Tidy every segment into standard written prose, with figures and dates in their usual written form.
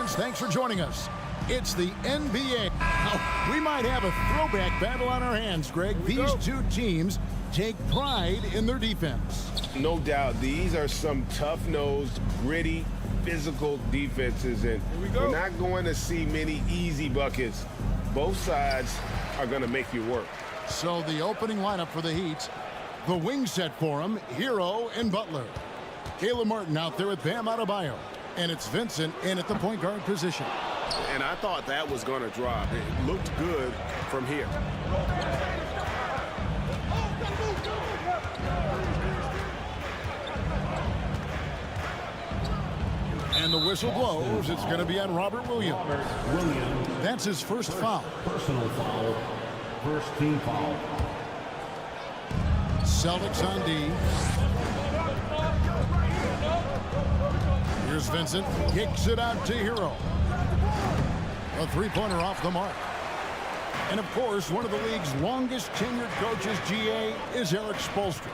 fans, thanks for joining us. It's the NBA. Oh, we might have a throwback battle on our hands, Greg. These two teams take pride in their defense. No doubt. These are some tough-nosed, gritty, physical defenses, and we're not going to see many easy buckets. Both sides are going to make you work. So the opening lineup for the Heat, the wing set for them, Hero and Butler. Caleb Martin out there with Bam Adebayo. And it's Vincent in at the point guard position. And I thought that was going to drop. It looked good from here. And the whistle blows. It's going to be on Robert Williams. That's his first foul. Personal foul. First team foul. Celtics on D. Here's Vincent. Kicks it out to Hero. A three-pointer off the mark. And, of course, one of the league's longest tenured coaches, GA, is Eric Spoelstra.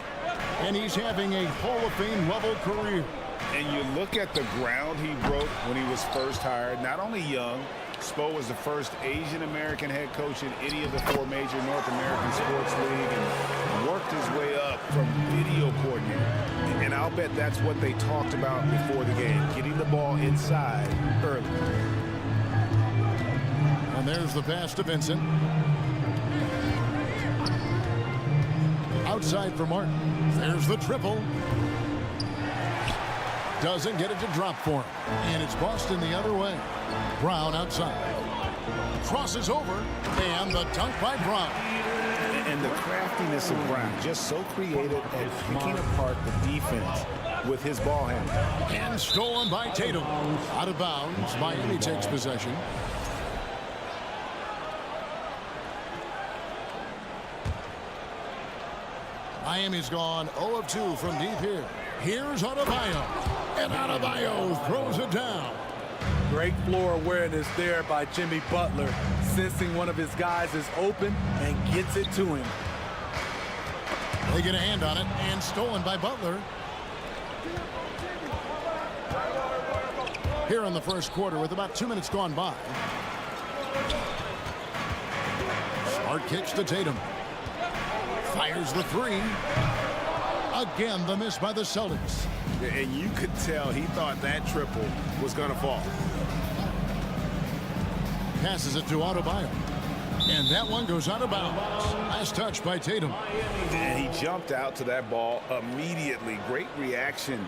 And he's having a Hall of Fame level career. And you look at the ground he broke when he was first hired. Not only young, Spo was the first Asian-American head coach in any of the four major North American sports leagues and worked his way up from video coordinator. And I'll bet that's what they talked about before the game, getting the ball inside early. And there's the pass to Vincent. Outside for Martin. There's the triple. Doesn't get it to drop for him. And it's Boston the other way. Brown outside. Crosses over. And the dunk by Brown. And the craftiness of Brown, just so creative at picking apart the defense with his ball handling. And stolen by Tatum. Out of bounds. Miami takes possession. Miami's gone 0 of 2 from deep here. Here's Adebayo. And Adebayo throws it down. Great floor awareness there by Jimmy Butler, sensing one of his guys is open and gets it to him. They get a hand on it and stolen by Butler. Here in the first quarter with about 2 minutes gone by. Smart kicks to Tatum. Fires the three. Again, the miss by the Celtics. And you could tell he thought that triple was going to fall. Passes it to Adebayo. And that one goes out of bounds. Nice touch by Tatum. And he jumped out to that ball immediately. Great reaction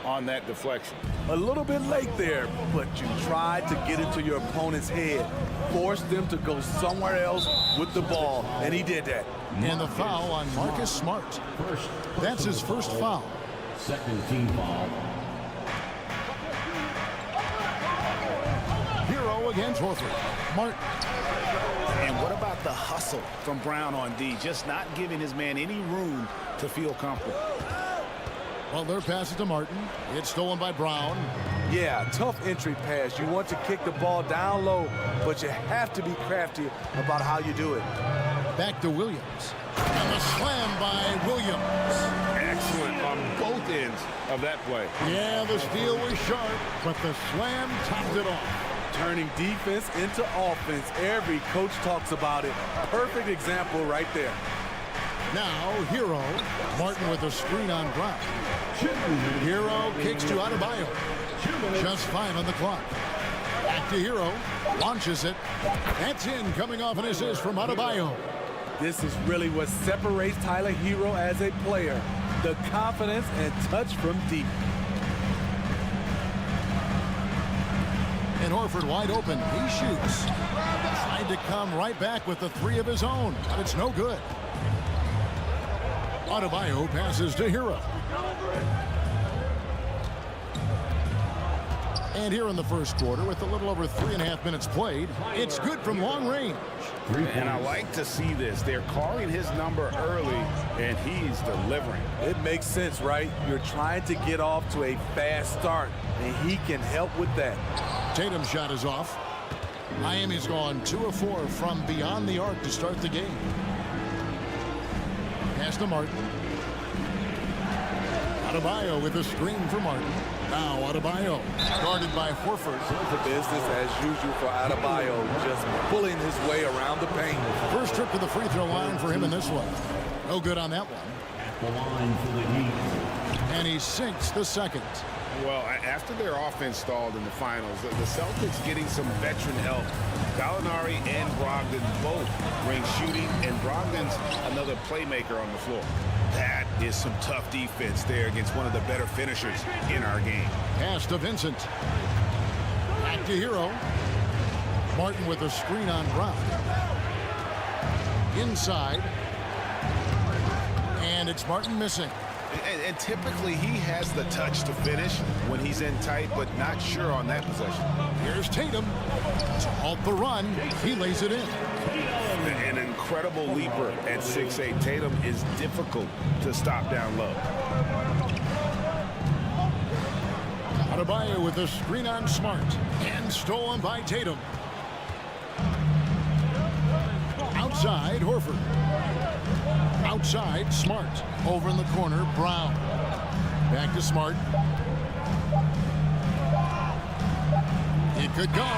on that deflection. A little bit late there, but you tried to get into your opponent's head. Forced them to go somewhere else with the ball, and he did that. And the foul on Marcus Smart. That's his first foul. Second team foul. Hero against Horford. Martin. And what about the hustle from Brown on D? Just not giving his man any room to feel comfortable. Well, their pass it to Martin. It's stolen by Brown. Yeah, tough entry pass. You want to kick the ball down low, but you have to be crafty about how you do it. Back to Williams. And the slam by Williams. Excellent on both ends of that play. Yeah, the steal was sharp, but the slam topped it off. Turning defense into offense. Every coach talks about it. Perfect example right there. Now, Hero. Martin with a screen on Brown. Hero kicks to Adebayo. Just 5 on the clock. Back to Hero. Launches it. That's in, coming off an assist from Adebayo. This is really what separates Tyler Hero as a player. The confidence and touch from deep. And Horford wide open. He shoots. Tried to come right back with the three of his own, but it's no good. Adebayo passes to Hero. And here in the first quarter, with a little over 3.5 minutes played, it's good from long range. And I like to see this. They're calling his number early, and he's delivering. It makes sense, right? You're trying to get off to a fast start, and he can help with that. Tatum's shot is off. Miami's gone 2 of 4 from beyond the arc to start the game. Pass to Martin. Adebayo with a screen for Martin. Now Adebayo, guarded by Horford. Business as usual for Adebayo, just pulling his way around the paint. First trip to the free throw line for him in this one. No good on that one. At the line for the Heat. And he sinks the second. Well, after their offense stalled in the finals, the Celtics getting some veteran help. Gallinari and Brogdon both bring shooting, and Brogdon's another playmaker on the floor. That is some tough defense there against one of the better finishers in our game. Pass to Vincent. Back to Hero. Martin with a screen on Brown. Inside. And it's Martin missing. And typically he has the touch to finish when he's in tight, but not sure on that possession. Here's Tatum. To halt the run, he lays it in. An incredible leaper at 6'8". Tatum is difficult to stop down low. Adebayo with a screen on Smart. And stolen by Tatum. Outside, Horford. Outside, Smart. Over in the corner, Brown. Back to Smart. It could go.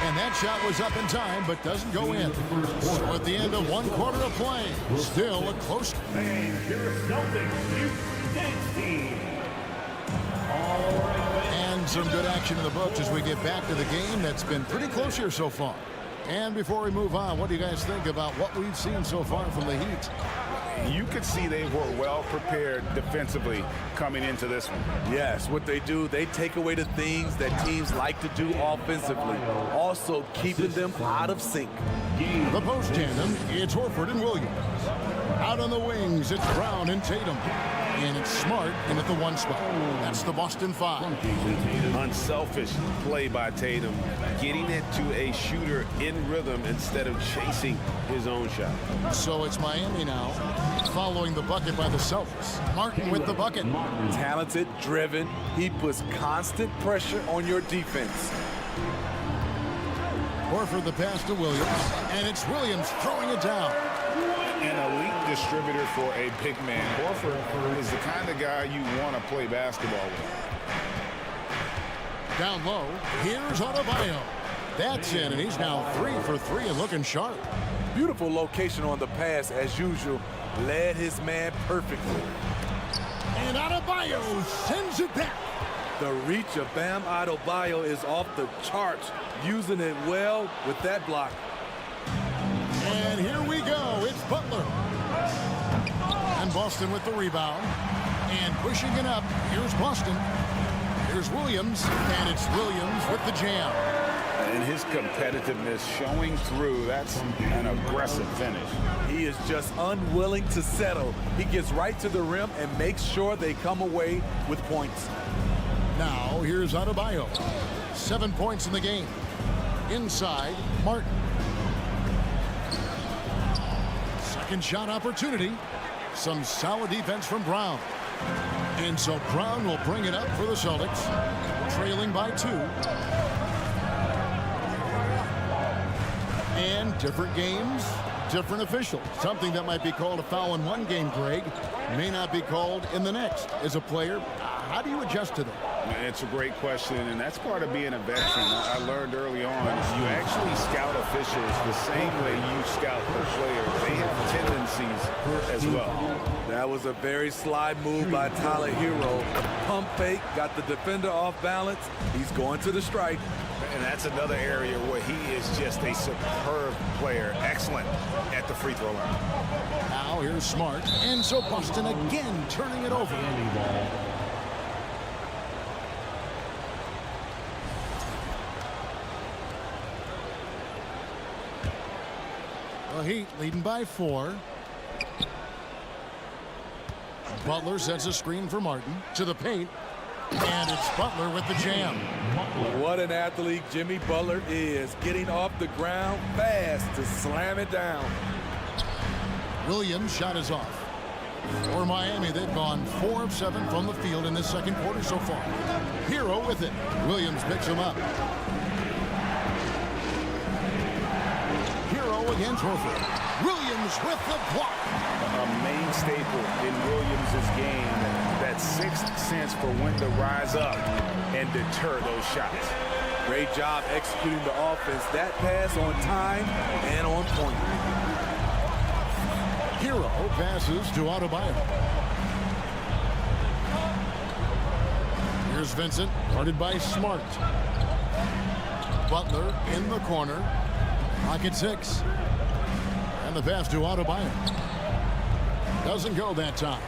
And that shot was up in time, but doesn't go in. So at the end of one quarter of play, still a close. And some good action in the books as we get back to the game that's been pretty close here so far. And before we move on, what do you guys think about what we've seen so far from the Heat? You could see they were well prepared defensively coming into this one. Yes, what they do, they take away the things that teams like to do offensively, also keeping them out of sync. The post tandem, it's Horford and Williams. Out on the wings, it's Brown and Tatum. And it's Smart in at the one spot. That's the Boston Five. Unselfish play by Tatum, getting it to a shooter in rhythm instead of chasing his own shot. So it's Miami now, following the bucket by the Celtics. Martin with the bucket. Talented, driven, he puts constant pressure on your defense. Horford the pass to Williams, and it's Williams throwing it down. An elite distributor for a big man. Horford is the kind of guy you want to play basketball with. Down low, here's Adebayo. That's in, and he's now 3 for 3 and looking sharp. Beautiful location on the pass, as usual. Led his man perfectly. And Adebayo sends it back. The reach of Bam Adebayo is off the charts, using it well with that block. And here we go. It's Butler. And Boston with the rebound. And pushing it up. Here's Boston. Here's Williams. And it's Williams with the jam. And his competitiveness showing through. That's an aggressive finish. He is just unwilling to settle. He gets right to the rim and makes sure they come away with points. Now, here's Adebayo. 7 points in the game. Inside, Martin. Second shot opportunity. Some solid defense from Brown. And so Brown will bring it up for the Celtics, trailing by 2. And different games, different officials. Something that might be called a foul in one game, Greg, may not be called in the next. As a player, how do you adjust to that? It's a great question, and that's part of being a veteran. I learned early on, you actually scout officials the same way you scout the players. They have tendencies as well. That was a very sly move by Tyler Hero. Pump fake, got the defender off balance. He's going to the strike. And that's another area where he is just a superb player. Excellent at the free throw line. Now here's Smart. And so Boston again turning it over. The Heat leading by 4. Butler sets a screen for Martin to the paint. And it's Butler with the jam. What an athlete Jimmy Butler is, getting off the ground fast to slam it down. Williams' shot is off. For Miami, they've gone 4 of 7 from the field in this second quarter so far. Hero with it. Williams picks him up. Hero against Horford. Williams with the block. A main staple in Williams' game that that sixth sense for when to rise up and deter those shots. Great job executing the offense. That pass on time and on point. Hero passes to Adebayo. Here's Vincent, guarded by Smart. Butler in the corner. Pocket 6. And the pass to Adebayo. Doesn't go that time.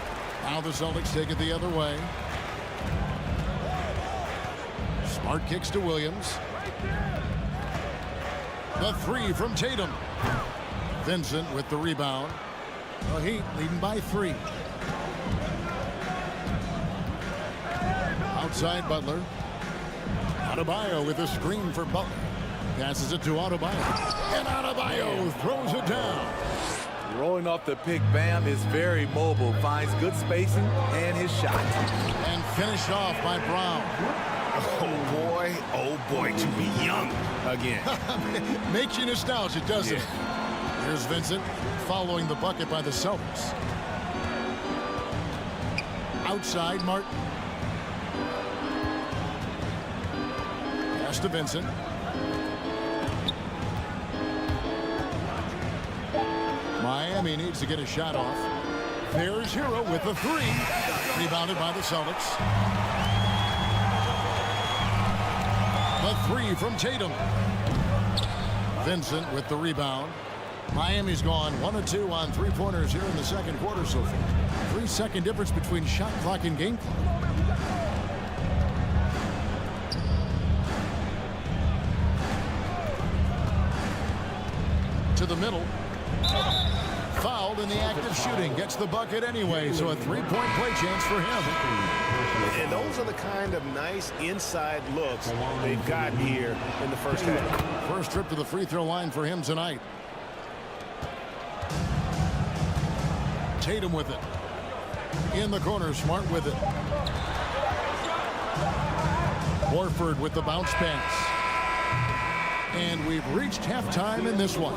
Now the Celtics take it the other way. Smart kicks to Williams. The 3 from Tatum. Vincent with the rebound. The Heat leading by 3. Outside Butler. Adebayo with a screen for Butler. Passes it to Adebayo. And Adebayo throws it down. Rolling off the pick, Bam is very mobile. Finds good spacing and his shot. And finished off by Brown. Oh boy, to be young again. Makes you nostalgic, doesn't it? Here's Vincent following the bucket by the Celtics. Outside Martin. Pass to Vincent. Miami needs to get a shot off. There's Hero with the 3. Rebounded by the Celtics. The 3 from Tatum. Vincent with the rebound. Miami's gone 1 of 2 on 3-pointers here in the second quarter so far. 3-second difference between shot clock and game clock. To the middle. Fouled in the act of shooting. Gets the bucket anyway, so a 3-point play chance for him. And those are the kind of nice inside looks they've gotten here in the first half. First trip to the free throw line for him tonight. Tatum with it. In the corner, Smart with it. Horford with the bounce pass. And we've reached halftime in this one.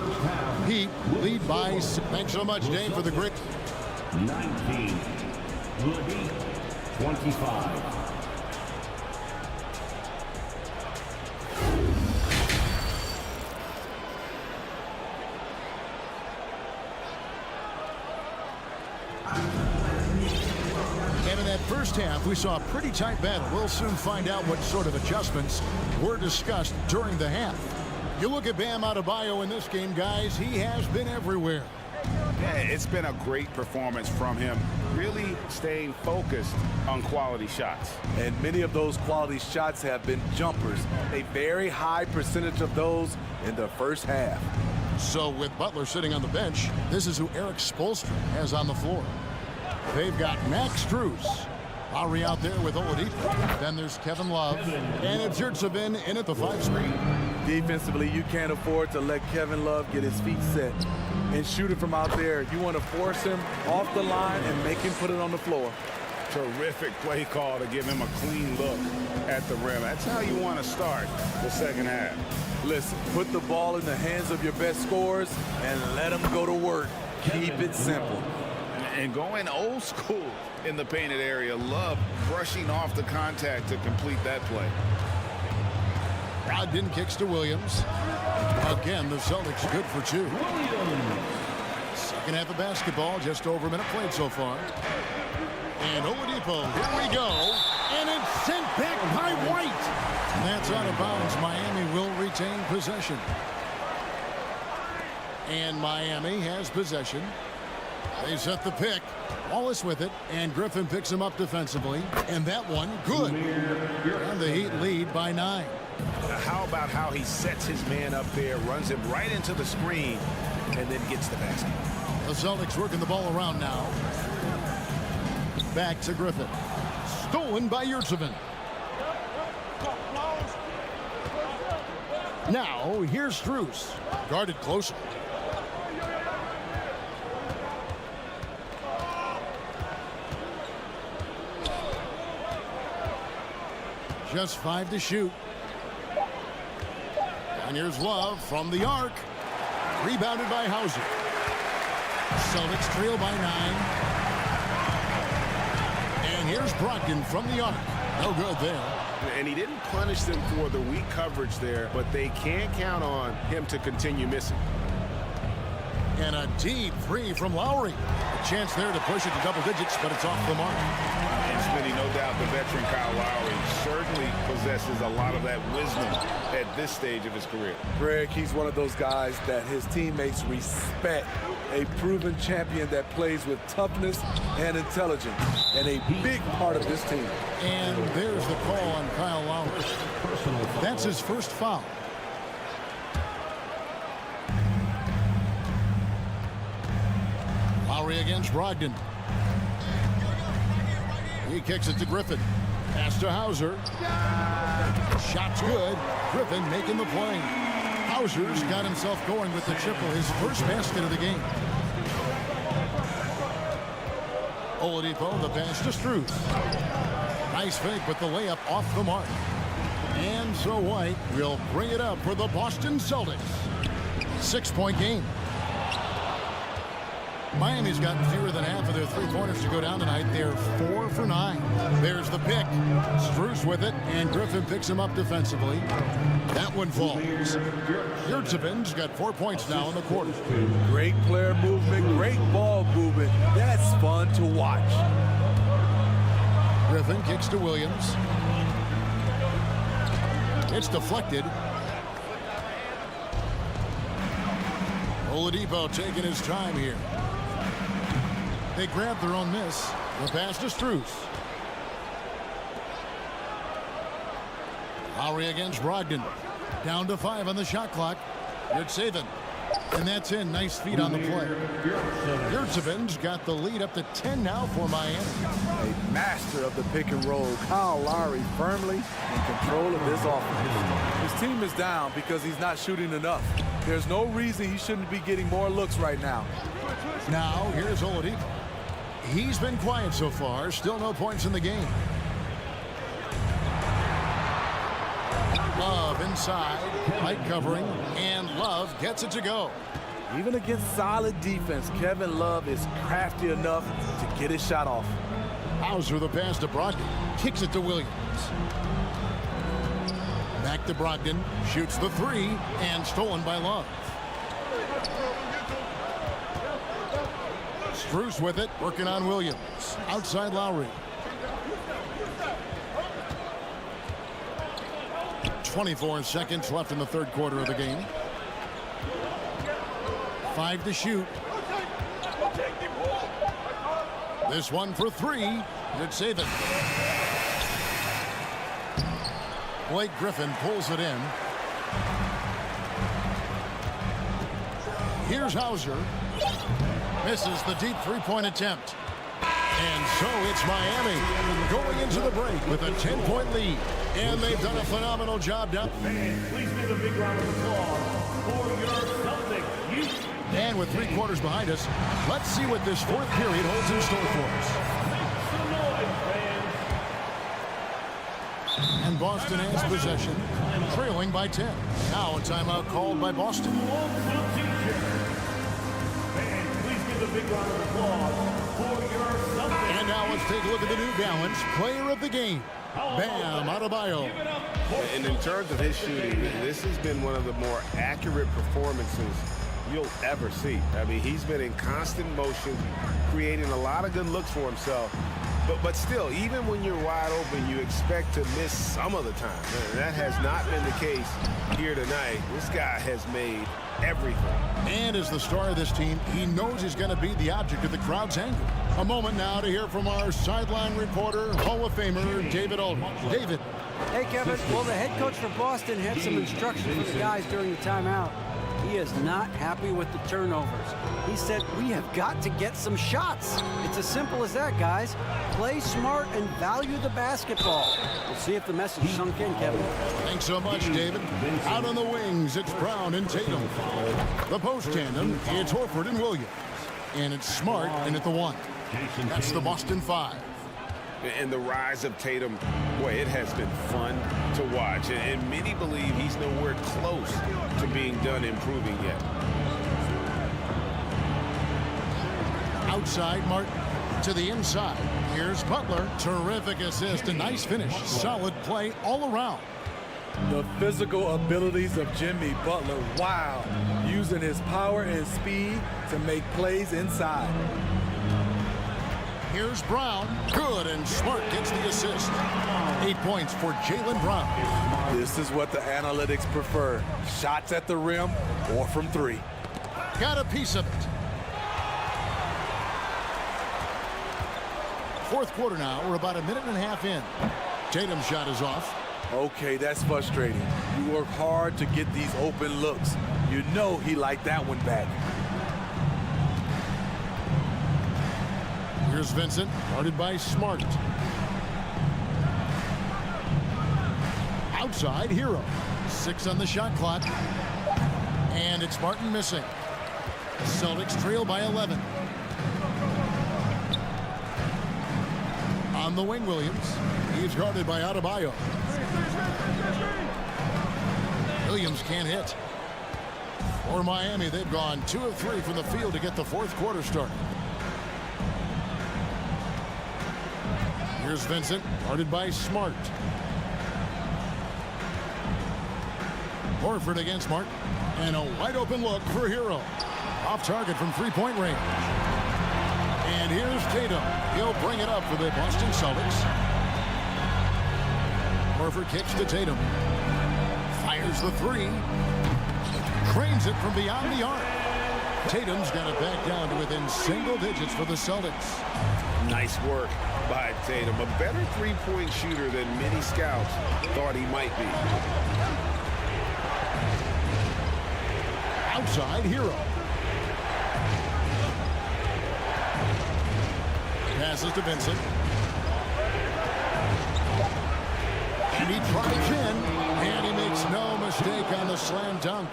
Heat lead by 6. Thanks so much, Dane, for the grit. 19. The Heat, 25. And in that first half, we saw a pretty tight battle. We'll soon find out what sort of adjustments were discussed during the half. You look at Bam Adebayo in this game, guys, he has been everywhere. Yeah, it's been a great performance from him, really staying focused on quality shots. And many of those quality shots have been jumpers. A very high percentage of those in the first half. So with Butler sitting on the bench, this is who Eric Spoelstra has on the floor. They've got Max Strus. Lowry out there with Oladipo. Then there's Kevin Love. And it's Yurtseven in at the 5 screen. Defensively, you can't afford to let Kevin Love get his feet set and shoot it from out there. You want to force him off the line and make him put it on the floor. Terrific play call to give him a clean look at the rim. That's how you want to start the second half. Listen, put the ball in the hands of your best scorers and let them go to work. Keep it simple. And going old school in the painted area. Love brushing off the contact to complete that play. Brogdon kicks to Williams. Again, the Celtics good for 2. Second half of basketball, just over a minute played so far. And Oladipo, here we go. And it's sent back by White. And that's out of bounds. Miami will retain possession. And Miami has possession. They set the pick. Wallace with it, and Griffin picks him up defensively. And that one, good. And the Heat lead by 9. How about how he sets his man up there, runs him right into the screen, and then gets the basket. The Celtics working the ball around now. Back to Griffin. Stolen by Yurtseven. Now, here's Strus. Guarded closely. Just 5 to shoot. And here's Love from the arc. Rebounded by Hauser. Celtics trail by 9. And here Here's Brogdon from the arc. No good there. And he didn't punish them for the weak coverage there, but they can't count on him to continue missing. And a deep three from Lowry. A chance there to push it to double digits, but it's off the mark. And Smitty, no doubt the veteran Kyle Lowry certainly possesses a lot of that wisdom at this stage of his career. Greg, he's one of those guys that his teammates respect. A proven champion that plays with toughness and intelligence, and a big part of this team. And there's the call on Kyle Lowry. That's his first foul. Lowry against Brogdon. He kicks it to Griffin. Pass to Hauser. Shot's good. Griffin making the play. Hauser's got himself going with the triple, his first basket of the game. Oladipo, the pass to Strus. Nice fake, but the layup off the mark. And so White will bring it up for the Boston Celtics. 6-point game. Miami's gotten fewer than half of their three-pointers to go down tonight. They're 4 for 9. There's the pick. Strus with it, and Griffin picks him up defensively. That one falls. Yurtsevic's got 4 points now in the quarter. Great player movement, great ball movement. That's fun to watch. Griffin kicks to Williams. It's deflected. Oladipo taking his time here. They grab their own miss. The pass to Strus. Lowry against Brogdon. Down to 5 on the shot clock. Yurtseven. And that's in. Nice feet on the play. Yurtsevic's got the lead up to 10 now for Miami. A master of the pick and roll. Kyle Lowry firmly in control of this offense. His team is down because he's not shooting enough. There's no reason he shouldn't be getting more looks right now. Now, here's Oladipo. He's been quiet so far. Still no points in the game. Love inside. Light covering. And Love gets it to go. Even against solid defense, Kevin Love is crafty enough to get his shot off. Hauser the pass to Brogdon. Kicks it to Williams. Back to Brogdon. Shoots the three. And stolen by Love. Strus with it. Working on Williams. Outside Lowry. 24 seconds left in the third quarter of the game. 5 to shoot. This one for 3. Let's save it. Blake Griffin pulls it in. Here's Hauser. Misses the deep three-point attempt. And so it's Miami going into the break with a 10-point lead. And they've done a phenomenal job down. Please give a big round of applause for your Celtics. And with 3 quarters behind us, let's see what this fourth period holds in store for us. And Boston has possession, trailing by 10. Now a timeout called by Boston. And now let's take a look at the New Balance Player of the Game, Bam Adebayo. And in terms of his shooting, this has been one of the more accurate performances you'll ever see. I mean, he's been in constant motion, creating a lot of good looks for himself. But still, even when you're wide open, you expect to miss some of the time. And that has not been the case here tonight. This guy has made everything. And as the star of this team, he knows he's going to be the object of the crowd's anger. A moment now to hear from our sideline reporter, Hall of Famer David Aldridge. David. Hey, Kevin. Well, the head coach for Boston had some instructions for the guys during the timeout. He is not happy with the turnovers. He said, we have got to get some shots. It's as simple as that, guys. Play smart and value the basketball. We'll see if the message sunk in, Kevin. Thanks so much, David. Out on the wings, it's Brown and Tatum. The post tandem, it's Horford and Williams. And it's Smart in at the 1. That's the Boston 5. And the rise of Tatum, boy, it has been fun to watch. And many believe he's nowhere close to being done improving yet. Outside, Martin. to the inside. Here's Butler. Terrific assist. A nice finish. Solid play all around. The physical abilities of Jimmy Butler, wow. Using his power and speed to make plays inside. Here's Brown. Good, and Smart gets the assist. 8 points for Jaylen Brown. This is what the analytics prefer. Shots at the rim or from three. Got a piece of it. Fourth quarter now. We're about a minute and a half in. Tatum's shot is off. Okay, that's frustrating. You work hard to get these open looks. You know he liked that one back. Here's Vincent, guarded by Smart. Outside, Hero. 6 on the shot clock. And it's Martin missing. The Celtics trail by 11. On the wing, Williams. He's guarded by Adebayo. Williams can't hit. For Miami, they've gone 2 of 3 from the field to get the fourth quarter started. Here's Vincent, guarded by Smart. Horford against Smart. And a wide open look for Hero. Off target from three-point range. And here's Tatum. He'll bring it up for the Boston Celtics. Horford kicks to Tatum. Fires the three. Cranes it from beyond the arc. Tatum's got it back down to within single digits for the Celtics. Nice work by Tatum. A better three-point shooter than many scouts thought he might be. Outside, Hero. Passes to Vincent. And he tries in, and he makes no mistake on the slam dunk.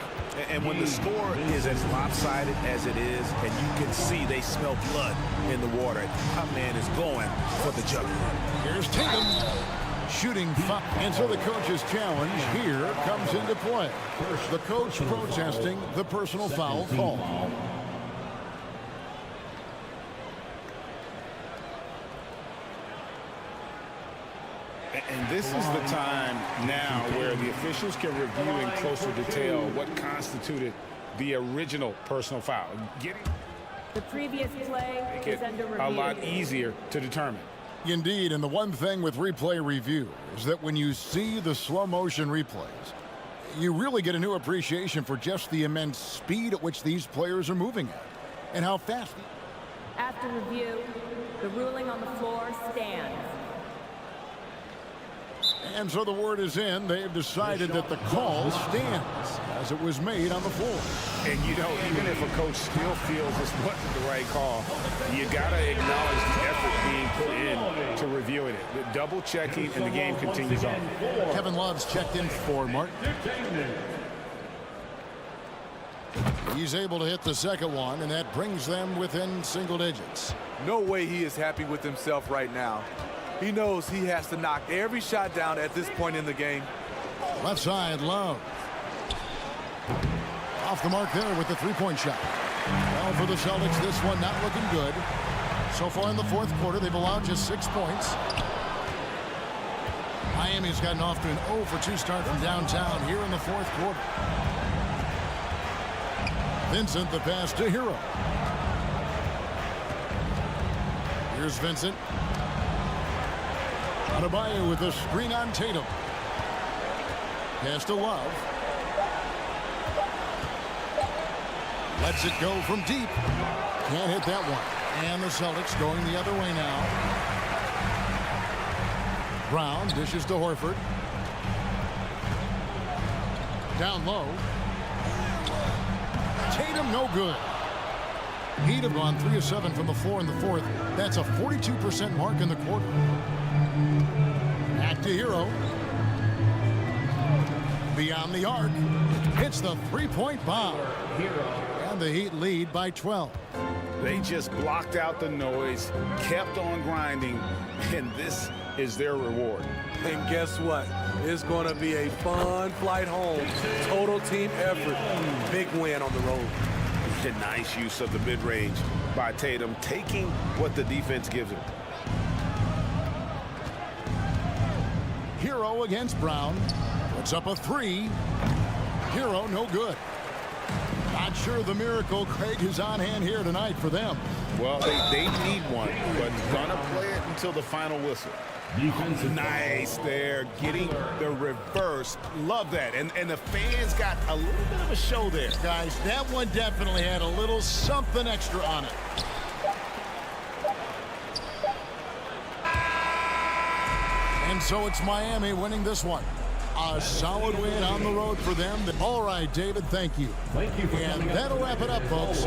And when the score is as lopsided as it is, and you can see they smell blood in the water, our man is going for the jugular. Here's Tatum. Shooting foul. And so the coach's challenge here comes into play. The coach protesting the personal foul call. And this is the time now where the officials can review in closer detail what constituted the original personal foul. The previous play is under review. A lot easier to determine. Indeed, and the one thing with replay review is that when you see the slow motion replays, you really get a new appreciation for just the immense speed at which these players are moving at and how fast. After review, the ruling on the floor stands. And so the word is in. They've decided that the call stands as it was made on the floor. And, you know, even if a coach still feels this wasn't the right call, you got to acknowledge the effort being put in to reviewing it. The double checking, and the game continues on. Kevin Love's checked in for Martin. He's able to hit the second one, and that brings them within single digits. No way he is happy with himself right now. He knows he has to knock every shot down at this point in the game. Left side, Love. Off the mark there with the three-point shot. Well, for the Celtics, this one not looking good. So far in the fourth quarter, they've allowed just 6 points. Miami's gotten off to an 0 for 2 start from downtown here in the fourth quarter. Vincent, the pass to Hero. Here's Vincent. Adebayo with a screen on Tatum. Pass to Love. Lets it go from deep. Can't hit that one. And the Celtics going the other way now. Brown dishes to Horford. Down low. Tatum no good. He'd have gone 3 of 7 from the floor in the fourth. That's a 42% mark in the quarter. Back to Hero. Beyond the arc. Hits the three-point bomb. And the Heat lead by 12. They just blocked out the noise, kept on grinding, and this is their reward. And guess what? It's going to be a fun flight home. Total team effort. Big win on the road. A nice use of the mid-range. by Tatum, taking what the defense gives him. Hero against Brown. Puts up a three. Hero, no good. Not sure the miracle Craig is on hand here tonight for them. Well, they need one, but gonna play it until the final whistle. Nice there, getting the reverse. Love that. And the fans got a little bit of a show there. Guys, that one definitely had a little something extra on it. And so it's Miami winning this one. A solid win on the road for them. All right, David, thank you. Thank you for And that'll wrap it up, folks.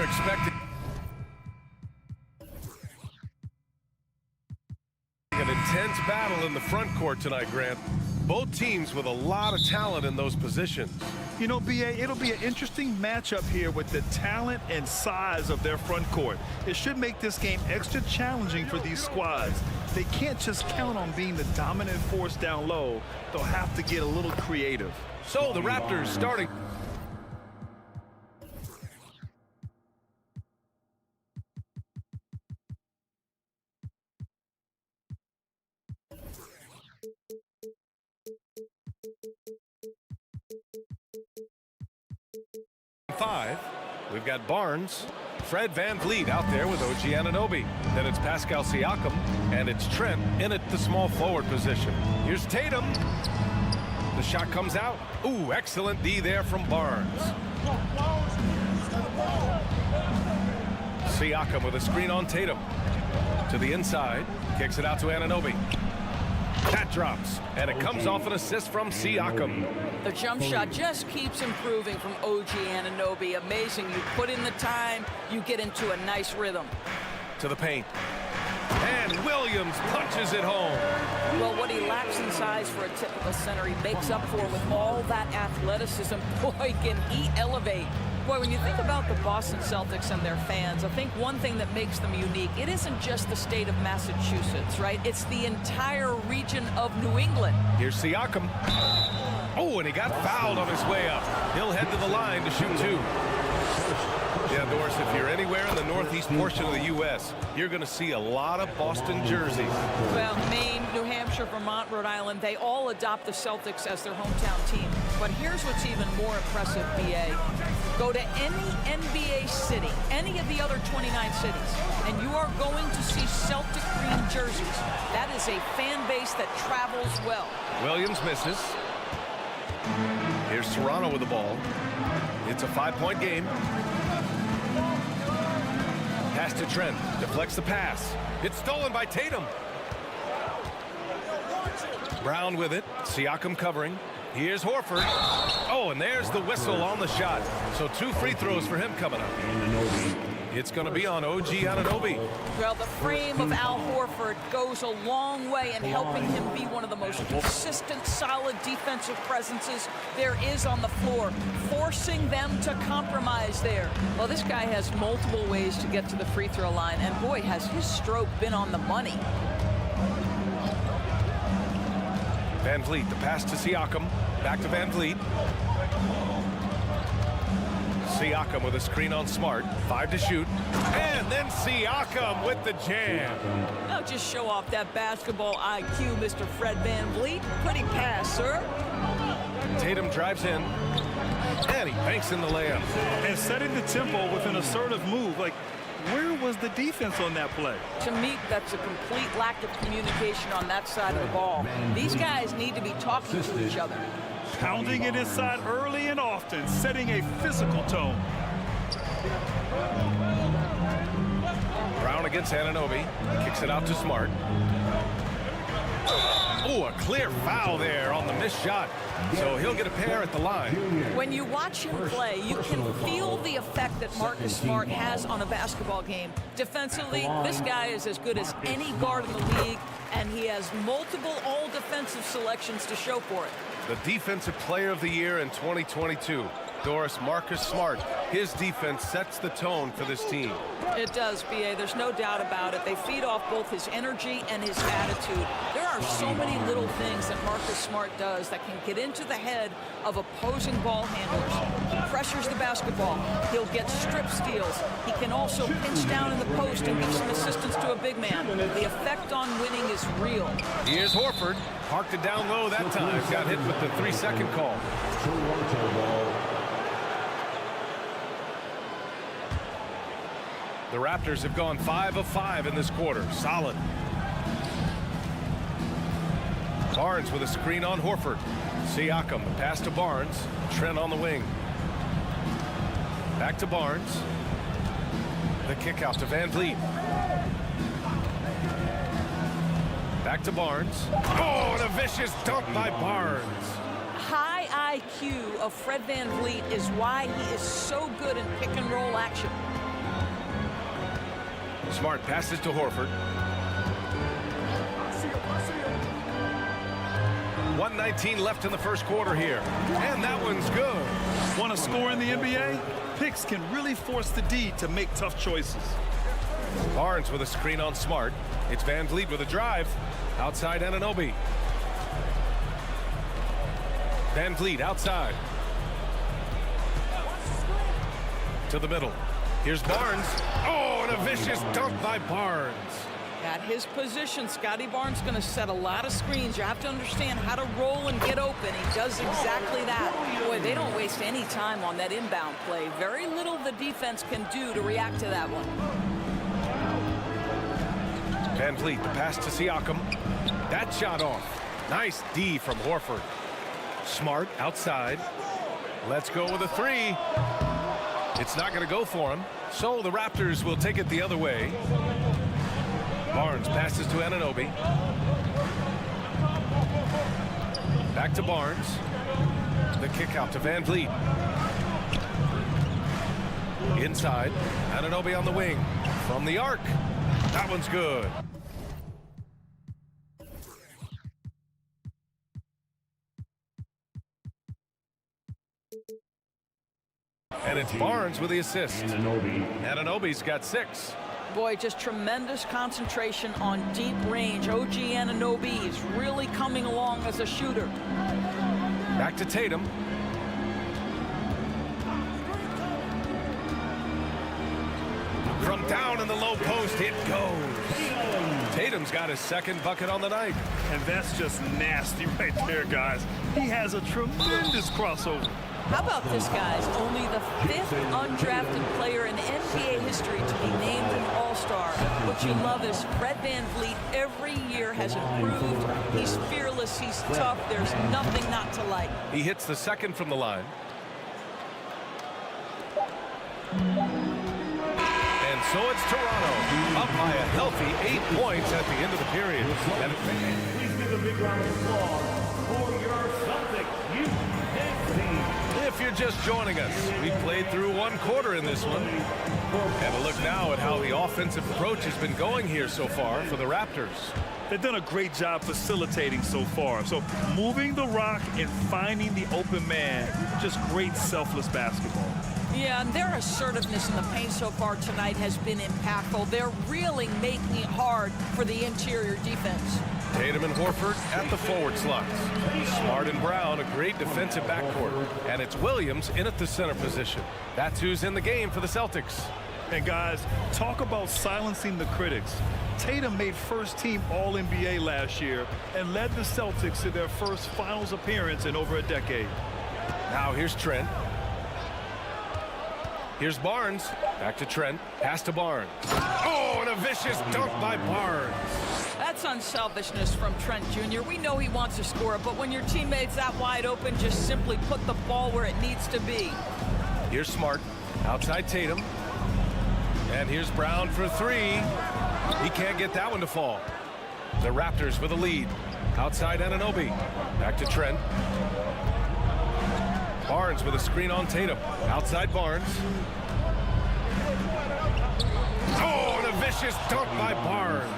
expecting an intense battle in the front court tonight, Grant. Both teams with a lot of talent in those positions. You know, B.A., it'll be an interesting matchup here with the talent and size of their front court. It should make this game extra challenging for these squads. They can't just count on being the dominant force down low. They'll have to get a little creative. So the Raptors starting. Five. We've got Barnes, Fred VanVleet out there with OG Anunoby. Then it's Pascal Siakam, and it's Trent in at the small forward position. Here's Tatum. The shot comes out. Ooh, excellent D there from Barnes. Siakam with a screen on Tatum. To the inside, kicks it out to Anunoby. That drops, and it comes off an assist from Siakam. The jump shot just keeps improving from OG Anunoby. Amazing. You put in the time, you get into a nice rhythm. To the paint. And Williams punches it home. Well, what he lacks in size for a typical center, he makes up for with all that athleticism. Boy, can he elevate. Boy, when you think about the Boston Celtics and their fans, I think one thing that makes them unique, it isn't just the state of Massachusetts, right? It's the entire region of New England. Here's Siakam. Oh, and he got fouled on his way up. He'll head to the line to shoot two. Yeah, Doris, if you're anywhere in the northeast portion of the U.S., you're going to see a lot of Boston jerseys. Well, Maine, New Hampshire, Vermont, Rhode Island, they all adopt the Celtics as their hometown team. But here's what's even more impressive, B.A. Go to any NBA city, any of the other 29 cities, and you are going to see Celtic green jerseys. That is a fan base that travels well. Williams misses. Here's Toronto with the ball. It's a 5-point game. Pass to Trent. Deflects the pass. It's stolen by Tatum. Brown with it. Siakam covering. Here's Horford. Oh, and there's the whistle on the shot. So 2 free throws for him coming up. It's going to be on OG Anunoby. Well, the frame of Al Horford goes a long way in helping him be one of the most consistent, solid defensive presences there is on the floor, forcing them to compromise there. Well, this guy has multiple ways to get to the free throw line, and boy, has his stroke been on the money. VanVleet, the pass to Siakam. Back to VanVleet. Siakam with a screen on Smart. 5 to shoot. And then Siakam with the jam. Now just show off that basketball IQ, Mr. Fred VanVleet. Pretty pass, sir. Tatum drives in. And he banks in the layup. And setting the tempo with an assertive move. Like, where was the defense on that play? To me, that's a complete lack of communication on that side of the ball. These guys need to be talking to each other. Pounding it inside early and often, setting a physical tone. Brown against Anunoby. Kicks it out to Smart. Oh, a clear foul there on the missed shot. So he'll get a pair at the line. When you watch him play, you can feel the effect that Marcus Smart has on a basketball game. Defensively, this guy is as good as any guard in the league, and he has multiple all-defensive selections to show for it. The Defensive Player of the Year in 2022. Doris, Marcus Smart. His defense sets the tone for this team. It does, B.A. There's no doubt about it. They feed off both his energy and his attitude. There are so many little things that Marcus Smart does that can get into the head of opposing ball handlers. He pressures the basketball. He'll get strip steals. He can also pinch down in the post and give some assistance to a big man. The effect on winning is real. Here's Horford. Parked it down low that time. Got hit with the 3-second call. The Raptors have gone 5 of 5 in this quarter. Solid. Barnes with a screen on Horford. Siakam, the pass to Barnes. Trent on the wing. Back to Barnes. The kick out to VanVleet. Back to Barnes. Oh, and a vicious dunk by Barnes. High IQ of Fred VanVleet is why he is so good in pick and roll action. Smart passes to Horford. 1:19 left in the first quarter here. And that one's good. Want to score in the NBA? Picks can really force the D to make tough choices. Barnes with a screen on Smart. It's Van Vliet with a drive. Outside Anunoby. Van Vliet outside. To the middle. Here's Barnes. Oh, and a vicious dunk by Barnes. At his position, Scotty Barnes going to set a lot of screens. You have to understand how to roll and get open. He does exactly that. Boy, they don't waste any time on that inbound play. Very little the defense can do to react to that one. Van Vliet, the pass to Siakam. That shot off. Nice D from Horford. Smart outside. Let's go with a three. It's not going to go for him. So the Raptors will take it the other way. Barnes passes to Anunoby. Back to Barnes. The kick out to Van Vliet. Inside. Anunoby on the wing. From the arc. That one's good. And it's Barnes with the assist. Anunoby's got 6. Boy, just tremendous concentration on deep range. OG Anunoby is really coming along as a shooter. Back to Tatum. From down in the low post, it goes. Tatum's got his second bucket on the night. And that's just nasty right there, guys. He has a tremendous crossover. How about this, guys? Only the 5th undrafted player in NBA history to be named an All-Star. What you love is Fred VanVleet every year has improved. He's fearless. He's tough. There's nothing not to like. He hits the second from the line. And so it's Toronto, up by a healthy 8 points at the end of the period. And please give a big round of applause for your Celtics. If you're just joining us, we played through 1 quarter in this one. And a look now at how the offensive approach has been going here so far for the Raptors. They've done a great job facilitating so far. So moving the rock and finding the open man, just great selfless basketball. Yeah, and their assertiveness in the paint so far tonight has been impactful. They're really making it hard for the interior defense. Tatum and Horford at the forward slots. Smart and Brown, a great defensive backcourt. And it's Williams in at the center position. That's who's in the game for the Celtics. And guys, talk about silencing the critics. Tatum made first-team All-NBA last year and led the Celtics to their first finals appearance in over a decade. Now here's Trent. Here's Barnes. Back to Trent. Pass to Barnes. Oh, and a vicious dunk by Barnes. That's unselfishness from Trent Jr. We know he wants to score, but when your teammate's that wide open, just simply put the ball where it needs to be. Here's Smart. Outside Tatum. And here's Brown for 3. He can't get that one to fall. The Raptors with a lead. Outside Anunoby. Back to Trent. Barnes with a screen on Tatum. Outside Barnes. Oh, and a vicious dunk by Barnes.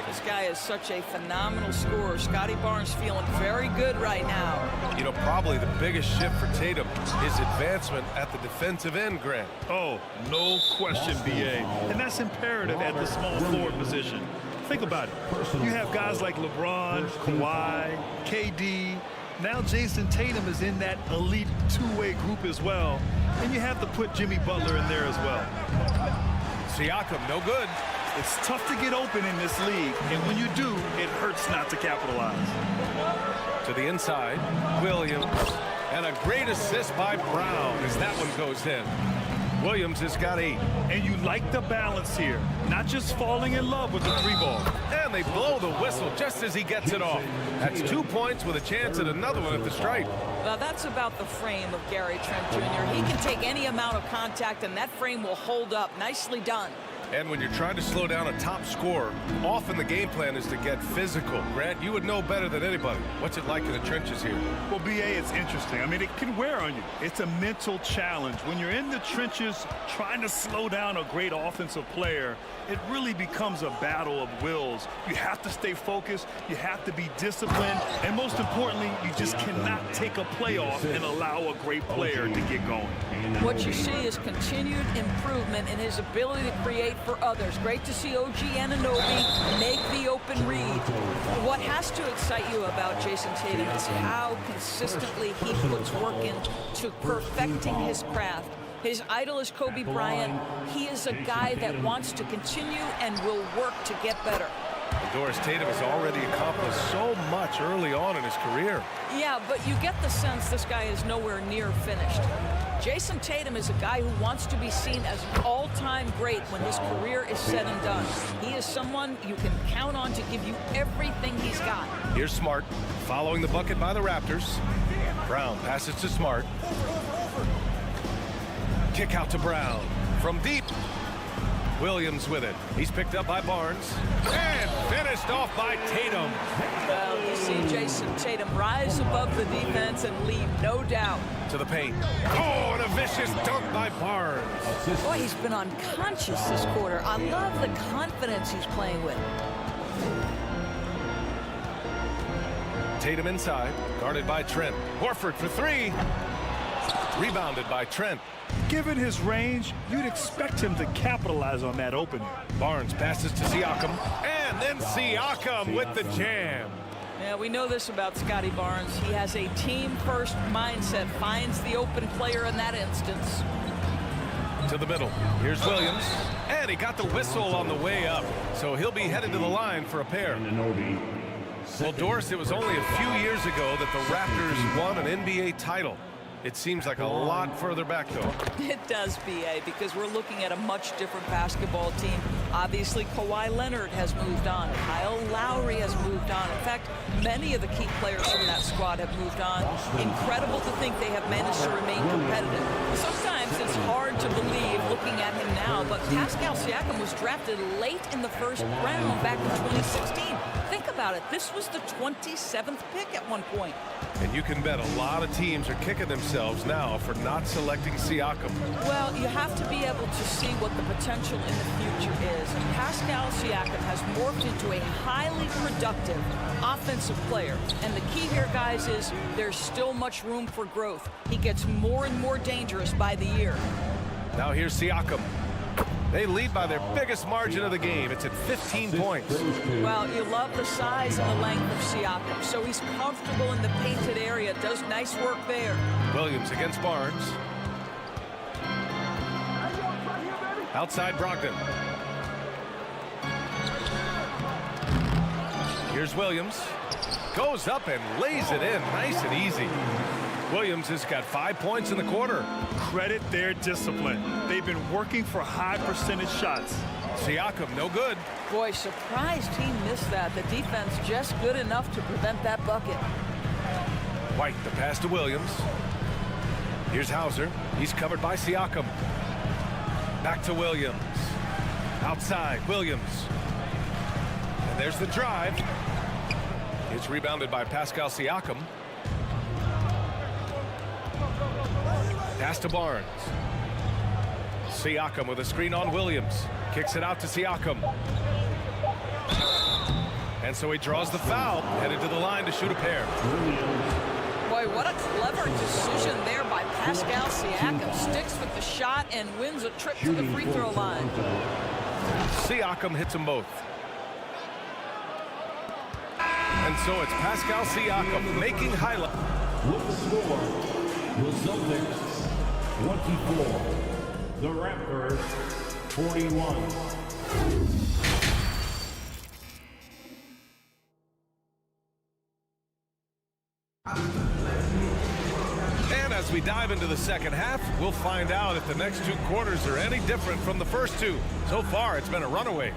This guy is such a phenomenal scorer. Scotty Barnes feeling very good right now. You know, probably the biggest shift for Tatum is advancement at the defensive end, Grant. Oh, no question, B.A. And that's imperative at the small forward position. Think about it. You have guys like LeBron, Kawhi, KD. Now Jason Tatum is in that elite two-way group as well. And you have to put Jimmy Butler in there as well. Siakam, no good. It's tough to get open in this league, and when you do, it hurts not to capitalize. To the inside, Williams, and a great assist by Brown as that one goes in. Williams has got 8. And you like the balance here, not just falling in love with the 3-ball. And they blow the whistle just as he gets it off. That's 2 points with a chance at another one at the stripe. Now that's about the frame of Gary Trent Jr. He can take any amount of contact, and that frame will hold up. Nicely done. And when you're trying to slow down a top scorer, often the game plan is to get physical. Grant, you would know better than anybody. What's it like in the trenches here? Well, BA, it's interesting. I mean, it can wear on you. It's a mental challenge. When you're in the trenches trying to slow down a great offensive player, it really becomes a battle of wills. You have to stay focused. You have to be disciplined. And most importantly, you just cannot take a play off and allow a great player to get going. What you see is continued improvement in his ability to create for others. Great to see OG Anunoby make the open read. What has to excite you about Jason Tatum is how consistently he puts work into perfecting his craft. His idol is Kobe Bryant. He is a guy that wants to continue and will work to get better. Doris Tatum has already accomplished so much early on in his career. Yeah, but you get the sense this guy is nowhere near finished. Jason Tatum is a guy who wants to be seen as an all-time great when his career is said and done. He is someone you can count on to give you everything he's got. Here's Smart, following the bucket by the Raptors. Brown passes to Smart. Kick out to Brown. From deep. Williams with it. He's picked up by Barnes. And finished off by Tatum. Well, you see Jason Tatum rise above the defense and leave no doubt. To the paint. Oh, and a vicious dunk by Barnes. Boy, he's been unconscious this quarter. I love the confidence he's playing with. Tatum inside, guarded by Trent. Horford for three. Rebounded by Trent. Given his range, you'd expect him to capitalize on that opening. Barnes passes to Siakam. And then Siakam with the jam. Yeah, we know this about Scotty Barnes. He has a team-first mindset, finds the open player in that instance. To the middle. Here's Williams. And he got the whistle on the way up. So he'll be headed to the line for a pair. Well, Doris, it was only a few years ago that the Raptors won an NBA title. It seems like a lot further back, though. It does, BA, because we're looking at a much different basketball team. Obviously, Kawhi Leonard has moved on. Kyle Lowry has moved on. In fact, many of the key players from that squad have moved on. Incredible to think they have managed to remain competitive. Sometimes it's hard to believe looking at him now, but Pascal Siakam was drafted late in the first round back in 2016. Think about it. This was the 27th pick at one point. And you can bet a lot of teams are kicking themselves now for not selecting Siakam. Well, you have to be able to see what the potential in the future is. And Pascal Siakam has morphed into a highly productive offensive player. And the key here, guys, is there's still much room for growth. He gets more and more dangerous by the year. Now here's Siakam. They lead by their biggest margin of the game. It's at 15 points. Well, you love the size and the length of Siakam. So he's comfortable in the painted area. Does nice work there. Williams against Barnes. Outside Brogdon. Here's Williams. Goes up and lays it in nice and easy. Williams has got 5 points in the quarter. Credit their discipline. They've been working for high percentage shots. Siakam, no good. Boy, surprised he missed that. The defense just good enough to prevent that bucket. White, the pass to Williams. Here's Hauser. He's covered by Siakam. Back to Williams. Outside, Williams. And there's the drive. It's rebounded by Pascal Siakam. Pass to Barnes. Siakam with a screen on Williams. Kicks it out to Siakam. And so he draws the foul. Headed to the line to shoot a pair. Boy, what a clever decision there by Pascal Siakam. Sticks with the shot and wins a trip to the free throw line. Siakam hits them both. And so it's Pascal Siakam making highlight. With the score, the Celtics 24, the Raptors 41. And as we dive into the second half, we'll find out if the next two quarters are any different from the first two. So far, it's been a runaway.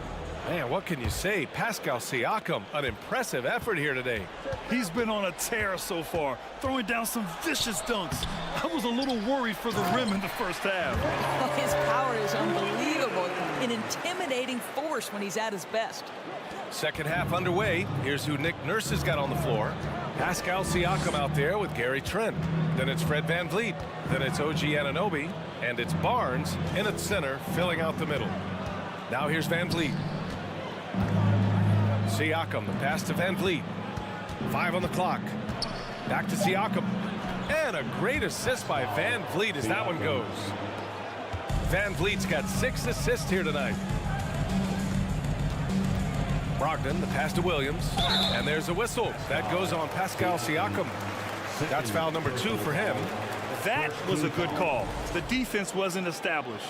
Man, what can you say? Pascal Siakam, an impressive effort here today. He's been on a tear so far, throwing down some vicious dunks. I was a little worried for the rim in the first half. His power is unbelievable. an intimidating force when he's at his best. Second half underway. Here's who Nick Nurse has got on the floor. Pascal Siakam out there with Gary Trent. Then it's Fred VanVleet. Then it's OG Anunoby. And it's Barnes in at center, filling out the middle. Now here's VanVleet. Siakam, the pass to VanVleet. 5 on the clock. Back to Siakam. And a great assist by VanVleet as that one goes. VanVleet's got 6 assists here tonight. Brogdon, the pass to Williams. And there's a whistle. That goes on Pascal Siakam. That's foul number 2 for him. That was a good call. The defense wasn't established.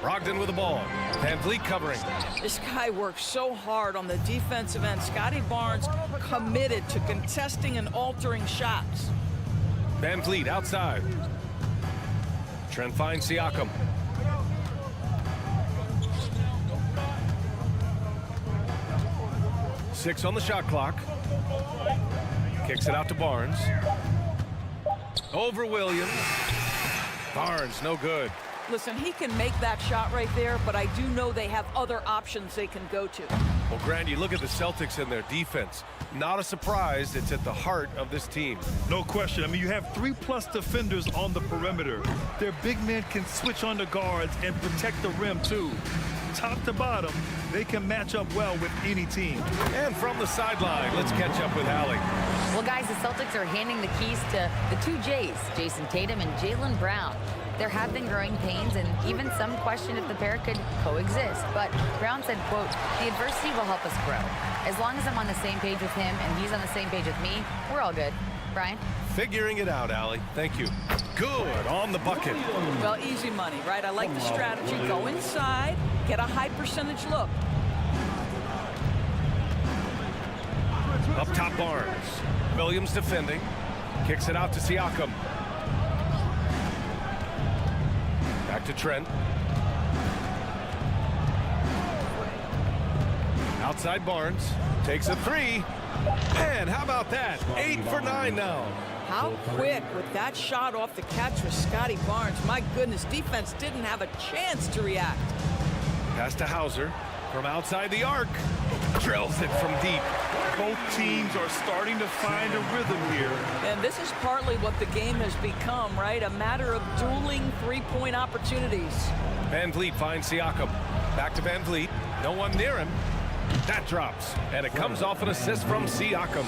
Brogdon with the ball. VanVleet covering. This guy works so hard on the defensive end. Scotty Barnes committed to contesting and altering shots. VanVleet outside. Trent finds Siakam. Six on the shot clock. Kicks it out to Barnes. Over Williams. Barnes, no good. Listen, he can make that shot right there, but I do know they have other options they can go to. Well, Grant, you look at the Celtics and their defense. Not a surprise, it's at the heart of this team. No question. I mean, you have 3+ defenders on the perimeter. Their big men can switch on the guards and protect the rim, too. Top to bottom, they can match up well with any team. And from the sideline, let's catch up with Allie. Well, guys, the Celtics are handing the keys to the 2 J's, Jason Tatum and Jaylen Brown. There have been growing pains, and even some question if the pair could coexist. But Brown said, quote, "The adversity will help us grow. As long as I'm on the same page with him and he's on the same page with me, we're all good." Brian? Figuring it out, Allie. Thank you. Good on the bucket. Well, easy money, right? I like the strategy. Go inside, get a high percentage look. Up top, Barnes. Williams defending. Kicks it out to Siakam. Back to Trent. Outside Barnes. Takes a 3. And how about that? 8 for 9 now. How quick with that shot off the catch with Scotty Barnes. My goodness, defense didn't have a chance to react. Pass to Hauser from outside the arc. Drills it from deep. Both teams are starting to find a rhythm here. And this is partly what the game has become, right? A matter of dueling three-point opportunities. VanVleet finds Siakam. Back to VanVleet. No one near him. That drops. And it comes off an assist from Siakam.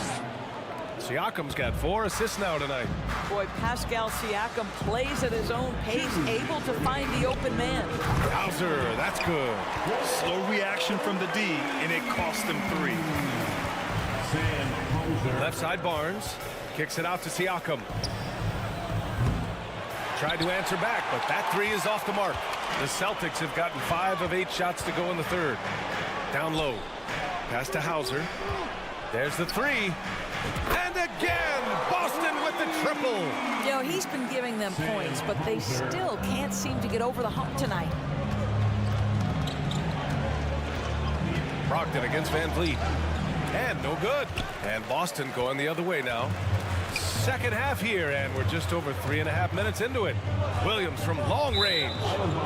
Siakam's got 4 assists now tonight. Boy, Pascal Siakam plays at his own pace, able to find the open man. Hauser, that's good. Slow reaction from the D, and it cost them 3. Left side Barnes. Kicks it out to Siakam. Tried to answer back, but that 3 is off the mark. The Celtics have gotten 5 of 8 shots to go in the third. Down low. Pass to Hauser. There's the 3. And again, Boston with the triple. You know, he's been giving them points, but they still can't seem to get over the hump tonight. Brogdon against VanVleet. And no good. And Boston going the other way now. Second half here, and we're just over 3.5 minutes into it. Williams from long range.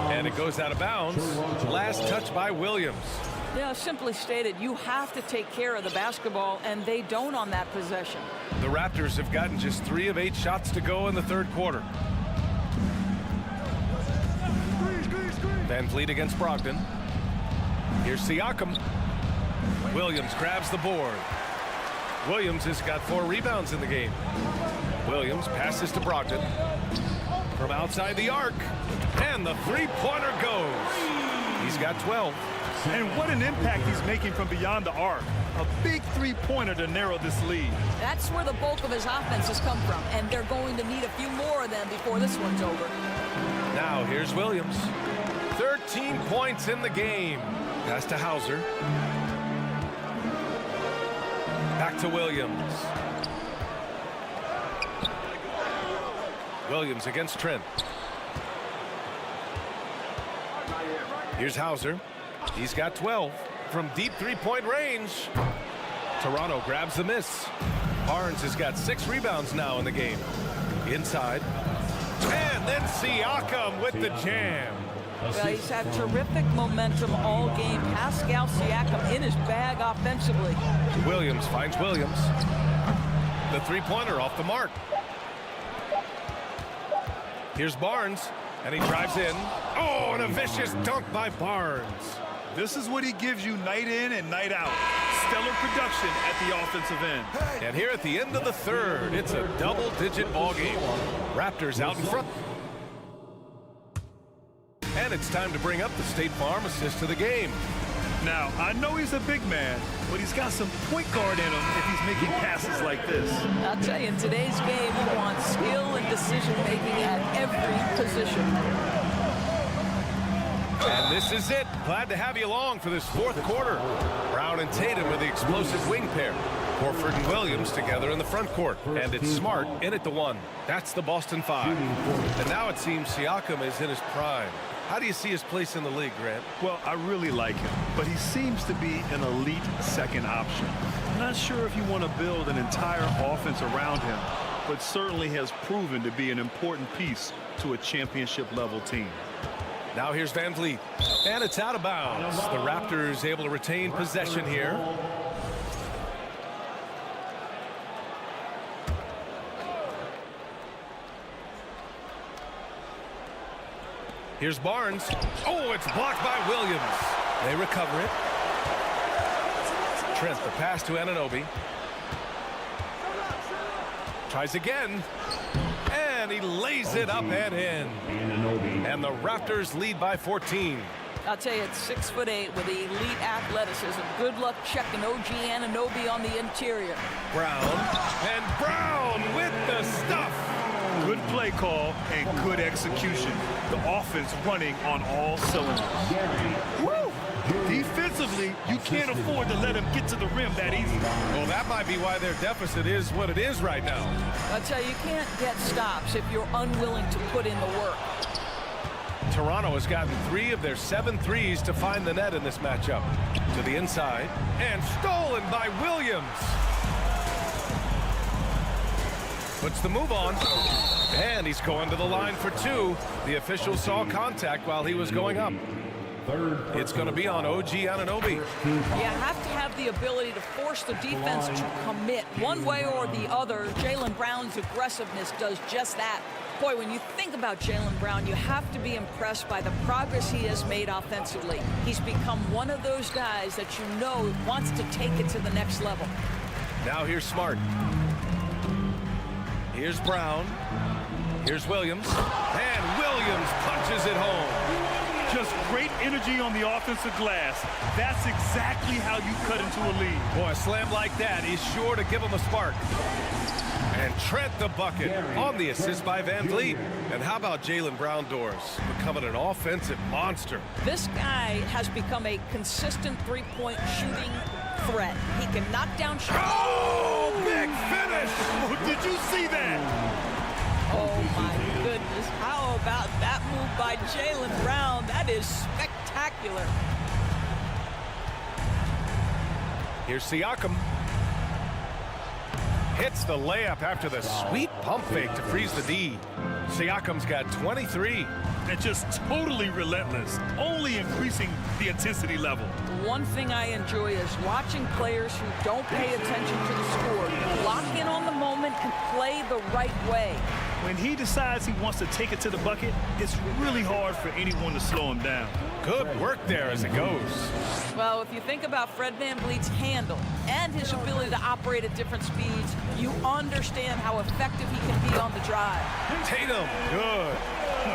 And it goes out of bounds. Last touch by Williams. Yeah, simply stated, you have to take care of the basketball, and they don't on that possession. The Raptors have gotten just 3 of 8 shots to go in the third quarter. VanVleet against Brogdon. Here's Siakam. Williams grabs the board. Williams has got 4 rebounds in the game. Williams passes to Brogdon. From outside the arc. And the 3-pointer goes. He's got 12. And what an impact he's making from beyond the arc. A big 3-pointer to narrow this lead. That's where the bulk of his offense has come from, and they're going to need a few more of them before this one's over. Now here's Williams. 13 points in the game. Pass to Hauser. Back to Williams. Williams against Trent. Here's Hauser. He's got 12 from deep 3-point range. Toronto grabs the miss. Barnes has got 6 rebounds now in the game. Inside. And then Siakam with the jam. Well, he's had terrific momentum all game. Pascal Siakam in his bag offensively. Williams finds Williams. The three-pointer off the mark. Here's Barnes, and he drives in. Oh, and a vicious dunk by Barnes. This is what he gives you night in and night out. Stellar production at the offensive end. And here at the end of the third, it's a double-digit ball game. Raptors out in front. And it's time to bring up the State Farm assist to the game. Now, I know he's a big man, but he's got some point guard in him if he's making passes like this. I'll tell you, in today's game, you want skill and decision-making at every position. And this is it. Glad to have you along for this fourth quarter. Brown and Tatum with the explosive wing pair. Horford and Williams together in the front court. And it's Smart in at the one. That's the Boston Five. And now it seems Siakam is in his prime. How do you see his place in the league, Grant? Well, I really like him, but he seems to be an elite second option. I'm not sure if you want to build an entire offense around him, but certainly has proven to be an important piece to a championship-level team. Now here's Van Vliet, and it's out of bounds. The Raptors able to retain possession here. Here's Barnes. Oh, it's blocked by Williams. They recover it. Trent, the pass to Anunoby. Tries again. And he lays it up and in. And the Raptors lead by 14. I'll tell you, it's 6'8" with elite athleticism. Good luck checking OG Anunoby on the interior. Brown. And Brown with the stuff. Good play call and good execution. The offense running on all cylinders. Woo! Defensively, you can't afford to let him get to the rim that easy. Well, that might be why their deficit is what it is right now. I'll tell you, you can't get stops if you're unwilling to put in the work. Toronto has gotten 3 of their 7 threes to find the net in this matchup. To the inside, and stolen by Williams. Puts the move on, and he's going to the line for 2. The official saw contact while he was going up. It's going to be on OG Anunoby. You have to have the ability to force the defense to commit one way or the other. Jaylen Brown's aggressiveness does just that. Boy, when you think about Jaylen Brown, you have to be impressed by the progress he has made offensively. He's become one of those guys that you know wants to take it to the next level. Now here's Smart. Here's Brown. Here's Williams. And Williams punches it home. Just great energy on the offensive glass. That's exactly how you cut into a lead. Boy, a slam like that is sure to give him a spark. And Trent the bucket on the assist by Van Vliet. And how about Jaylen Brown doors becoming an offensive monster? This guy has become a consistent three-point shooting threat. He can knock down shots. Oh, big finish! Oh, did you see that? Oh, my goodness. How about that move by Jaylen Brown? That is spectacular. Here's Siakam. Hits the layup after the sweet pump fake to freeze the D. Siakam's got 23. And just totally relentless, only increasing the intensity level. One thing I enjoy is watching players who don't pay attention to the score lock in on the moment and play the right way. When he decides he wants to take it to the bucket, it's really hard for anyone to slow him down. Good work there as it goes. Well, if you think about Fred VanVleet's handle and his ability to operate at different speeds, you understand how effective he can be on the drive. Tatum, good.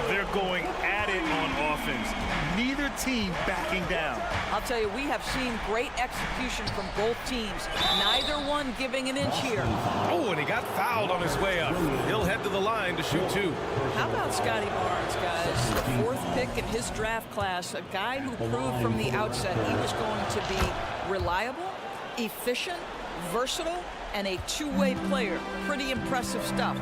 They're going at it on offense. Neither team backing down. I'll tell you, we have seen great execution from both teams. Neither one giving an inch here. Oh, and he got fouled on his way up. He'll head to the line to shoot 2. How about Scotty Barnes, guys? The 4th pick in his draft class, a guy who proved from the outset he was going to be reliable, efficient, versatile, and a two-way player. Pretty impressive stuff.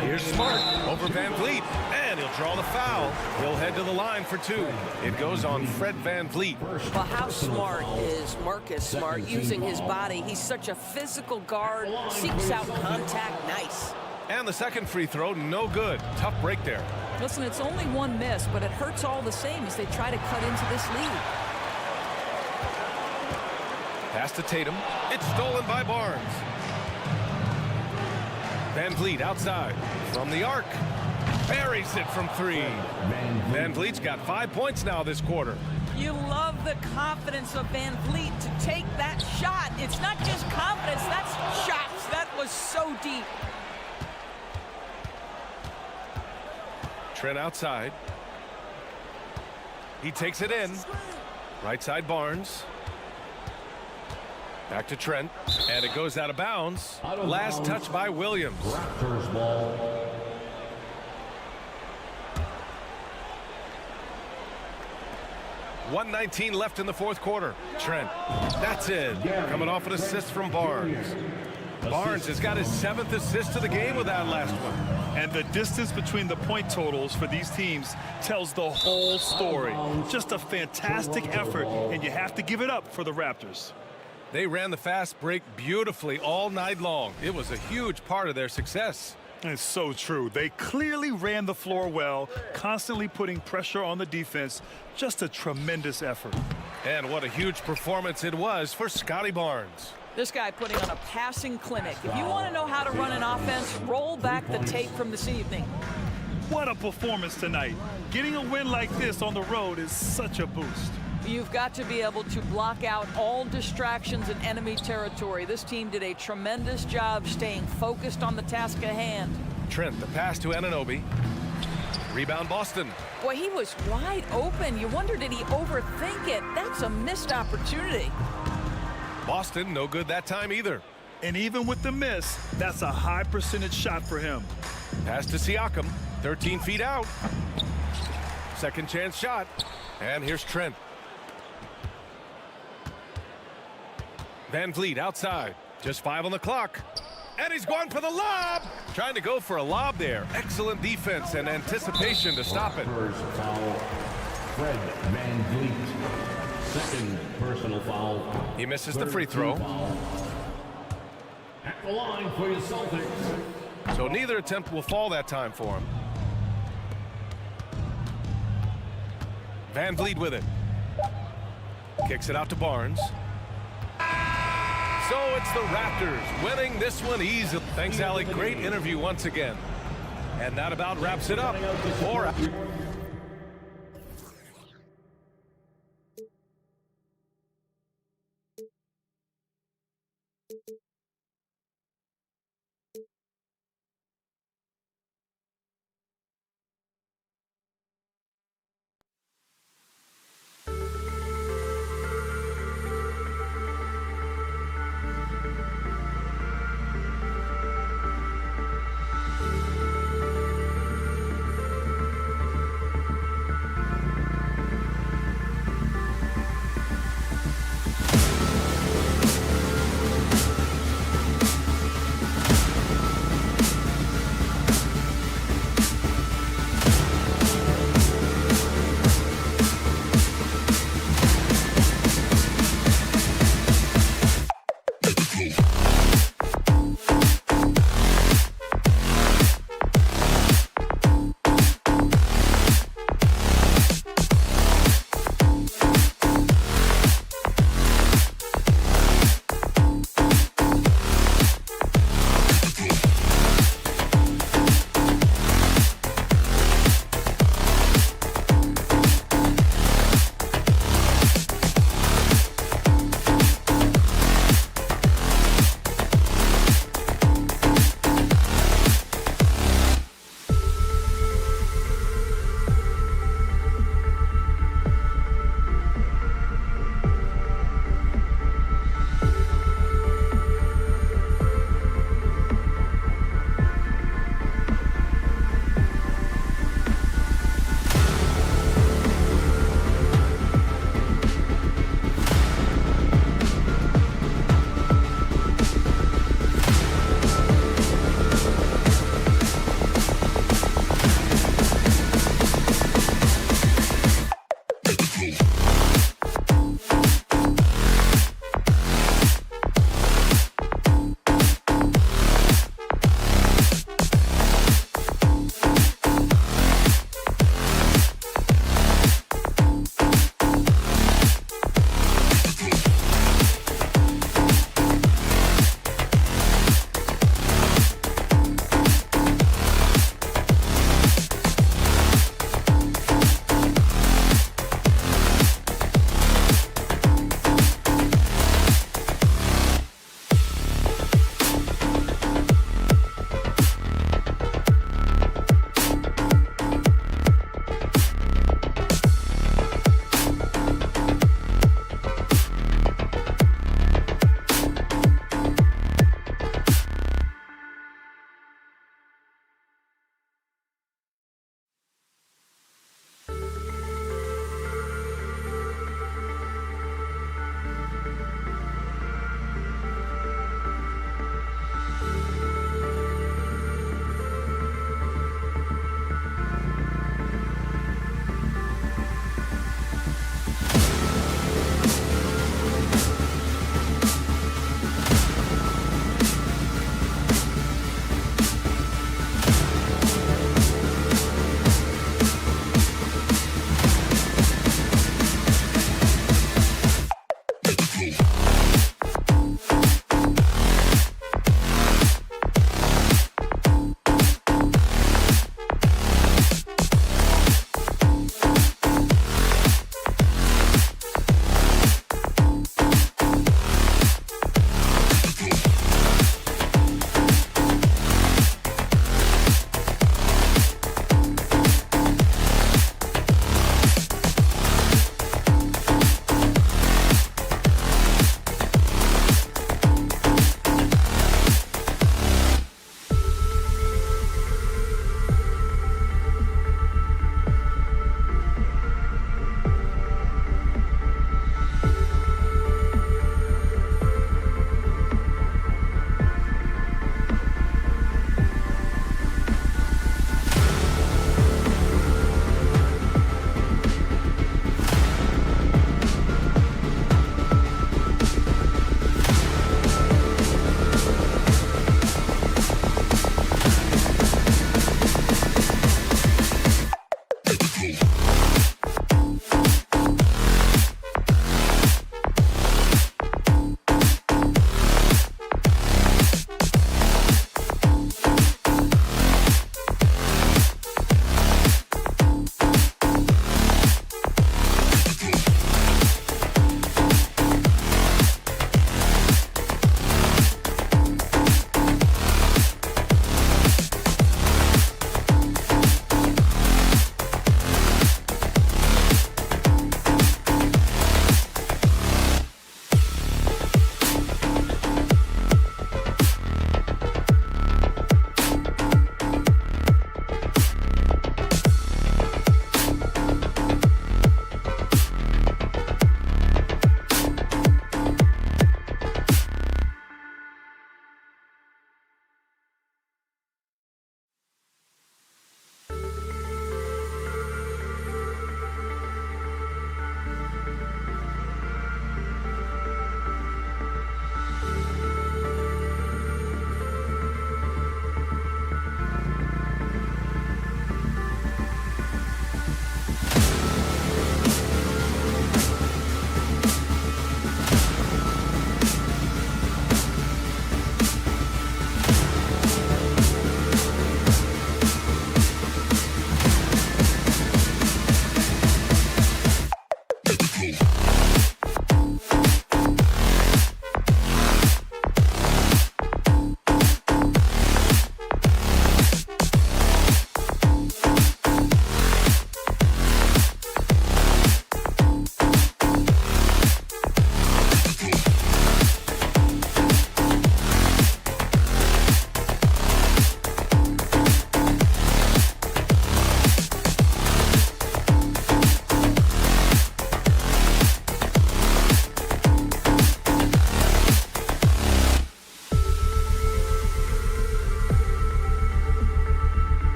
Here's Smart over Van Vliet, and he'll draw the foul. He'll head to the line for 2. It goes on Fred VanVleet. Well, how smart is Marcus Smart using his body? He's such a physical guard, seeks out contact, nice. And the second free throw, no good. Tough break there. Listen, it's only one miss, but it hurts all the same as they try to cut into this lead. Pass to Tatum. It's stolen by Barnes. Van Vliet outside from the arc. Buries it from three. Van Vliet's got 5 points now this quarter. You love the confidence of Van Vliet to take that shot. It's not just confidence, that's shots. That was so deep. Trent outside. He takes it in. Right side Barnes. Back to Trent. And it goes out of bounds. Last touch by Williams. Raptors ball. .119 left in the fourth quarter. Trent. That's it. Coming off an assist from Barnes. Barnes has got his 7th assist of the game with that last one. And the distance between the point totals for these teams tells the whole story. Just a fantastic effort, and you have to give it up for the Raptors. They ran the fast break beautifully all night long. It was a huge part of their success. It's so true. They clearly ran the floor well, constantly putting pressure on the defense. Just a tremendous effort. And what a huge performance it was for Scotty Barnes. This guy putting on a passing clinic. If you want to know how to run an offense, roll back the tape from this evening. What a performance tonight. Getting a win like this on the road is such a boost. You've got to be able to block out all distractions in enemy territory. This team did a tremendous job staying focused on the task at hand. Trent, the pass to Anunoby. Rebound Boston. Boy, he was wide open. You wonder, did he overthink it? That's a missed opportunity. Boston, no good that time either. And even with the miss, that's a high percentage shot for him. Pass to Siakam, 13 feet out. Second chance shot. And here's Trent. Van Vliet outside. Just 5 on the clock. And he's going for the lob. Trying to go for a lob there. Excellent defense and anticipation to stop it. First foul, Fred Van Vliet. Second personal foul. He misses the free throw. At the line for your Celtics. So neither attempt will fall that time for him. Van Vliet with it. Kicks it out to Barnes. So it's the Raptors winning this one easily. Thanks, Allie. Great interview once again. And that about wraps it up for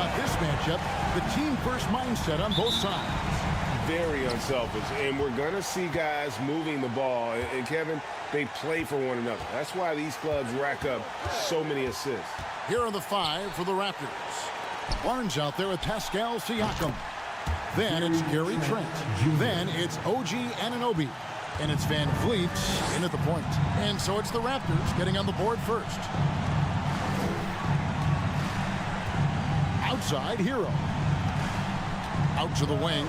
about this matchup? The team-first mindset on both sides. Very unselfish, and we're going to see guys moving the ball. And Kevin, they play for one another. That's why these clubs rack up so many assists. Here are the 5 for the Raptors. Barnes out there with Pascal Siakam. Then it's Gary Trent. Then it's OG Anunoby. And it's Van Vliet in at the point. And so it's the Raptors getting on the board first. Outside, Hero. Out to the wing.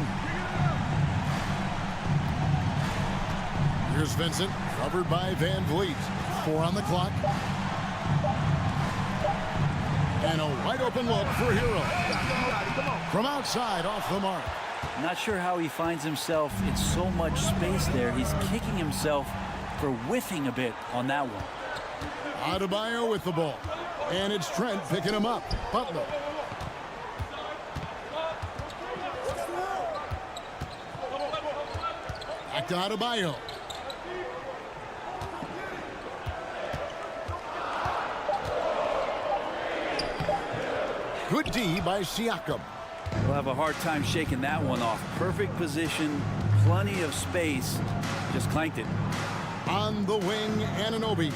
Here's Vincent, covered by Van Vliet. 4 on the clock. And a wide open look for Hero. From outside, off the mark. Not sure how he finds himself in so much space there. He's kicking himself for whiffing a bit on that one. Adebayo with the ball. And it's Trent picking him up. Butler. Back to Adebayo. Good D by Siakam. We'll have a hard time shaking that one off. Perfect position, plenty of space. Just clanked it. On the wing, Anunoby.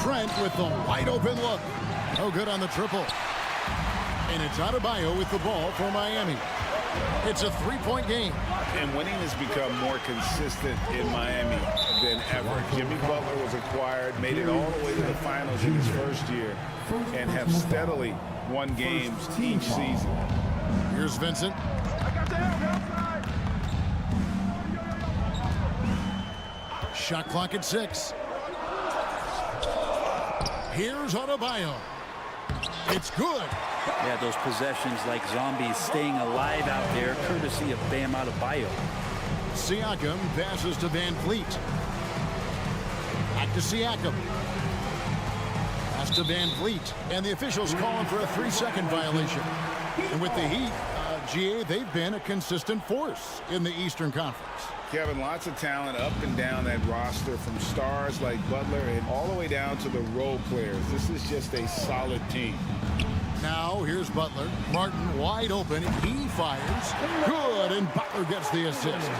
Trent with the wide open look. No good on the triple. And it's Adebayo with the ball for Miami. It's a 3-point game. And winning has become more consistent in Miami than ever. Jimmy Butler was acquired, made it all the way to the finals in his first year, and have steadily won games each season. Here's Vincent. Shot clock at 6. Here's Adebayo. It's good. Yeah, those possessions like zombies staying alive out there, courtesy of Bam Adebayo. Siakam passes to Van Vliet. Back to Siakam. Pass to Van Vliet. And the officials calling for a 3-second violation. And with the Heat, GA, they've been a consistent force in the Eastern Conference. Kevin, lots of talent up and down that roster, from stars like Butler and all the way down to the role players. This is just a solid team. Now here's Butler. Martin wide open. He fires. Good, and Butler gets the assist.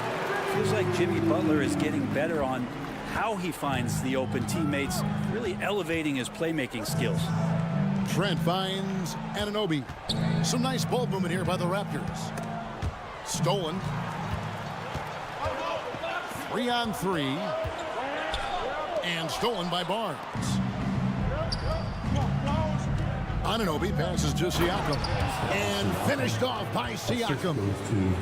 Feels like Jimmy Butler is getting better on how he finds the open teammates, really elevating his playmaking skills. Trent finds Anunoby. Some nice ball movement here by the Raptors. Stolen. 3-on-3. And stolen by Barnes. Anunoby passes to Siakam. And finished off by Siakam.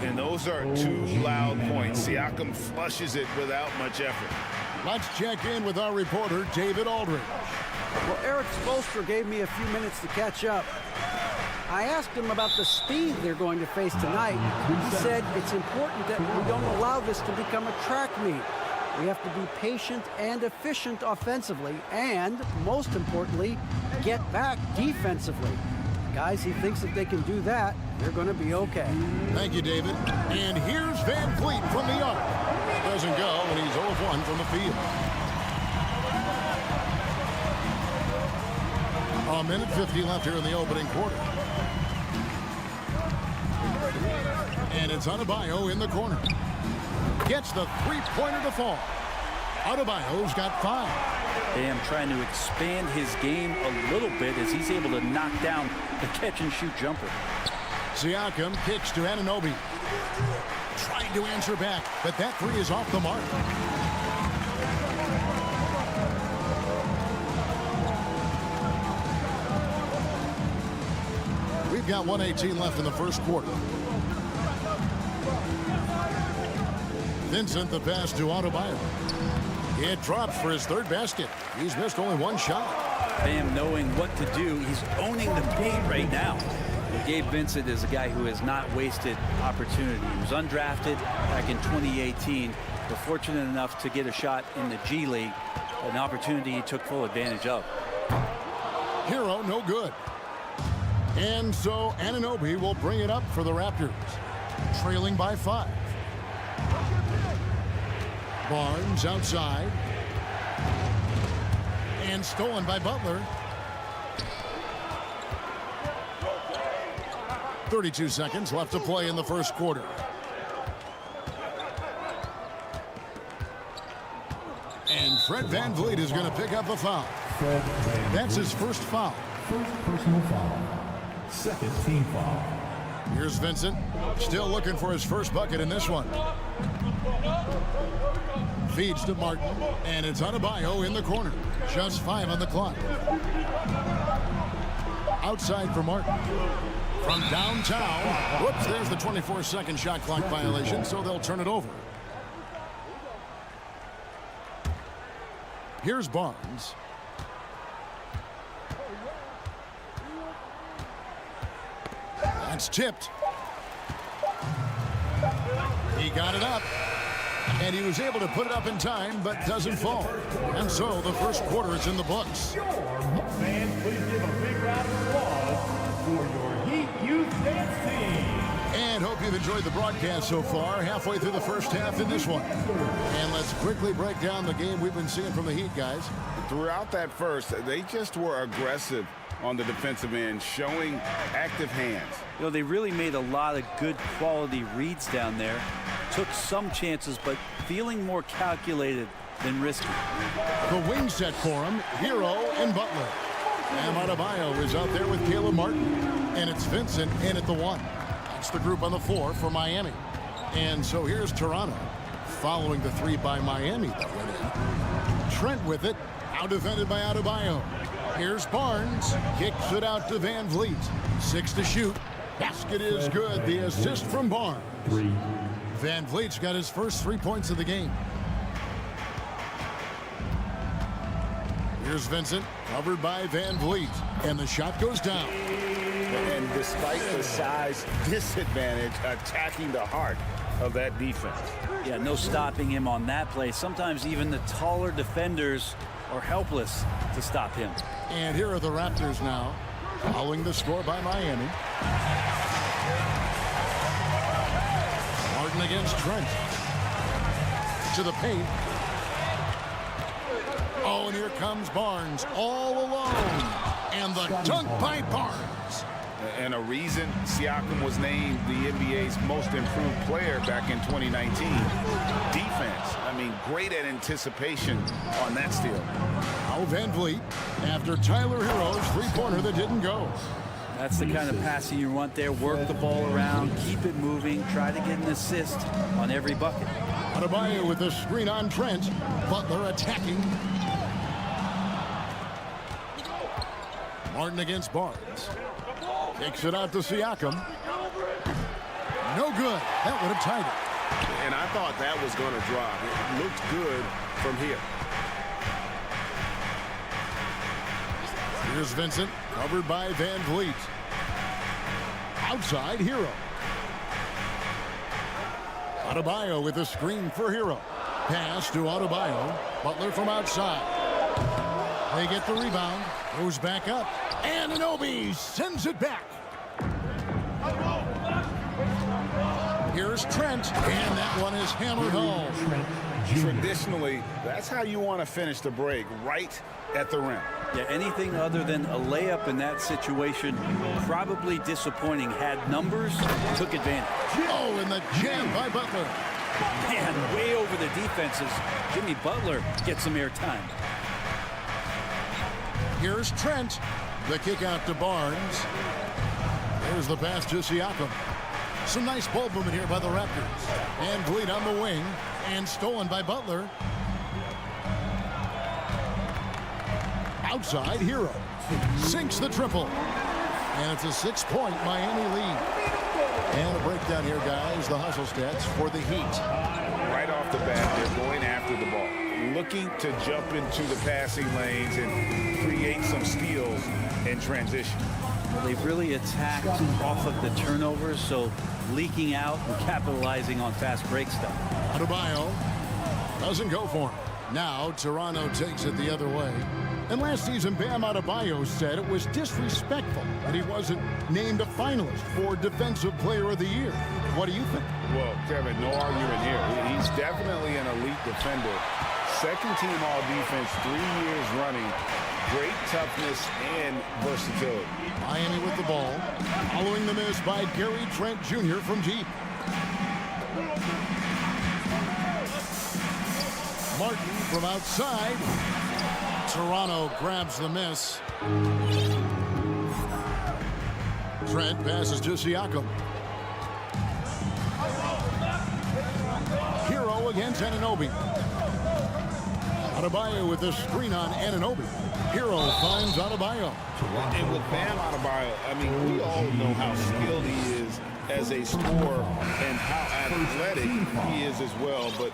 And those are 2 loud points. Siakam flushes it without much effort. Let's check in with our reporter, David Aldridge. Well, Eric Spoelstra gave me a few minutes to catch up. I asked him about the speed they're going to face tonight. He said it's important that we don't allow this to become a track meet. We have to be patient and efficient offensively, and most importantly, get back defensively. Guys, he thinks if they can do that, they're going to be okay. Thank you, David. And here's Van Vliet from the arc. Doesn't go, and he's 0 of 1 from the field. A minute 50 left here in the opening quarter. And it's Adebayo in the corner. Gets the three-pointer to fall. Adebayo's got 5. Bam trying to expand his game a little bit as he's able to knock down the catch-and-shoot jumper. Siakam kicks to Anunoby. Trying to answer back, but that 3 is off the mark. We've got 1:18 left in the first quarter. Vincent, the pass to Adebayo. It drops for his 3rd basket. He's missed only 1 shot. Bam knowing what to do. He's owning the paint right now. Gabe Vincent is a guy who has not wasted opportunity. He was undrafted back in 2018. But fortunate enough to get a shot in the G League, an opportunity he took full advantage of. Hero, no good. And so Anunoby will bring it up for the Raptors, trailing by 5. Barnes outside. And stolen by Butler. 32 seconds left to play in the first quarter. And Fred VanVleet is going to pick up a foul. That's his first foul. First personal foul. Second team foul. Here's Vincent, still looking for his first bucket in this one. Feeds to Martin, and it's Adebayo in the corner. Just 5 on the clock. Outside for Martin. From downtown. Whoops, there's the 24-second shot clock violation, so they'll turn it over. Here's Barnes. That's tipped. He got it up. And he was able to put it up in time, but doesn't fall. And so the first quarter is in the books. Fans, please give a big round of applause for your Heat Youth Dance Team. And hope you've enjoyed the broadcast so far. Halfway through the first half in this one. And let's quickly break down the game we've been seeing from the Heat, guys. Throughout that first, they just were aggressive on the defensive end, showing active hands. You know, they really made a lot of good quality reads down there. Took some chances, but feeling more calculated than risky. The wing set for him, Hero and Butler. And Adebayo is out there with Caleb Martin. And it's Vincent in at the 1. That's the group on the floor for Miami. And so here's Toronto, following the 3 by Miami that went in. Trent with it, out defended by Adebayo. Here's Barnes, kicks it out to VanVleet. 6 to shoot. Basket is good. The assist from Barnes. 3. VanVleet's got his first 3 points of the game. Here's Vincent, covered by VanVleet, and the shot goes down. And despite the size disadvantage, attacking the heart of that defense. Yeah, no stopping him on that play. Sometimes even the taller defenders are helpless to stop him. And here are the Raptors now, following the score by Miami. Martin against Trent. To the paint. Oh, and here comes Barnes all alone. And the dunk by Barnes. And a reason Siakam was named the NBA's most improved player back in 2019. Defense. I mean, great at anticipation on that steal. Now VanVleet after Tyler Hero's three-pointer that didn't go. That's the kind of passing you want there. Work the ball around, keep it moving, try to get an assist on every bucket. Adebayo with the screen on Trent. Butler attacking. Martin against Barnes. Kicks it out to Siakam. No good. That would have tied it. And I thought that was going to drop. It looked good from here. Here's Vincent, covered by VanVleet. Outside, Hero. Adebayo with a screen for Hero. Pass to Adebayo. Butler from outside. They get the rebound. Goes back up. And Anunoby sends it back. Here's Trent. And that one is hammered home. Traditionally, that's how you want to finish the break, right at the rim. Yeah, anything other than a layup in that situation, probably disappointing. Had numbers, took advantage. Oh, and the jam by Butler. Man, way over the defenses. Jimmy Butler gets some airtime. Here's Trent. The kick out to Barnes. There's the pass to Siakam. Some nice ball movement here by the Raptors. And VanVleet on the wing. And stolen by Butler. Outside, Hero. Sinks the triple. And it's a 6-point Miami lead. And a breakdown here, guys. The hustle stats for the Heat. Right off the bat, they're going after the ball. Looking to jump into the passing lanes and create some steals in transition. Well, they've really attacked off of the turnovers, so leaking out and capitalizing on fast break stuff. Adebayo doesn't go for him. Now Toronto takes it the other way. And last season, Bam Adebayo said it was disrespectful that he wasn't named a finalist for Defensive Player of the Year. What do you think? Well, Kevin, no argument here. He's definitely an elite defender. Second team all defense 3 years running great toughness and versatility. Miami with the ball. Following the miss by Gary Trent Jr. from deep. Martin from outside. Toronto grabs the miss. Trent passes to Siakam. Hero against Anunoby. Adebayo with the screen on Anunoby. Hero finds Adebayo. And with Bam Adebayo, I mean, we all know how skilled he is as a scorer and how athletic he is as well. But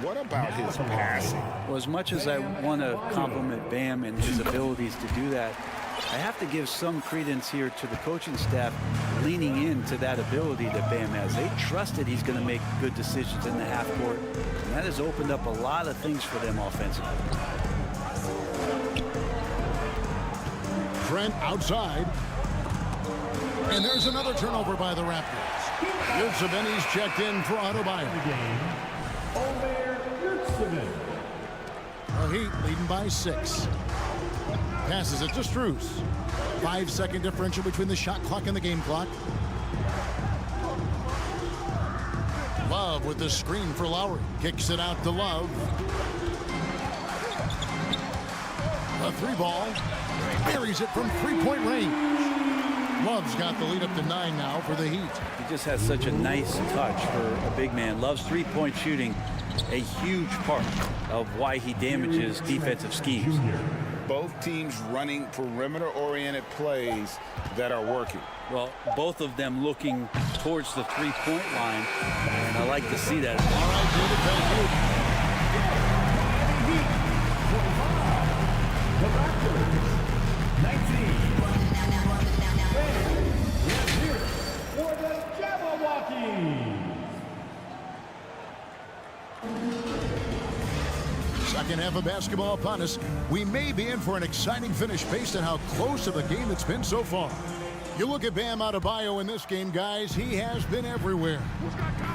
what about his passing? Well, as much as I want to compliment Bam and his abilities to do that, I have to give some credence here to the coaching staff leaning into that ability that Bam has. They trusted he's going to make good decisions in the half court, and that has opened up a lot of things for them offensively. Trent outside. And there's another turnover by the Raptors. Yurtseven's checked in for Adebayo. The Heat leading by 6. Passes it to Strus. 5-second differential between the shot clock and the game clock. Love with the screen for Lowry. Kicks it out to Love. A 3-ball. Buries it from 3-point range. Love's got the lead up to 9 now for the Heat. He just has such a nice touch for a big man. Love's three-point shooting, a huge part of why he damages defensive schemes. Both teams running perimeter-oriented plays that are working. Well, both of them looking towards the three-point line, and I like to see that. All right, David, thank you. The Raptors, 19. For the Jabberwockies. Second half of basketball upon us. We may be in for an exciting finish based on how close of a game it's been so far. You look at Bam Adebayo in this game, guys, he has been everywhere.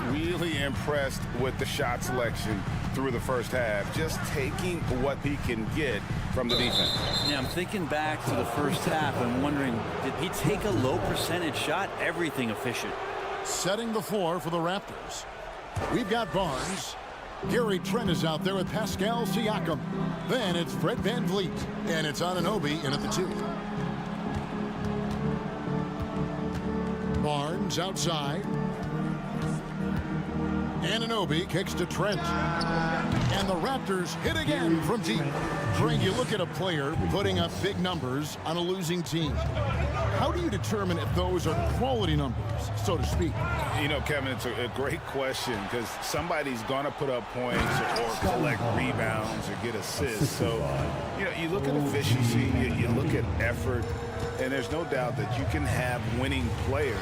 Really impressed with the shot selection through the first half, just taking what he can get from the defense. Yeah, I'm thinking back to the first half and wondering, did he take a low percentage shot? Everything efficient. Setting the floor for the Raptors. We've got Barnes. Gary Trent is out there with Pascal Siakam. Then it's Fred VanVleet. And it's Anunoby in at the 2. Barnes outside. Anunoby kicks to Trent. And the Raptors hit again from deep. Frank, you look at a player putting up big numbers on a losing team. How do you determine if those are quality numbers, so to speak? You know, Kevin, it's a great question because somebody's going to put up points or collect rebounds or get assists. So, you know, you look at efficiency, you look at effort, and there's no doubt that you can have winning players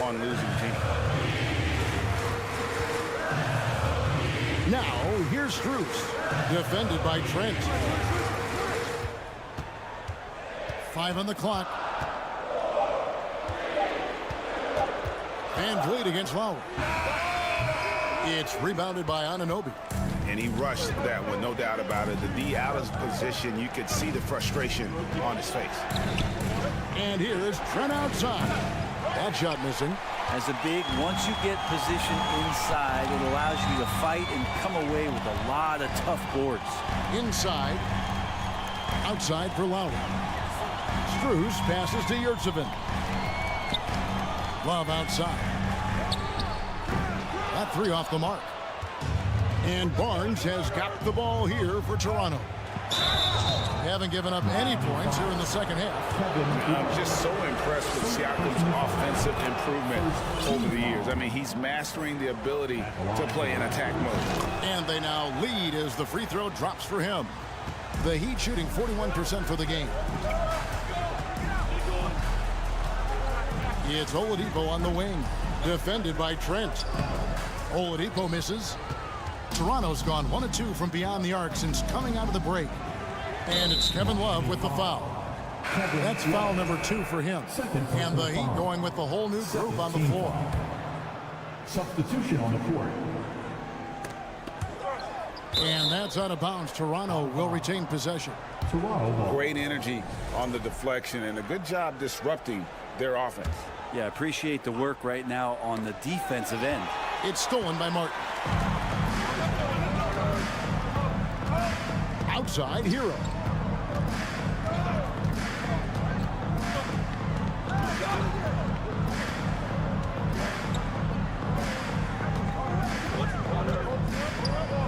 on losing teams. Now, here's Strus, defended by Trent. 5 on the clock. VanVleet against Lowry. It's rebounded by Anunoby. And he rushed that one, no doubt about it. The D out of position, you could see the frustration on his face. And here's Trent outside. That shot missing. As a big, once you get position inside, it allows you to fight and come away with a lot of tough boards. Inside. Outside for Lowry. Strus passes to Yurtseven. Love outside. That 3 off the mark. And Barnes has got the ball here for Toronto. They haven't given up any points here in the second half. I'm just so impressed with Siakam's offensive improvement over the years. I mean, he's mastering the ability to play in attack mode. And they now lead as the free throw drops for him. The Heat shooting 41% for the game. It's Oladipo on the wing, defended by Trent. Oladipo misses. Toronto's gone 1 of 2 from beyond the arc since coming out of the break. And it's Kevin Love with the foul. That's foul number 2 for him. And the Heat going with the whole new group on the floor. Substitution on the court. And that's out of bounds. Toronto will retain possession. Great energy on the deflection and a good job disrupting their offense. Yeah, appreciate the work right now on the defensive end. It's stolen by Martin. Outside, Hero.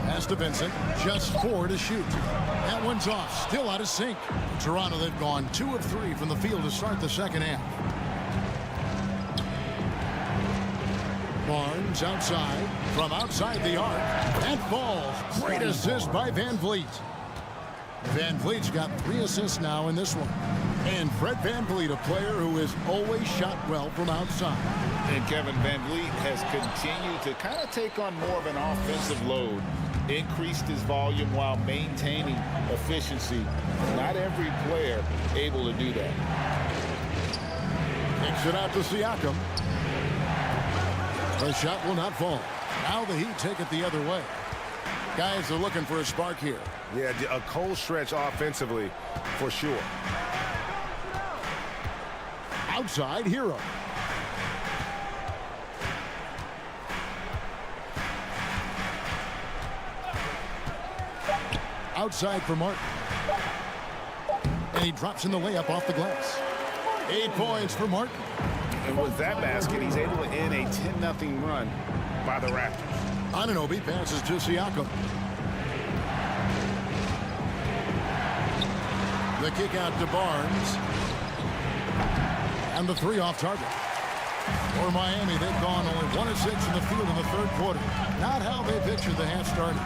Pass to Vincent. Just 4 to shoot. That one's off. Still out of sync. Toronto, they've gone 2 of 3 from the field to start the second half. Barnes outside, from outside the arc, and falls. Great assist by Van Vliet. Van Vliet's got 3 assists now in this one. And Fred Van Vliet, a player who has always shot well from outside. And Kevin Van Vliet has continued to kind of take on more of an offensive load, increased his volume while maintaining efficiency. Not every player able to do that. Kicks it out to Siakam. The shot will not fall. Now the Heat take it the other way. Guys are looking for a spark here. Yeah, a cold stretch offensively for sure. Outside, Hero. Outside for Martin. And he drops in the layup off the glass. 8 points for Martin. And with that basket, he's able to end a 10-0 run by the Raptors. Anunoby passes to Siakam. The kick out to Barnes. And the 3 off target. For Miami, they've gone only 1 of 6 in the field in the third quarter. Not how they pictured the half started.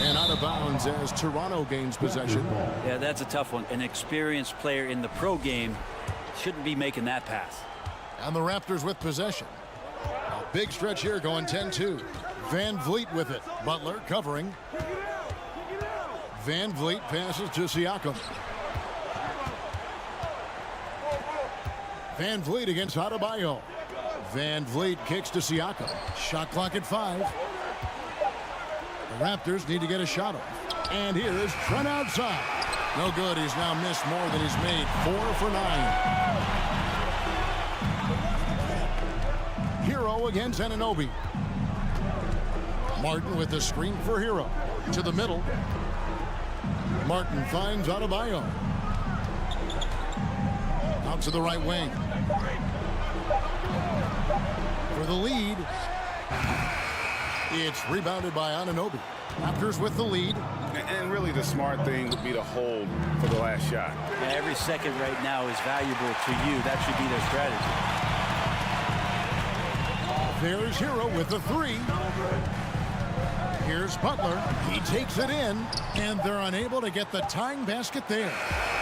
And out of bounds as Toronto gains possession. Yeah, that's a tough one. An experienced player in the pro game shouldn't be making that pass. And the Raptors with possession. A big stretch here going 10-2. Van Vliet with it. Butler covering. Van Vliet passes to Siakam. Van Vliet against Adebayo. Van Vliet kicks to Siakam. Shot clock at 5. The Raptors need to get a shot off. And here is Trent outside. No good. He's now missed more than he's made. 4 for 9. Hero against Anunoby. Martin with the screen for Hero. To the middle. Martin finds Adebayo. Out to the right wing. For the lead. It's rebounded by Anunoby. Raptors with the lead. And really the smart thing would be to hold for the last shot. Yeah, every second right now is valuable to you. That should be their strategy. There's Hero with the 3. Here's Butler. He takes it in, and they're unable to get the tying basket there.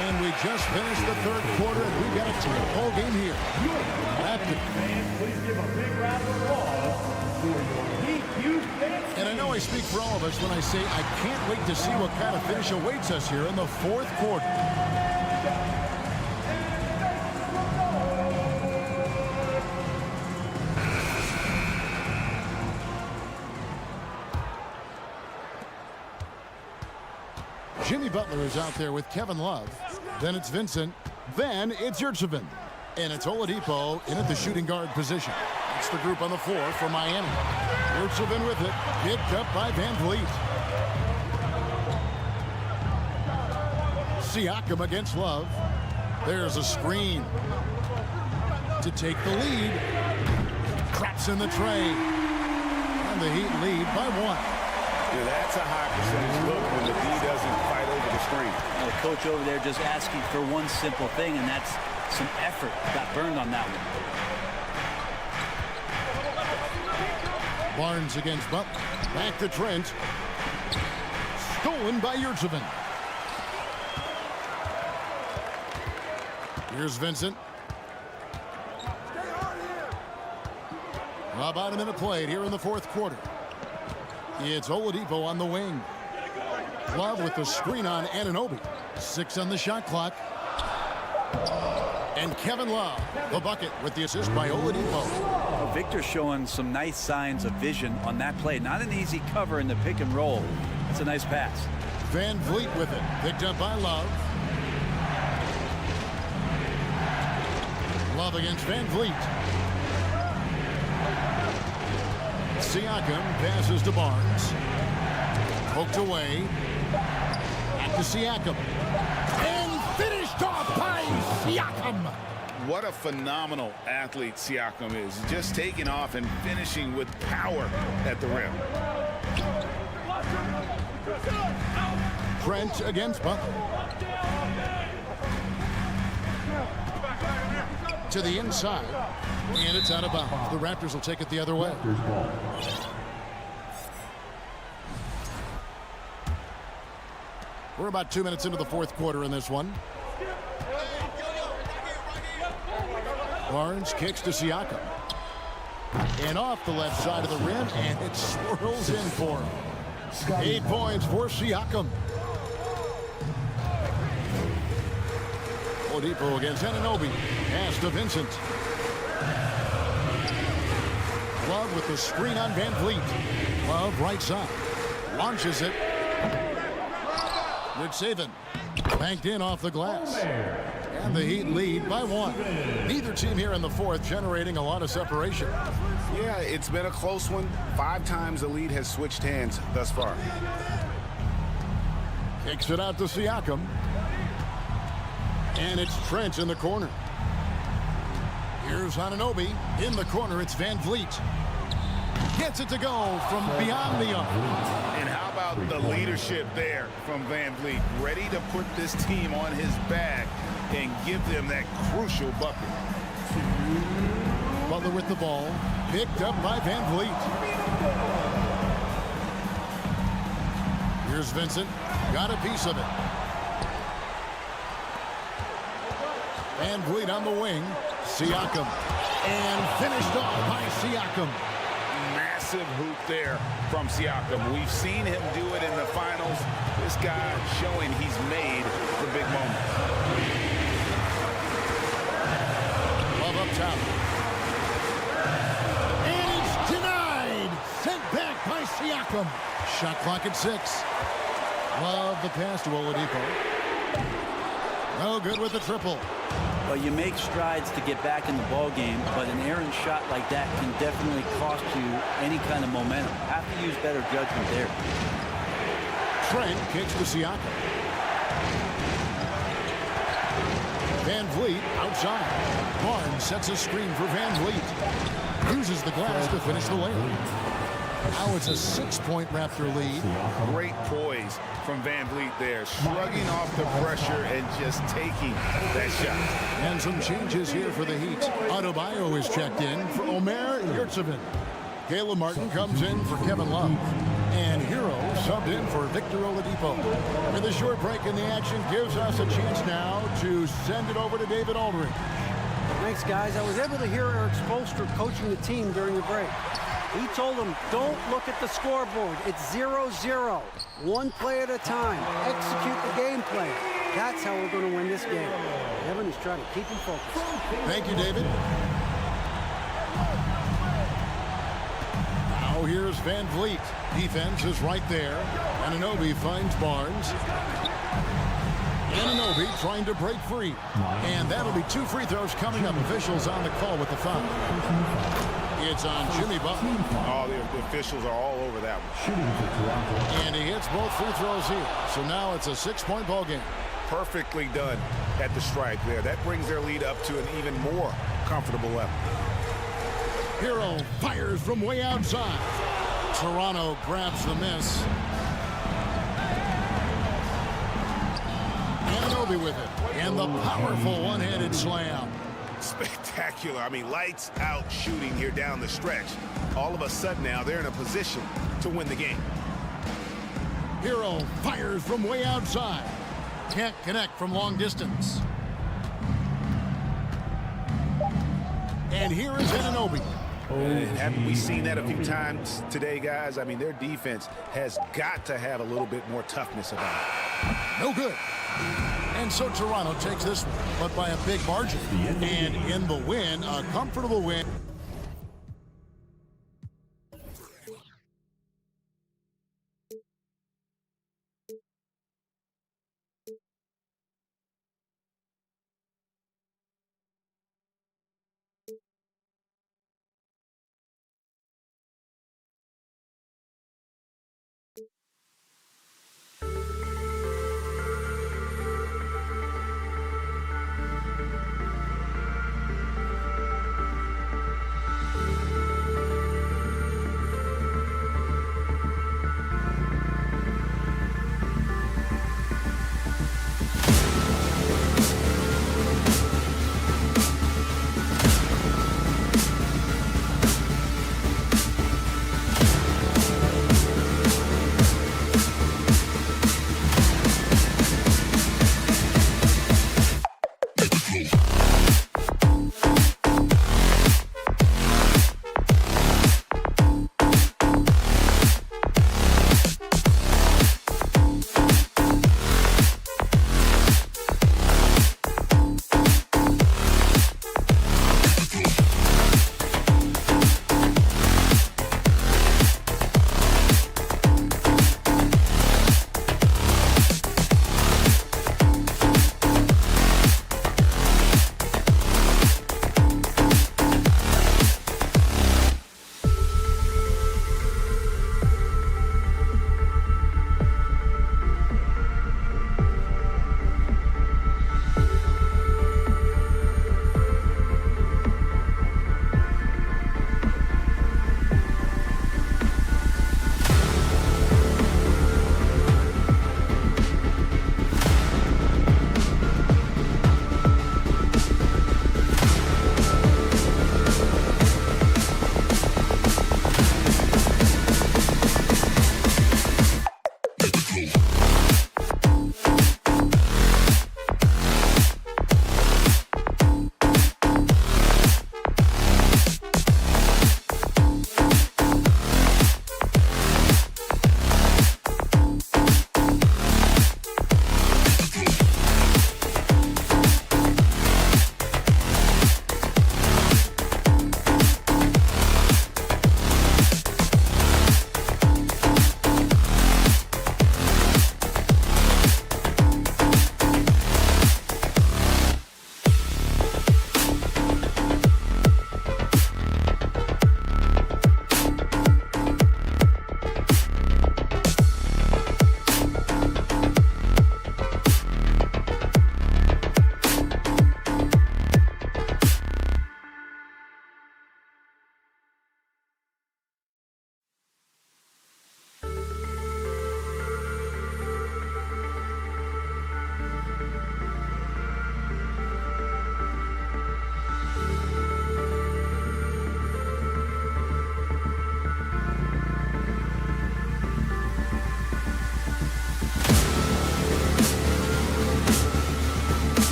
And we just finished the third quarter, and we've got a 10-ball game here. Please give a big round of applause for your Heat Youth fans. And I know I speak for all of us when I say I can't wait to see what kind of finish awaits us here in the fourth quarter. Jimmy Butler is out there with Kevin Love. Then it's Vincent. Then it's Yurtseven. And it's Oladipo in at the shooting guard position. It's the group on the floor for Miami. Yurtseven with it. Picked up by Van Vliet. Siakam against Love. There's a screen to take the lead. Traps in the tray. And the Heat lead by 1. Yeah, that's a high percentage look when the D doesn't fight over the screen. The coach over there just asking for one simple thing, and that's some effort. Got burned on that one. Barnes against Butler. Back to Trent. Stolen by Yurtseven. Here's Vincent. About a minute played here in the fourth quarter. It's Oladipo on the wing. Love with the screen on Anunoby. 6 on the shot clock. And Kevin Love, the bucket with the assist by Oladipo. Victor's showing some nice signs of vision on that play. Not an easy cover in the pick and roll. That's a nice pass. Van Vliet with it. Picked up by Love. Love against Van Vliet. Siakam passes to Barnes. Poked away. Back to Siakam. And finished off by Siakam. What a phenomenal athlete Siakam is. Just taking off and finishing with power at the rim. Trent against Butler. To the inside. And it's out of bounds. The Raptors will take it the other way. We're about 2 minutes into the fourth quarter in this one. Barnes kicks to Siakam. And off the left side of the rim, and it swirls in for him. 8 points for Siakam. Oladipo against Anunoby. Pass to Vincent. Love with the screen on Van Vliet. Love right side. Launches it. Rich Saban. Banked in off the glass. And the Heat lead by 1. Neither team here in the fourth generating a lot of separation. Yeah, it's been a close one. 5 times the lead has switched hands thus far. Kicks it out to Siakam. And it's Trent in the corner. Here's Anunoby. In the corner, it's Van Vliet. Gets it to go from beyond the arc. And how about the leadership there from Van Vliet? Ready to put this team on his back and give them that crucial bucket. Butler with the ball. Picked up by Van Vliet. Here's Vincent. Got a piece of it. Van Vliet on the wing. Siakam. And finished off by Siakam. Massive hoop there from Siakam. We've seen him do it in the finals. This guy showing he's made for big moments. Love up top. And it's denied. Sent back by Siakam. Shot clock at 6. Love the pass to Oladipo. No good with the triple. Well, you make strides to get back in the ball game, but an errant shot like that can definitely cost you any kind of momentum. Have to use better judgment there. Trent kicks to Siakam. Van Vliet outside. Barnes sets a screen for Van Vliet. Uses the glass to finish the layup. Now it's a 6-point Raptor lead. Great poise from Van Vliet there, shrugging off the pressure and just taking that shot. And some changes here for the Heat. Adebayo is checked in for Omer Yurtseven. Caleb Martin comes in for Kevin Love. And Hero subbed in for Victor Oladipo. And the short break in the action gives us a chance now to send it over to David Aldridge. Thanks, guys. I was able to hear Eric Spoelstra coaching the team during the break. He told them, don't look at the scoreboard. It's 0-0. One play at a time. Execute the game plan. That's how we're going to win this game. Evan is trying to keep him focused. Thank you, David. Now here's Van Vliet. Defense is right there. Anunoby finds Barnes. Anunoby trying to break free. And that'll be 2 free throws coming up. Officials on the call with the foul. It's on Jimmy Butler. Oh, the officials are all over that one. And he hits both free throws here. So now it's a 6-point ball game. Perfectly done at the strike there. That brings their lead up to an even more comfortable level. Hero fires from way outside. Toronto grabs the miss. Anunoby with it. And the powerful one-handed slam. Spectacular. I mean, lights out shooting here down the stretch. All of a sudden now they're in a position to win the game. Hero fires from way outside. Can't connect from long distance. And here is Anunoby. Haven't we seen that a few times today, guys? I mean, their defense has got to have a little bit more toughness about it. No good. And so Toronto takes this one, but by a big margin. And in the win, a comfortable win.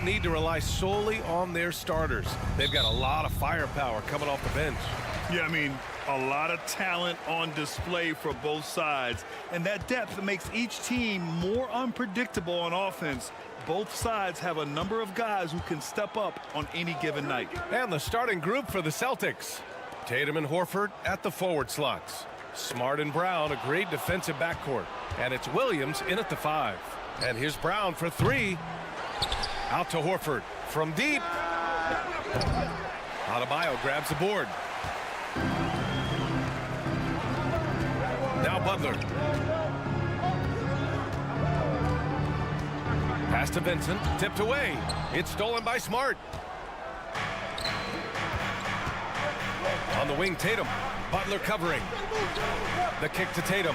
don't need to rely solely on their starters. They've got a lot of firepower coming off the bench. Yeah, I mean, a lot of talent on display for both sides. And that depth makes each team more unpredictable on offense. Both sides have a number of guys who can step up on any given night. And the starting group for the Celtics. Tatum and Horford at the forward slots. Smart and Brown, a great defensive backcourt. And it's Williams in at the 5. And here's Brown for 3. Out to Horford from deep. Adebayo grabs the board. Now Butler. Pass to Vincent, tipped away. It's stolen by Smart. On the wing, Tatum. Butler covering. The kick to Tatum.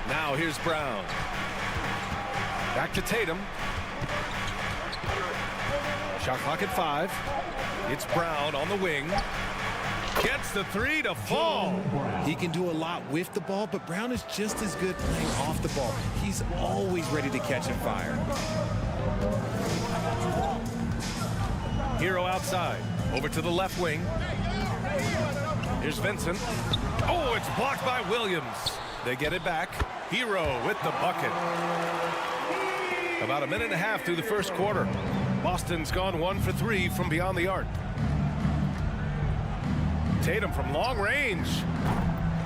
Now here's Brown. Back to Tatum. Shot clock at 5. It's Brown on the wing. Gets the 3 to fall. He can do a lot with the ball, but Brown is just as good playing off the ball. He's always ready to catch and fire. Hero outside. Over to the left wing. Here's Vincent. Oh, it's blocked by Williams. They get it back. Hero with the bucket. About a minute and a half through the first quarter. Boston's gone 1 for 3 from beyond the arc. Tatum from long range.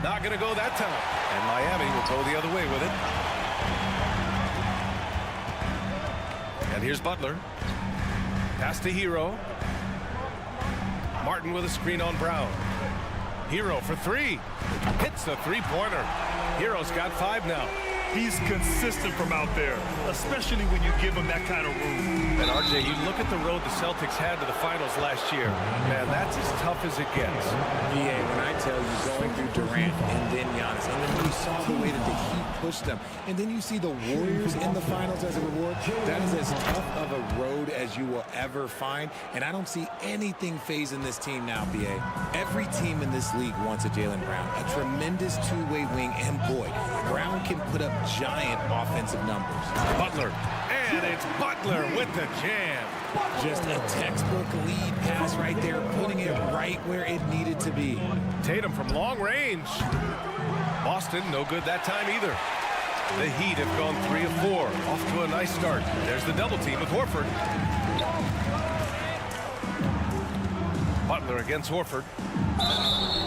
Not going to go that time. And Miami will go the other way with it. And here's Butler. Pass to Hero. Martin with a screen on Brown. Hero for 3. Hits the three-pointer. Hero's got 5 now. He's consistent from out there, especially when you give him that kind of room. And RJ, you look at the road the Celtics had to the finals last year. Man, that's as tough as it gets. VA, when I tell you going through Durant and then Giannis, and then you saw the way that the Heat pushed them, and then you see the Warriors in the finals as a reward, that is as tough of a road as you will ever find. And I don't see anything phasing this team now, VA. Every team in this league wants a Jaylen Brown, a tremendous two-way wing, and boy, Brown can put up giant offensive numbers. Butler, and it's Butler with the jam. Just a textbook lead pass right there, putting it right where it needed to be. Tatum from long range. Boston, no good that time either. The Heat have gone 3 of 4. Off to a nice start. There's the double team with Horford. Butler against Horford.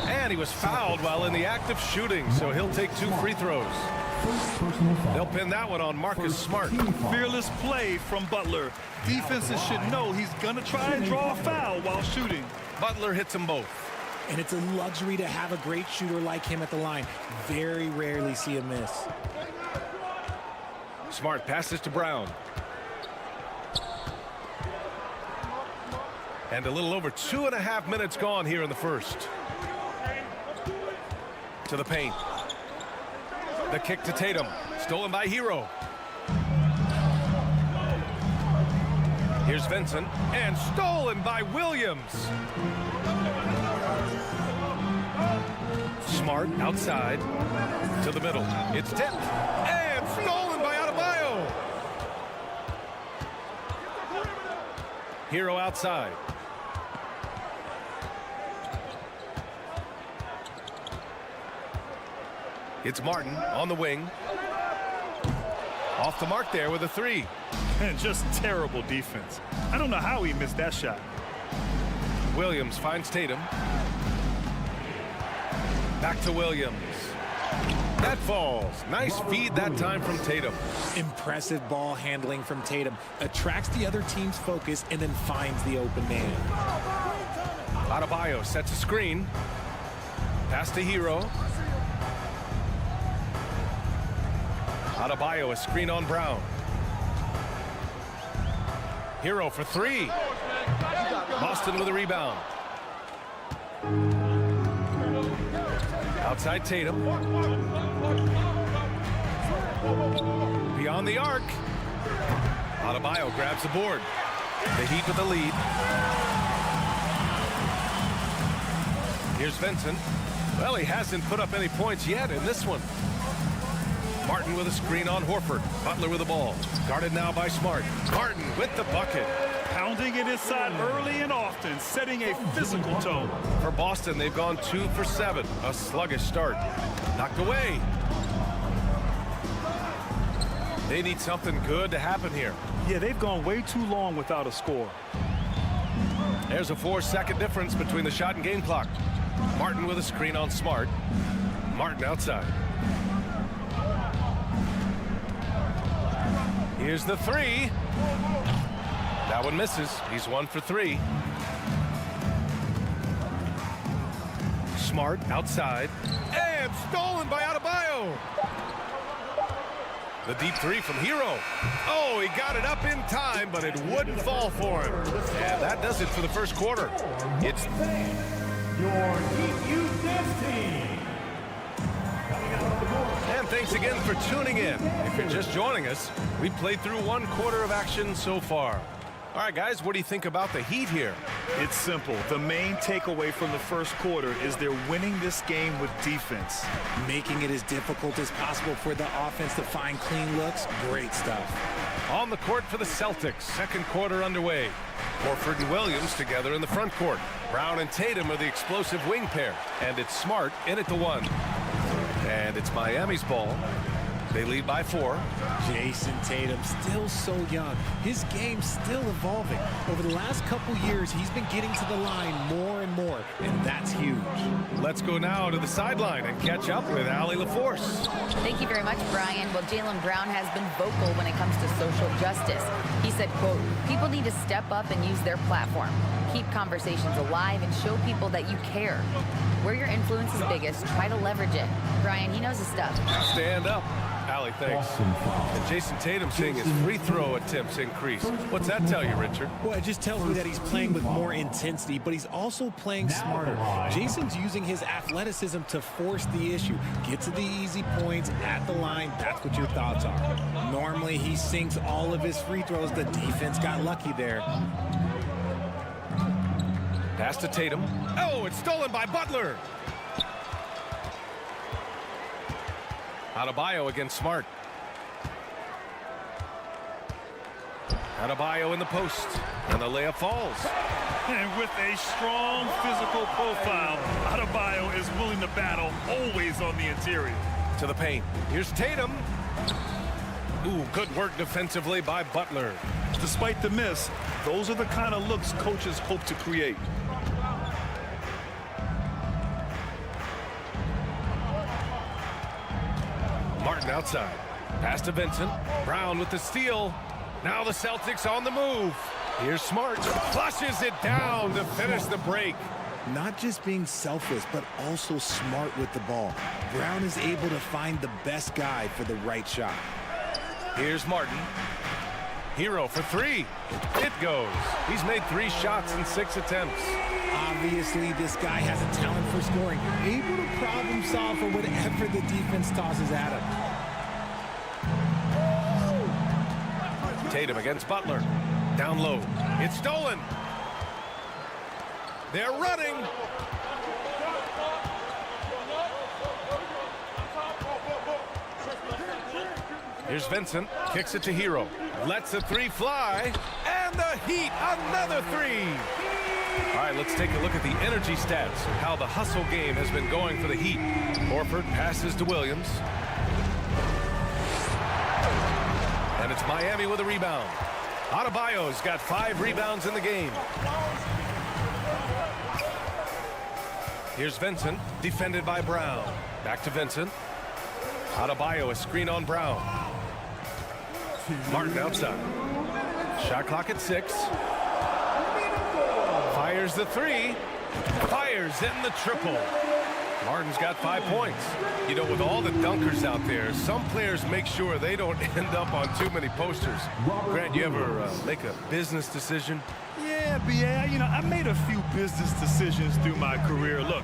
And he was fouled while in the act of shooting, so he'll take 2 free throws. They'll pin that one on Marcus Smart. Fearless play from Butler. Defenses should know he's going to try and draw a foul while shooting. Butler hits them both. And it's a luxury to have a great shooter like him at the line. Very rarely see a miss. Smart passes to Brown. And a little over 2.5 minutes gone here in the first. To the paint. The kick to Tatum. Stolen by Hero. Here's Vincent. And stolen by Williams. Smart outside. To the middle. It's tipped. And stolen by Adebayo. Hero outside. It's Martin on the wing. Off the mark there with a 3. And just terrible defense. I don't know how he missed that shot. Williams finds Tatum. Back to Williams. That falls. Nice feed that time from Tatum. Impressive ball handling from Tatum. Attracts the other team's focus and then finds the open man. Adebayo sets a screen. Pass to Hero. Adebayo, a screen on Brown. Hero for 3. Boston with a rebound. Outside Tatum. Beyond the arc. Adebayo grabs the board. The Heat with the lead. Here's Vincent. Well, he hasn't put up any points yet in this one. Martin with a screen on Horford. Butler with the ball. Guarded now by Smart. Martin with the bucket. Pounding it inside early and often, setting a physical tone. For Boston, they've gone 2 for 7. A sluggish start. Knocked away. They need something good to happen here. Yeah, they've gone way too long without a score. There's a 4-second difference between the shot and game clock. Martin with a screen on Smart. Martin outside. Here's the 3. That one misses. He's 1 for 3. Smart outside. And stolen by Adebayo. The deep 3 from Hero. Oh, he got it up in time, but it wouldn't fall for him. And that does it for the first quarter. It's your Heat team. And thanks again for tuning in. If you're just joining us, we played through 1 quarter of action so far. All right, guys, what do you think about the Heat here? It's simple. The main takeaway from the first quarter is they're winning this game with defense. Making it as difficult as possible for the offense to find clean looks. Great stuff. On the court for the Celtics, second quarter underway. Horford and Williams together in the front court. Brown and Tatum are the explosive wing pair. And it's Smart in at the 1. And it's Miami's ball. They lead by 4. Jason Tatum, still so young. His game's still evolving. Over the last couple years, he's been getting to the line more and more, and that's huge. Let's go now to the sideline and catch up with Allie LaForce. Thank you very much, Brian. Well, Jaylen Brown has been vocal when it comes to social justice. He said, quote, people need to step up and use their platform. Keep conversations alive and show people that you care. Where your influence is biggest, try to leverage it. Brian, he knows his stuff. Stand up. Allie, thanks. And Jason Tatum seeing his free throw attempts increase. What's that tell you, Richard? Well, it just tells me that he's playing with more intensity, but he's also playing smarter. Jason's using his athleticism to force the issue. Get to the easy points at the line. That's what your thoughts are. Normally, he sinks all of his free throws. The defense got lucky there. Pass to Tatum. Oh, it's stolen by Butler. Adebayo against Smart. Adebayo in the post. And the layup falls. And with a strong physical profile, Adebayo is willing to battle, always on the interior. To the paint. Here's Tatum. Ooh, good work defensively by Butler. Despite the miss, those are the kind of looks coaches hope to create. Martin outside. Pass to Vincent. Brown with the steal. Now the Celtics on the move. Here's Smart. Flushes it down to finish the break. Not just being selfless, but also smart with the ball. Brown is able to find the best guy for the right shot. Here's Martin. Hero for 3. It goes. He's made 3 shots in 6 attempts. Obviously, this guy has a talent for scoring. Able to problem solve for whatever the defense tosses at him. Tatum against Butler. Down low. It's stolen. They're running. Here's Vincent. Kicks it to Hero. Lets the 3 fly. And the Heat, another 3. All right, let's take a look at the energy stats. How the hustle game has been going for the Heat. Horford passes to Williams. And it's Miami with a rebound. Adebayo's got 5 rebounds in the game. Here's Vincent, defended by Brown. Back to Vincent. Adebayo, a screen on Brown. Martin outside. Shot clock at 6. Fires the 3. Fires in the triple. Martin's got 5 points. You know, with all the dunkers out there, some players make sure they don't end up on too many posters. Grant, you ever make a business decision? Yeah, B.A., you know, I made a few business decisions through my career. Look,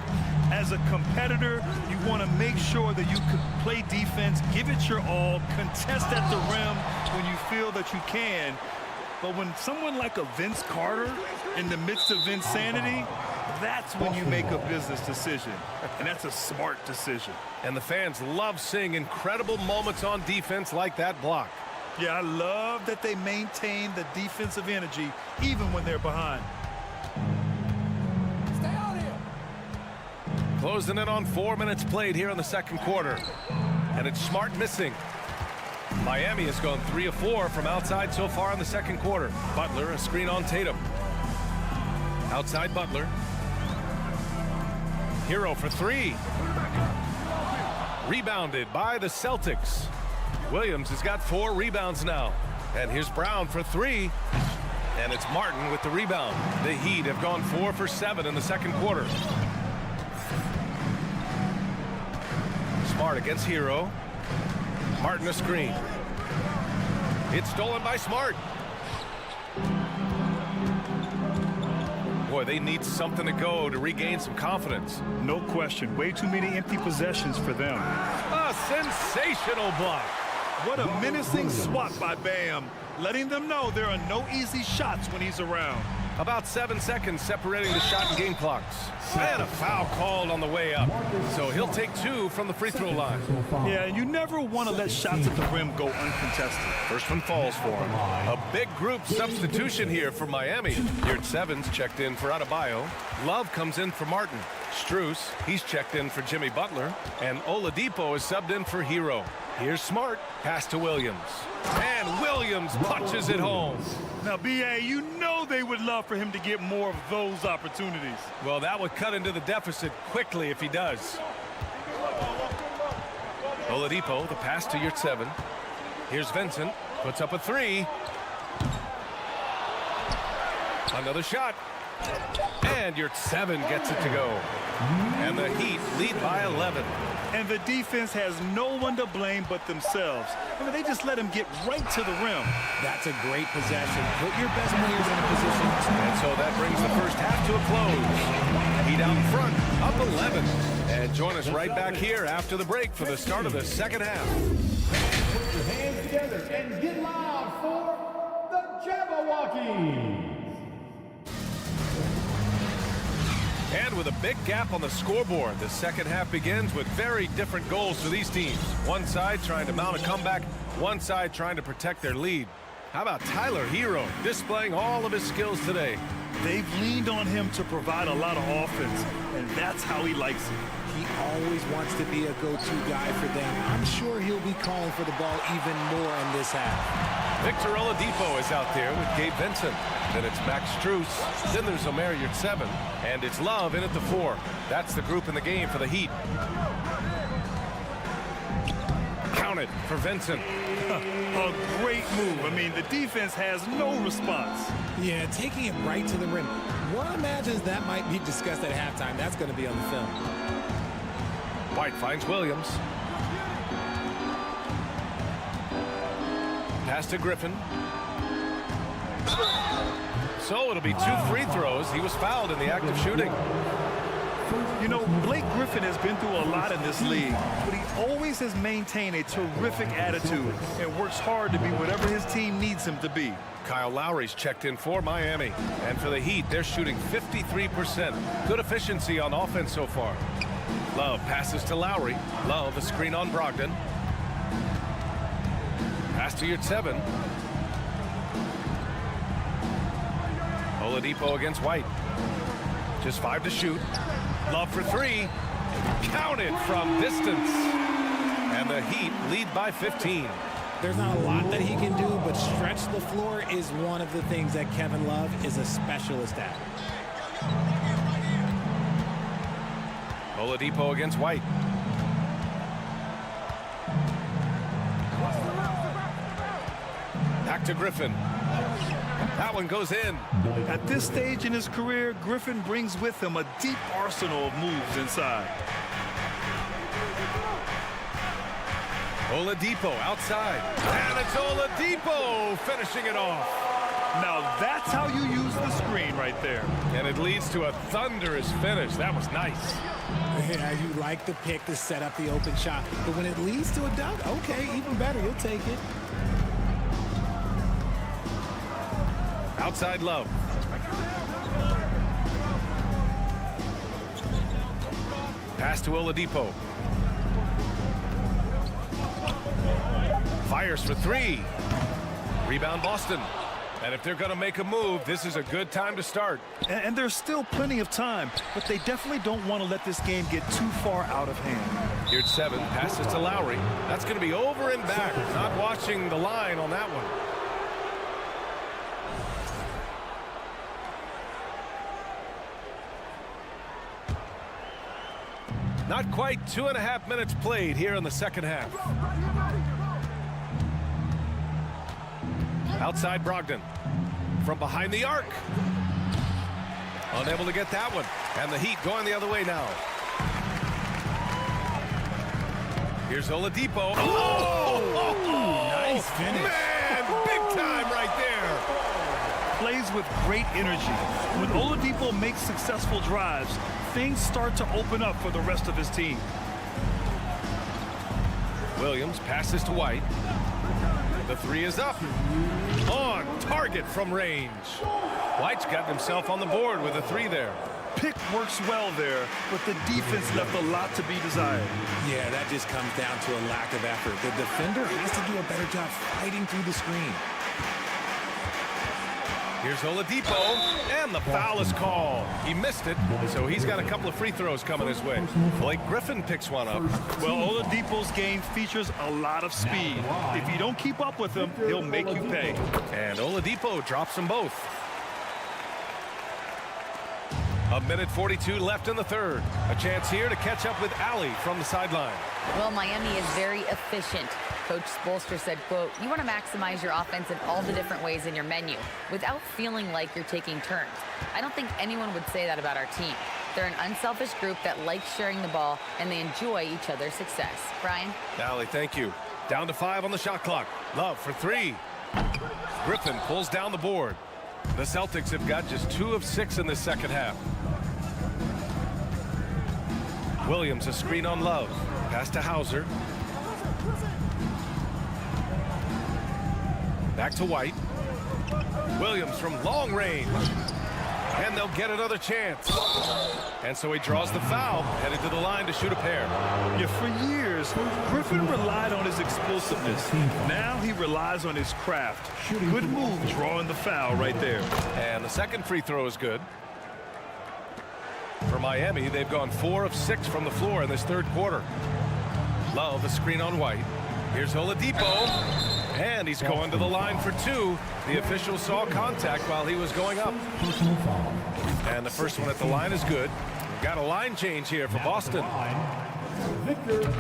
as a competitor, you want to make sure that you can play defense, give it your all, contest at the rim when you feel that you can. But when someone like a Vince Carter in the midst of insanity, that's when you make a business decision, and that's a smart decision. And the fans love seeing incredible moments on defense like that block. Yeah, I love that they maintain the defensive energy even when they're behind. Stay out here. Closing in on 4 minutes played here in the second quarter. And it's Smart missing. Miami has gone 3 of 4 from outside so far in the second quarter. Butler, a screen on Tatum. Outside Butler. Hero for 3. Rebounded by the Celtics. Williams has got 4 rebounds now. And here's Brown for 3. And it's Martin with the rebound. The Heat have gone 4 for 7 in the second quarter. Smart against Hero. Martin a screen. It's stolen by Smart. Boy, they need something to go to regain some confidence. No question. Way too many empty possessions for them. A sensational block. What a menacing swat by Bam, letting them know there are no easy shots when he's around. About 7 seconds separating the shot and game clocks. And a foul called on the way up. So he'll take 2 from the free throw line. Yeah, and you never want to let shots at the rim go uncontested. First one falls for him. A big group substitution here for Miami. Here Sevens checked in for Adebayo. Love comes in for Martin. Strus, he's checked in for Jimmy Butler. And Oladipo is subbed in for Hero. Here's Smart. Pass to Williams. And Williams punches it home. Now, B.A., you know they would love for him to get more of those opportunities. Well, that would cut into the deficit quickly if he does. Oladipo, the pass to Yurtseven. Here's Vincent. Puts up a 3. Another shot. And Yurtseven gets it to go. And the Heat lead by 11. And the defense has no one to blame but themselves. I mean, they just let him get right to the rim. That's a great possession. Put your best players in a position. And so that brings the first half to a close. Heat out in front, up 11. And join us right back here after the break for the start of the second half. Put your hands together and get loud for the Jabberwockies. And with a big gap on the scoreboard, the second half begins with very different goals for these teams. One side trying to mount a comeback, one side trying to protect their lead. How about Tyler Hero displaying all of his skills today? They've leaned on him to provide a lot of offense, and that's how he likes it. He always wants to be a go-to guy for them. I'm sure he'll be calling for the ball even more in this half. Victor Oladipo is out there with Gabe Vincent. Then it's Max Strus. Then there's Omer Yurtseven. And it's Love in at the 4. That's the group in the game for the Heat. Counted for Vincent. A great move. I mean, the defense has no response. Yeah, taking it right to the rim. One imagines that might be discussed at halftime. That's going to be on the film. White finds Williams. Pass to Griffin. So it'll be 2 free throws. He was fouled in the act of shooting. You know, Blake Griffin has been through a lot in this league, but he always has maintained a terrific attitude and works hard to be whatever his team needs him to be. Kyle Lowry's checked in for Miami. And for the Heat, they're shooting 53%. Good efficiency on offense so far. Love passes to Lowry. Love a screen on Brogdon. Pass to Yurtseven. Oladipo against White. Just 5 to shoot. Love for 3. Counted from distance. And the Heat lead by 15. There's not a lot that he can do, but stretch the floor is one of the things that Kevin Love is a specialist at. Oladipo against White. Back to Griffin. That one goes in. At this stage in his career, Griffin brings with him a deep arsenal of moves inside. Oladipo outside. And it's Oladipo finishing it off. Now that's how you use the screen right there. And it leads to a thunderous finish. That was nice. Yeah, you like the pick to set up the open shot. But when it leads to a dunk, okay, even better. You'll take it. Outside Love. Pass to Oladipo. Fires for three. Rebound Boston. And if they're going to make a move, this is a good time to start. And there's still plenty of time, but they definitely don't want to let this game get too far out of hand. Here's 7, passes to Lowry. That's going to be over and back. Not watching the line on that one. Not quite 2.5 minutes played here in the second half. Outside Brogdon. From behind the arc. Unable to get that one. And the Heat going the other way now. Here's Oladipo. Oh! Nice finish. Man, big time right there. Plays with great energy. When Oladipo makes successful drives, things start to open up for the rest of his team. Williams passes to White. The three is up. On target from range. White's got himself on the board with a three there. Pick works well there, but the defense left a lot to be desired. Yeah, that just comes down to a lack of effort. The defender has to do a better job fighting through the screen. Here's Oladipo, and the foul is called. He missed it, so he's got a couple of free throws coming his way. Blake Griffin picks one up. Well, Oladipo's game features a lot of speed. If you don't keep up with him, he'll make you pay. And Oladipo drops them both. 1:42 left in the third. A chance here to catch up with Allie from the sideline. Well, Miami is very efficient. Coach Spoelstra said, quote, "You want to maximize your offense in all the different ways in your menu without feeling like you're taking turns." I don't think anyone would say that about our team. They're an unselfish group that likes sharing the ball, and they enjoy each other's success. Brian? Allie, thank you. Down to 5 on the shot clock. Love for 3. Griffin pulls down the board. The Celtics have got just 2 of 6 in this second half. Williams, a screen on Love. Pass to Hauser. Back to White. Williams from long range. And they'll get another chance. And so he draws the foul, headed to the line to shoot a pair. Yeah, for years, Griffin relied on his explosiveness. Now he relies on his craft. Good move drawing the foul right there. And the second free throw is good. For Miami, they've gone 4 of 6 from the floor in this third quarter. Love, a screen on White. Here's Oladipo. And he's going to the line for 2. The official saw contact while he was going up. And the first one at the line is good. We've got a line change here for Boston.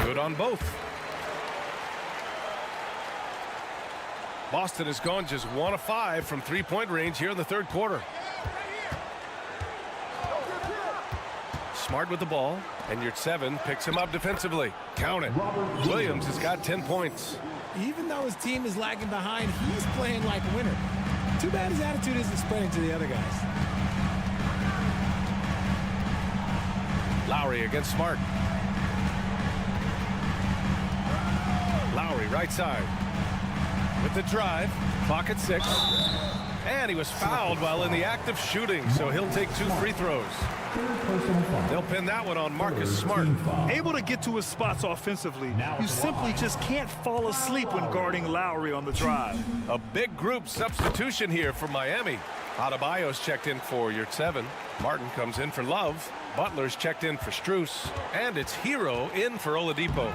Good on both. Boston has gone just 1 of 5 from three-point range here in the third quarter. Smart with the ball, and your 7 picks him up defensively. Count it. Williams has got 10 points. Even though his team is lagging behind, he's playing like a winner. Too bad his attitude isn't spreading to the other guys. Lowry against Smart. Lowry right side. With the drive. Clock at 6. And he was fouled while in the act of shooting, so he'll take 2 free throws. They'll pin that one on Marcus Smart. Able to get to his spots offensively. You simply just can't fall asleep when guarding Lowry on the drive. A big group substitution here for Miami. Adebayo's checked in for your 7. Martin comes in for Love. Butler's checked in for Strus. And it's Hero in for Oladipo.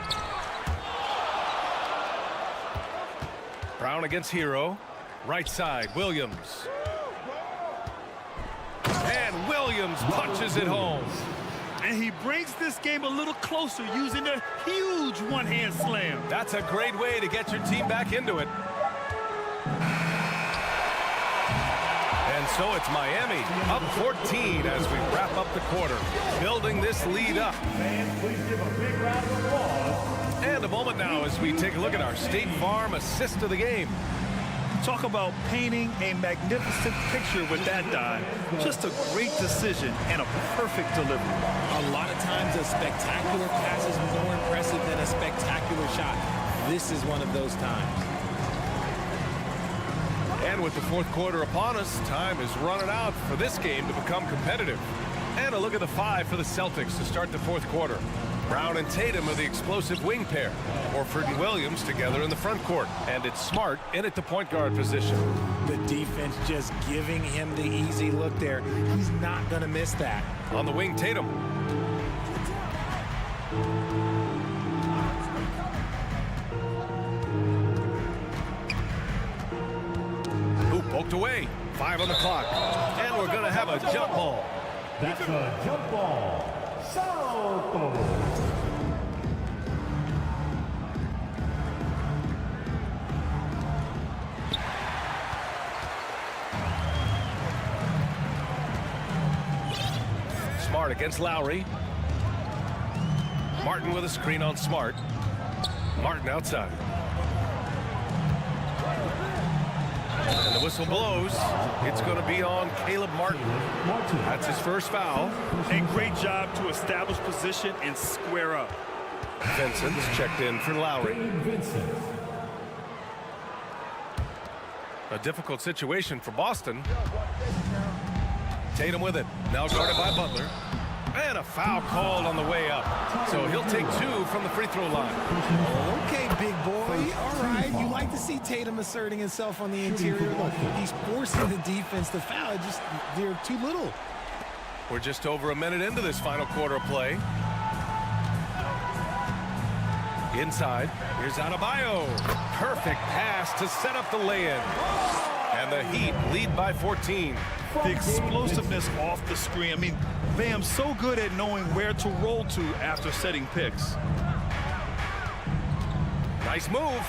Brown against Hero. Right side, Williams. And Williams punches it home. And he brings this game a little closer using a huge one-hand slam. That's a great way to get your team back into it. And so it's Miami up 14 as we wrap up the quarter, building this lead up. And a moment now as we take a look at our State Farm assist of the game. Talk about painting a magnificent picture with that dive. Just a great decision and a perfect delivery. A lot of times a spectacular pass is more impressive than a spectacular shot. This is one of those times. And with the fourth quarter upon us, time is running out for this game to become competitive. And a look at the 5 for the Celtics to start the fourth quarter. Brown and Tatum are the explosive wing pair. Horford and Williams together in the front court. And it's Smart in at the point guard position. The defense just giving him the easy look there. He's not going to miss that. On the wing, Tatum. Hoop poked away. 5 on the clock. And we're going to have a jump ball. That's a jump ball. Celtics. Smart against Lowry. Martin with a screen on Smart. Martin outside. And the whistle blows. It's going to be on Caleb Martin. That's his first foul. A great job to establish position and square up. Vincent's checked in for Lowry. A difficult situation for Boston. Tatum with it. Now guarded by Butler. And a foul called on the way up. So he'll take 2 from the free throw line. Okay, big boy. All right. You like to see Tatum asserting himself on the interior. Look, he's forcing the defense to foul. Just, they're too little. We're just over a minute into this final quarter of play. Inside. Here's Adebayo. Perfect pass to set up the lay-in. And the Heat lead by 14. The explosiveness off the screen. I mean, Bam's so good at knowing where to roll to after setting picks. Nice move.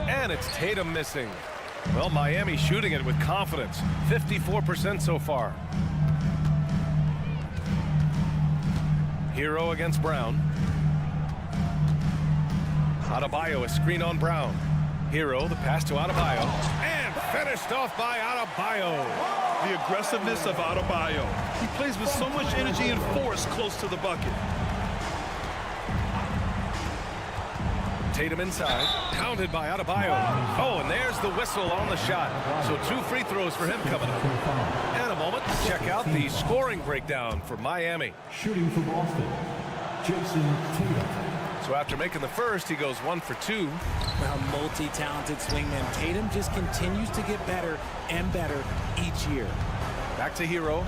And it's Tatum missing. Well, Miami shooting it with confidence. 54% so far. Hero against Brown. Adebayo, a screen on Brown. Hero, the pass to Adebayo. And finished off by Adebayo. The aggressiveness of Adebayo. He plays with so much energy and force close to the bucket. Tatum inside, pounded by Adebayo. Oh, and there's the whistle on the shot. So 2 free throws for him coming up. And a moment to check out the scoring breakdown for Miami. Shooting for Boston, Jason Tatum. So after making the first, he goes 1 for 2. Well, multi-talented swingman. Tatum just continues to get better and better each year. Back to Hero.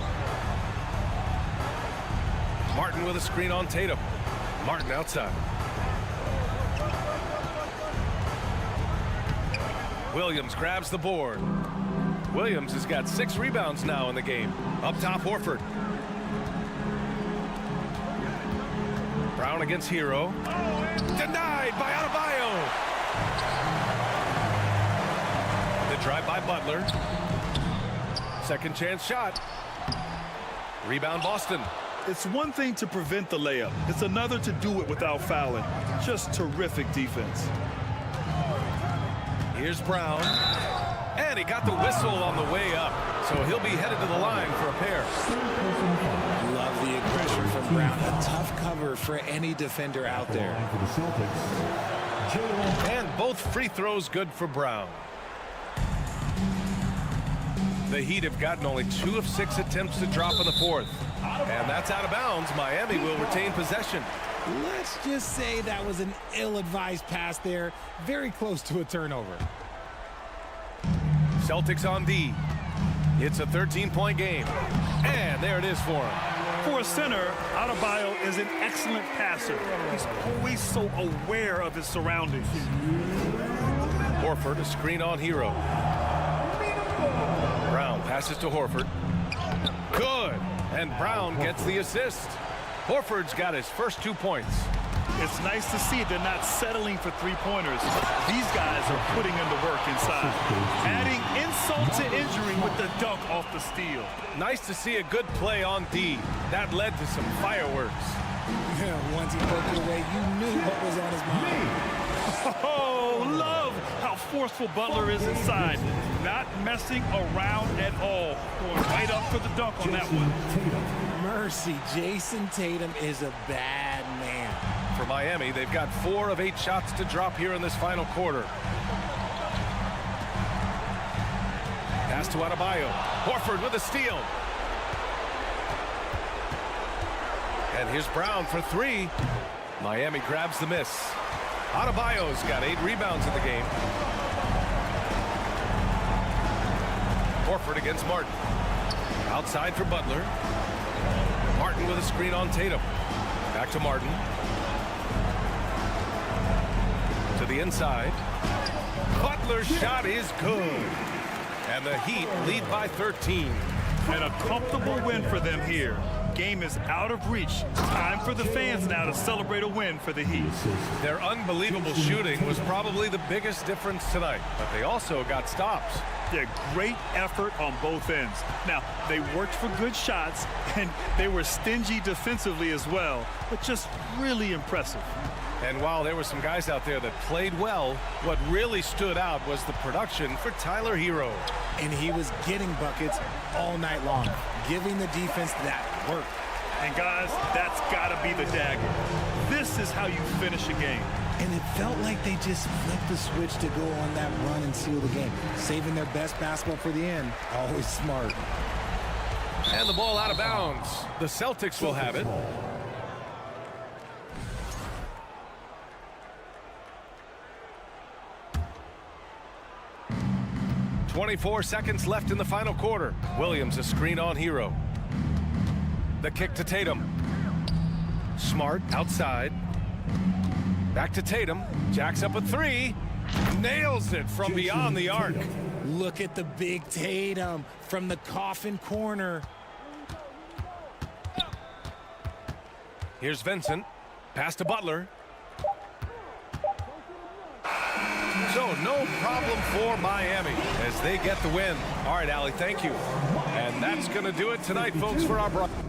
Martin with a screen on Tatum. Martin outside. Williams grabs the board. Williams has got 6 rebounds now in the game. Up top, Horford. Brown against Hero. Denied by Adebayo. The drive by Butler. Second chance shot. Rebound Boston. It's one thing to prevent the layup. It's another to do it without fouling. Just terrific defense. Here's Brown. And he got the whistle on the way up. So he'll be headed to the line for a pair. Love the aggression from Brown. A tough cover for any defender out there. And both free throws good for Brown. The Heat have gotten only 2 of 6 attempts to drop in the fourth. And that's out of bounds. Miami will retain possession. Let's just say that was an ill-advised pass there. Very close to a turnover. Celtics on D. It's a 13-point game. And there it is for him. For a center, Adebayo is an excellent passer. He's always so aware of his surroundings. Horford, a screen on Hero. Brown passes to Horford. Good. And Brown gets the assist. Horford's got his first 2 points. It's nice to see they're not settling for three-pointers. These guys are putting in the work inside. Adding insult to injury with the dunk off the steal. Nice to see a good play on D. That led to some fireworks. Yeah, once he broke it away, you knew what was on his mind. Oh, love how forceful Butler is inside. Not messing around at all. Going right up for the dunk on that one. Mercy, Jason Tatum is a bad man. For Miami, they've got 4 of 8 shots to drop here in this final quarter. Pass to Adebayo. Horford with a steal. And here's Brown for three. Miami grabs the miss. Adebayo's got 8 rebounds in the game. Horford against Martin. Outside for Butler. Martin with a screen on Tatum. Back to Martin. To the inside. Butler's shot is good. And the Heat lead by 13. And a comfortable win for them here. Game is out of reach. Time for the fans now to celebrate a win for the Heat. Their unbelievable shooting was probably the biggest difference tonight, but they also got stops. Yeah, great effort on both ends. Now, they worked for good shots, and they were stingy defensively as well, but just really impressive. And while there were some guys out there that played well, what really stood out was the production for Tyler Hero. And he was getting buckets all night long, giving the defense that work. And guys, that's got to be the dagger. This is how you finish a game. And it felt like they just flipped the switch to go on that run and seal the game. Saving their best basketball for the end. Always smart. And the ball out of bounds. The Celtics will have it. .24 seconds left in the final quarter. Williams a screen on Hero. The kick to Tatum. Smart outside. Back to Tatum. Jacks up a three. Nails it from beyond the arc. Look at the big Tatum from the coffin corner. Here's Vincent. Pass to Butler. So no problem for Miami as they get the win. All right, Allie, thank you. And that's going to do it tonight, folks, for our broadcast.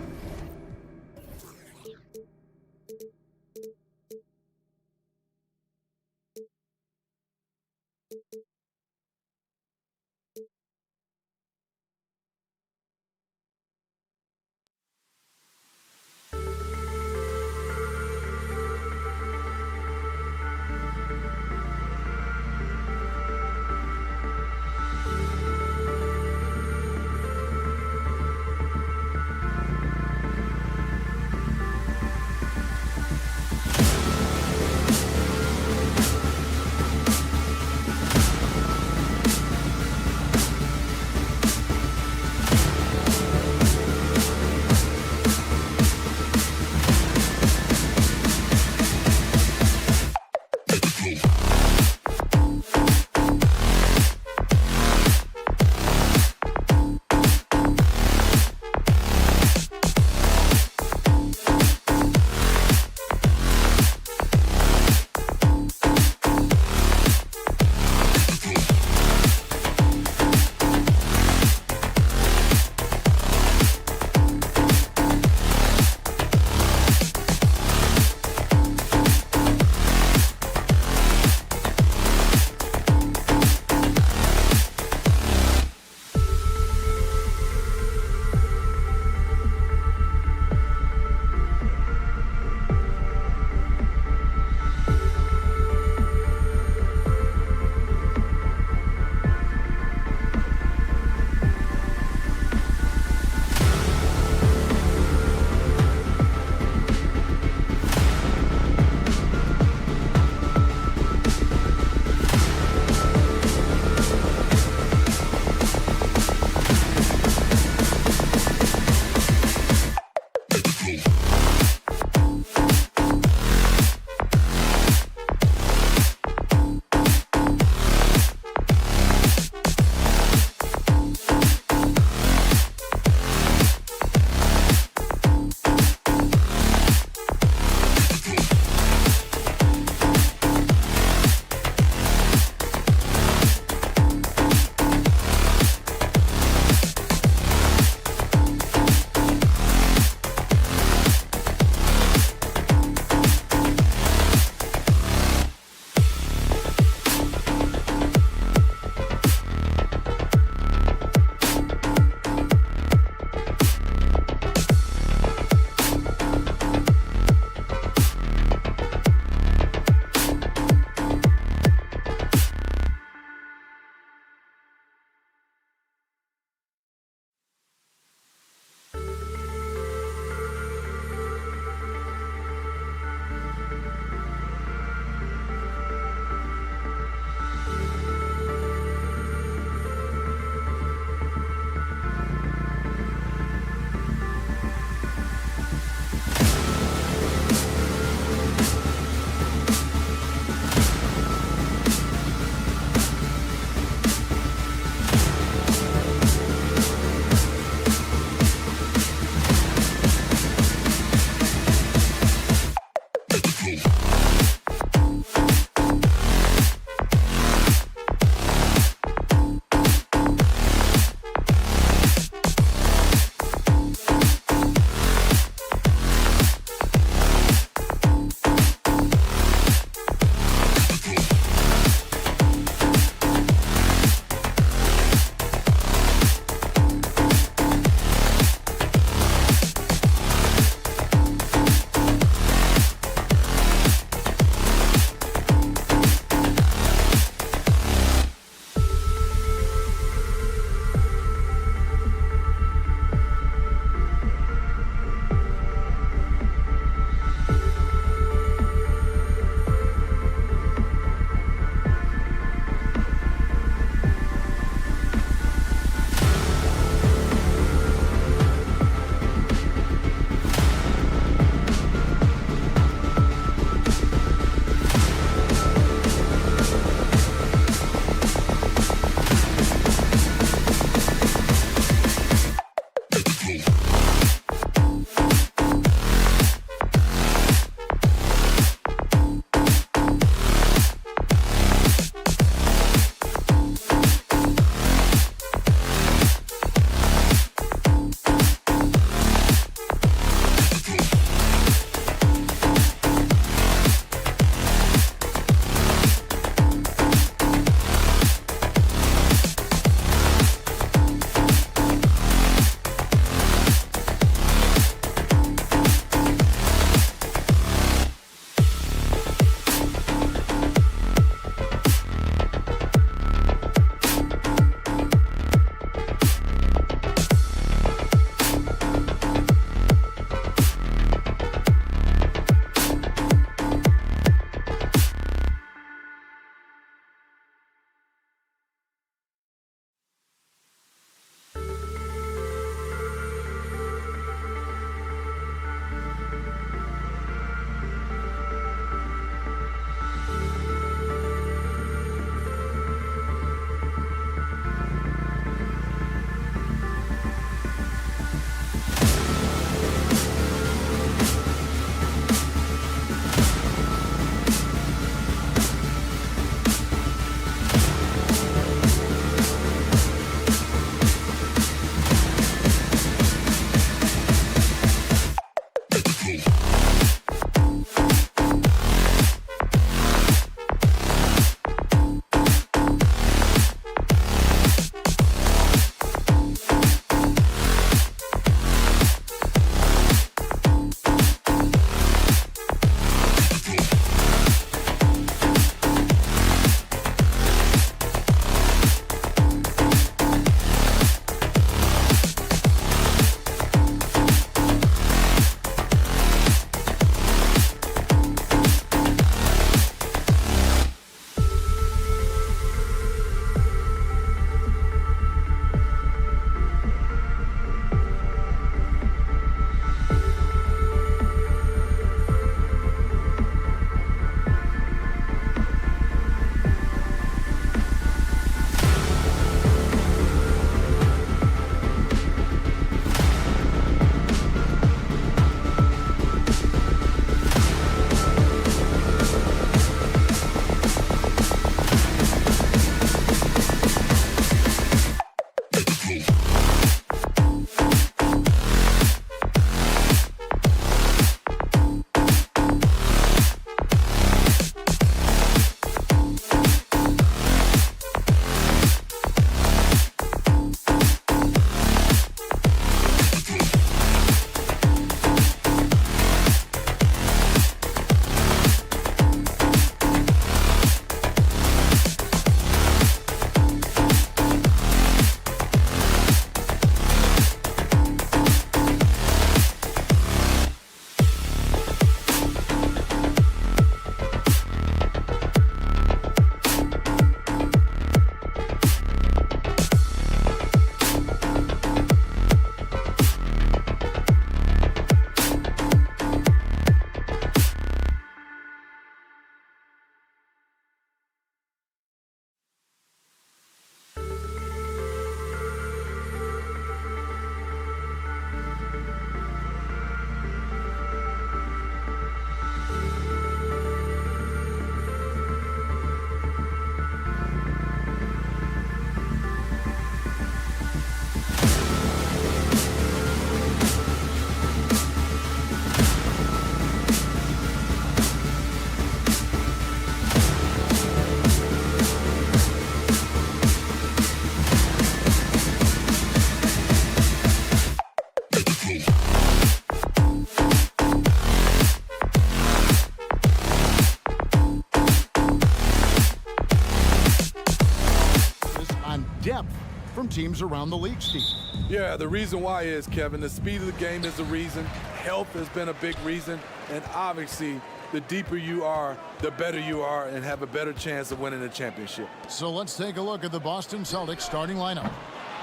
some teams around the league, Steve. Yeah, the reason why is, Kevin, the speed of the game is the reason. Health has been a big reason. And obviously, the deeper you are, the better you are and have a better chance of winning a championship. So let's take a look at the Boston Celtics starting lineup.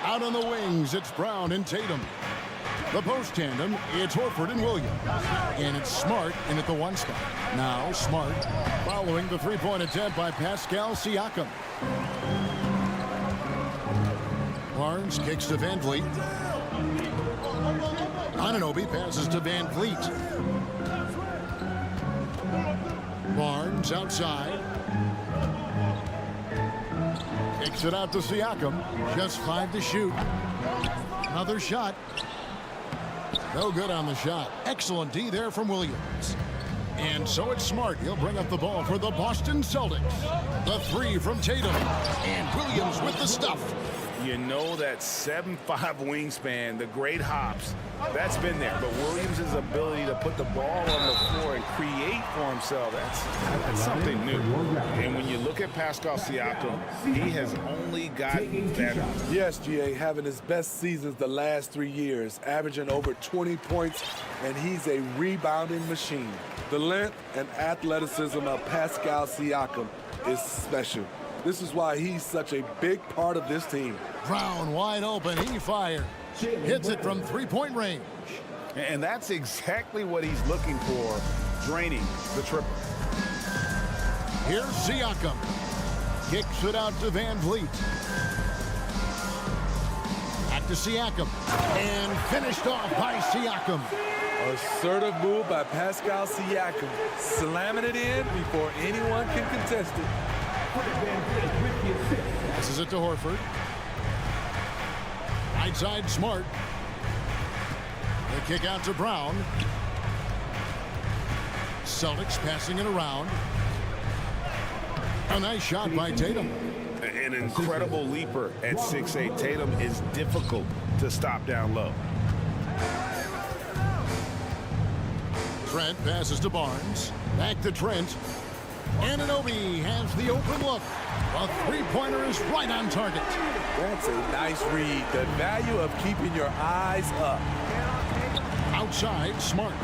Out on the wings, it's Brown and Tatum. The post tandem, it's Horford and Williams. And it's Smart in at the 1 spot. Now Smart following the three-point attempt by Pascal Siakam. Barnes kicks to Van Vliet. Anunoby passes to Van Vliet. Barnes outside. Kicks it out to Siakam. Just 5 to shoot. Another shot. No good on the shot. Excellent D there from Williams. And so it's Smart. He'll bring up the ball for the Boston Celtics. The 3 from Tatum. And Williams with the stuff. You know that 7'5" wingspan, the great hops, that's been there. But Williams' ability to put the ball on the floor and create for himself, that's something new. And when you look at Pascal Siakam, he has only gotten better. Yes, GA, having his best seasons the last 3 years, averaging over 20 points, and he's a rebounding machine. The length and athleticism of Pascal Siakam is special. This is why he's such a big part of this team. Brown wide open. He fires. Hits it from three-point range. And that's exactly what he's looking for, draining the triple. Here's Siakam. Kicks it out to Van Vliet. Back to Siakam. And finished off by Siakam. Assertive move by Pascal Siakam. Slamming it in before anyone can contest it. Passes it to Horford. Right side Smart. The kick out to Brown. Celtics passing it around. A nice shot by Tatum. An incredible leaper at 6'8". Tatum is difficult to stop down low. Trent passes to Barnes. Back to Trent. Anunoby has the open look. A three-pointer is right on target. That's a nice read. The value of keeping your eyes up. Outside, Smart.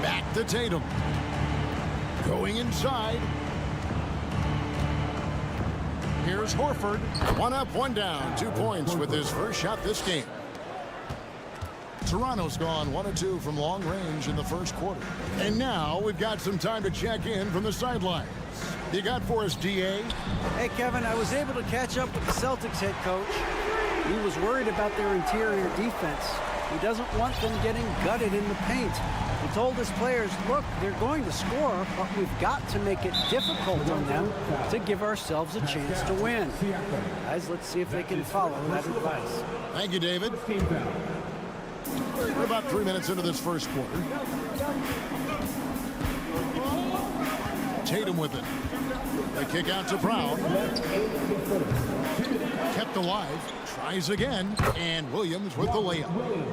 Back to Tatum. Going inside. Here's Horford. 1 up, 1 down. 2 points with his first shot this game. Toronto's gone 1 of 2 from long range in the first quarter. And now we've got some time to check in from the sidelines. You got for us, DA? Hey, Kevin, I was able to catch up with the Celtics head coach. He was worried about their interior defense. He doesn't want them getting gutted in the paint. He told his players, look, they're going to score, but we've got to make it difficult on them to give ourselves a chance to win. Guys, let's see if they can follow that advice. Thank you, David. We're about 3 minutes into this first quarter. Tatum with it. The kick out to Brown. Kept alive. Tries again. And Williams with the layup.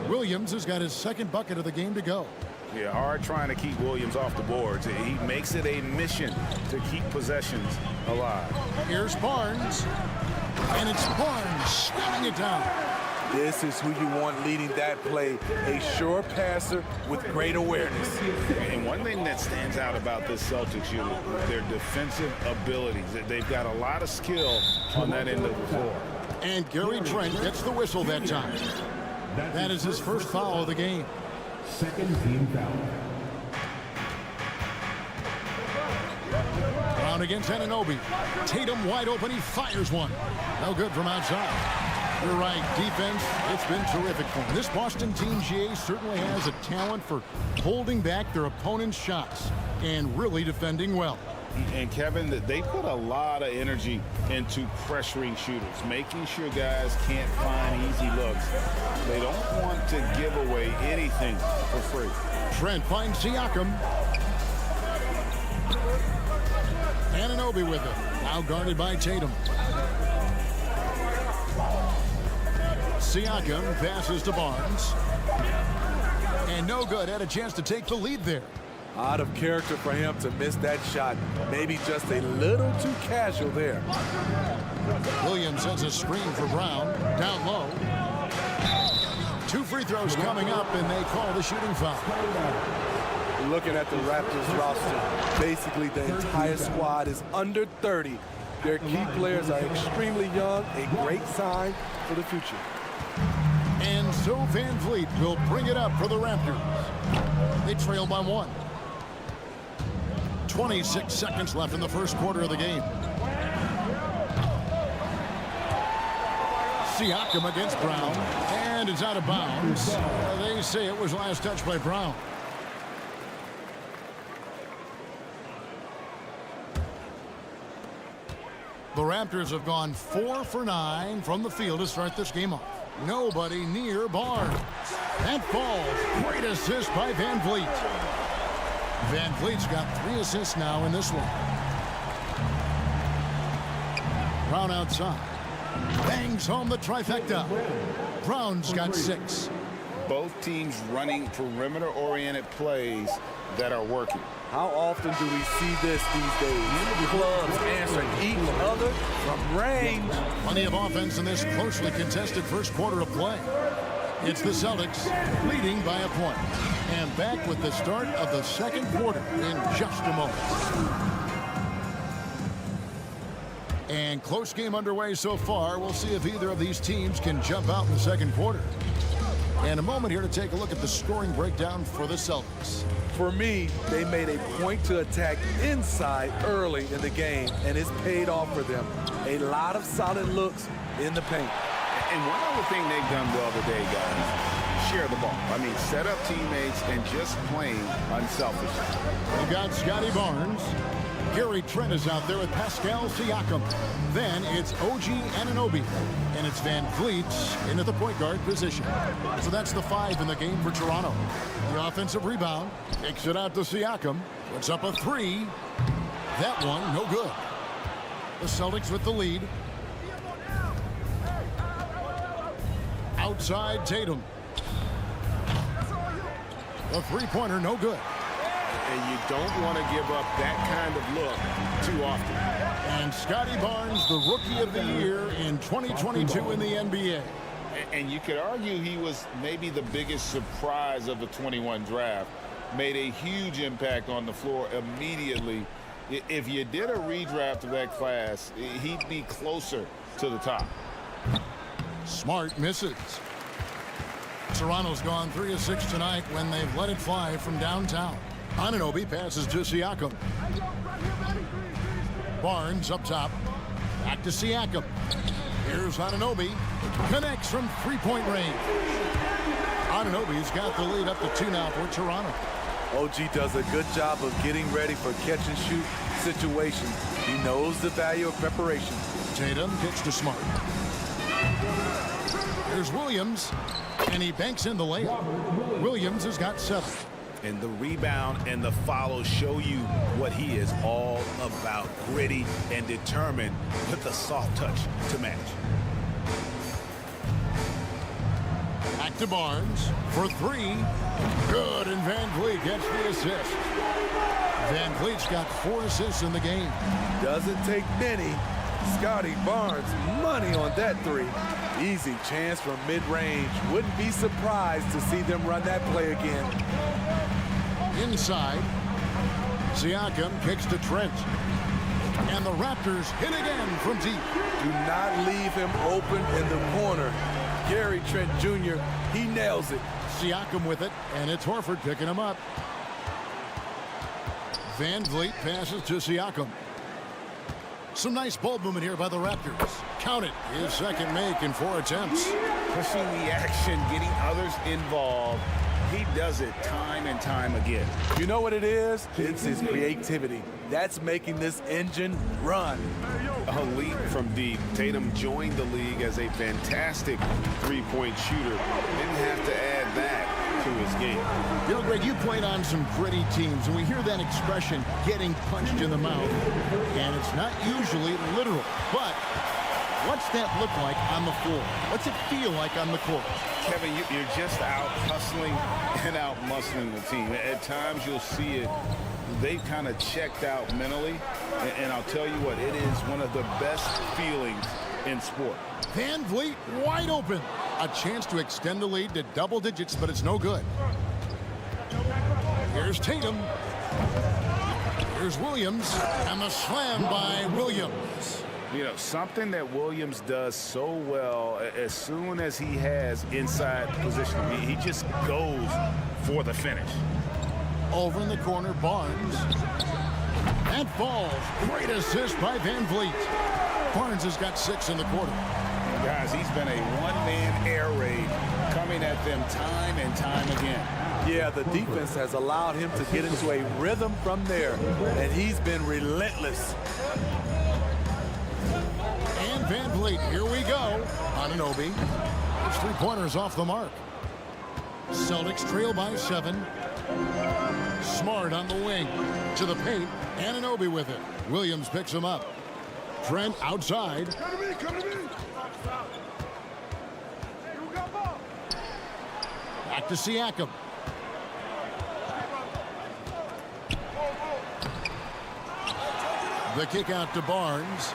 Williams has got his second bucket of the game to go. Yeah, hard trying to keep Williams off the boards. He makes it a mission to keep possessions alive. Here's Barnes. And it's Barnes slamming it down. This is who you want leading that play. A sure passer with great awareness. And one thing that stands out about this Celtics unit is their defensive abilities. They've got a lot of skill on that end of the floor. And Gary Trent gets the whistle that time. That is his first foul of the game. Second team foul. Brown against Anunoby. Tatum wide open. He fires one. No good from outside. You're right. Defense, it's been terrific for them. This Boston team, GA, certainly has a talent for holding back their opponent's shots and really defending well. And Kevin, they put a lot of energy into pressuring shooters, making sure guys can't find easy looks. They don't want to give away anything for free. Trent finds Siakam. Anunoby with it. Now guarded by Tatum. Siakam passes to Barnes. And no good. Had a chance to take the lead there. Out of character for him to miss that shot. Maybe just a little too casual there. Williams sends a screen for Brown. Down low. 2 free throws coming up, and they call the shooting foul. Looking at the Raptors roster, basically the entire squad is under 30. Their key players are extremely young, a great sign for the future. And so Van Vliet will bring it up for the Raptors. They trail by 1. 26 seconds left in the first quarter of the game. Siakam against Brown, and it's out of bounds. They say it was last touch by Brown. The Raptors have gone 4 for 9 from the field to start this game off. Nobody near Barnes. That falls. Great assist by Van Vliet. Van Vliet's got 3 assists now in this one. Brown outside. Bangs home the trifecta. Brown's got 6. Both teams running perimeter-oriented plays that are working. How often do we see this these days? Clubs answering each other from range. Plenty of offense in this closely contested first quarter of play. It's the Celtics leading by a point. And back with the start of the second quarter in just a moment. And close game underway so far. We'll see if either of these teams can jump out in the second quarter. And a moment here to take a look at the scoring breakdown for the Celtics. For me, they made a point to attack inside early in the game, and it's paid off for them. A lot of solid looks in the paint. And one other thing they've done well today, guys, share the ball. I mean, set up teammates and just plain unselfish. We got Scotty Barnes. Gary Trent is out there with Pascal Siakam. Then it's OG Anunoby. And it's Van Vliet into the point guard position. So that's the 5 in the game for Toronto. The offensive rebound takes it out to Siakam. Puts up a 3. That one, no good. The Celtics with the lead. Outside Tatum. The 3-pointer, no good. And you don't want to give up that kind of look too often. And Scotty Barnes, the Rookie of the Year in 2022 in the NBA. And you could argue he was maybe the biggest surprise of the 21 draft. Made a huge impact on the floor immediately. If you did a redraft of that class, he'd be closer to the top. Smart misses. Toronto's gone 3 of 6 tonight when they've let it fly from downtown. Anunoby passes to Siakam. Barnes up top. Back to Siakam. Here's Anunoby. Connects from 3-point range. Anunoby's got the lead up to 2 now for Toronto. OG does a good job of getting ready for catch-and-shoot situations. He knows the value of preparation. Tatum kicks to Smart. Here's Williams. And he banks in the layup. Williams has got 7. And the rebound and the follow show you what he is all about. Gritty and determined with a soft touch to match. Back to Barnes for 3. Good, and Van Vliet gets the assist. Van Vliet's got 4 assists in the game. Doesn't take many. Scotty Barnes, money on that 3. Easy chance from mid-range. Wouldn't be surprised to see them run that play again. Inside, Siakam kicks to Trent. And the Raptors hit again from deep. Do not leave him open in the corner. Gary Trent Jr., he nails it. Siakam with it, and it's Horford picking him up. Van Vliet passes to Siakam. Some nice ball movement here by the Raptors. Count it, his second make in 4 attempts. Pushing the action, getting others involved. He does it time and time again. You know what it is? It's his creativity. That's making this engine run. A leap from deep. Tatum joined the league as a fantastic 3-point shooter. Didn't have to add that to his game. You know, Greg, you played on some gritty teams, and we hear that expression, getting punched in the mouth. And it's not usually literal, but what's that look like on the floor? What's it feel like on the court? Kevin, you're just out hustling and out muscling the team. At times you'll see it they've kind of checked out mentally. And I'll tell you what, it is one of the best feelings in sport. Van Vliet wide open. A chance to extend the lead to double digits, but it's no good. Here's Tatum. Here's Williams, and the slam by Williams. You know, something that Williams does so well, as soon as he has inside position, he just goes for the finish. Over in the corner, Barnes. And falls. Great assist by Van Vliet. Barnes has got 6 in the quarter. Guys, he's been a one-man air raid coming at them time and time again. Yeah, the defense has allowed him to get into a rhythm from there, and he's been relentless. And Van Vliet, here we go. Anunoby. His three-pointers off the mark. Celtics trail by 7. Smart on the wing. To the paint. Anunoby with it. Williams picks him up. Trent outside. Back to Siakam. The kick out to Barnes.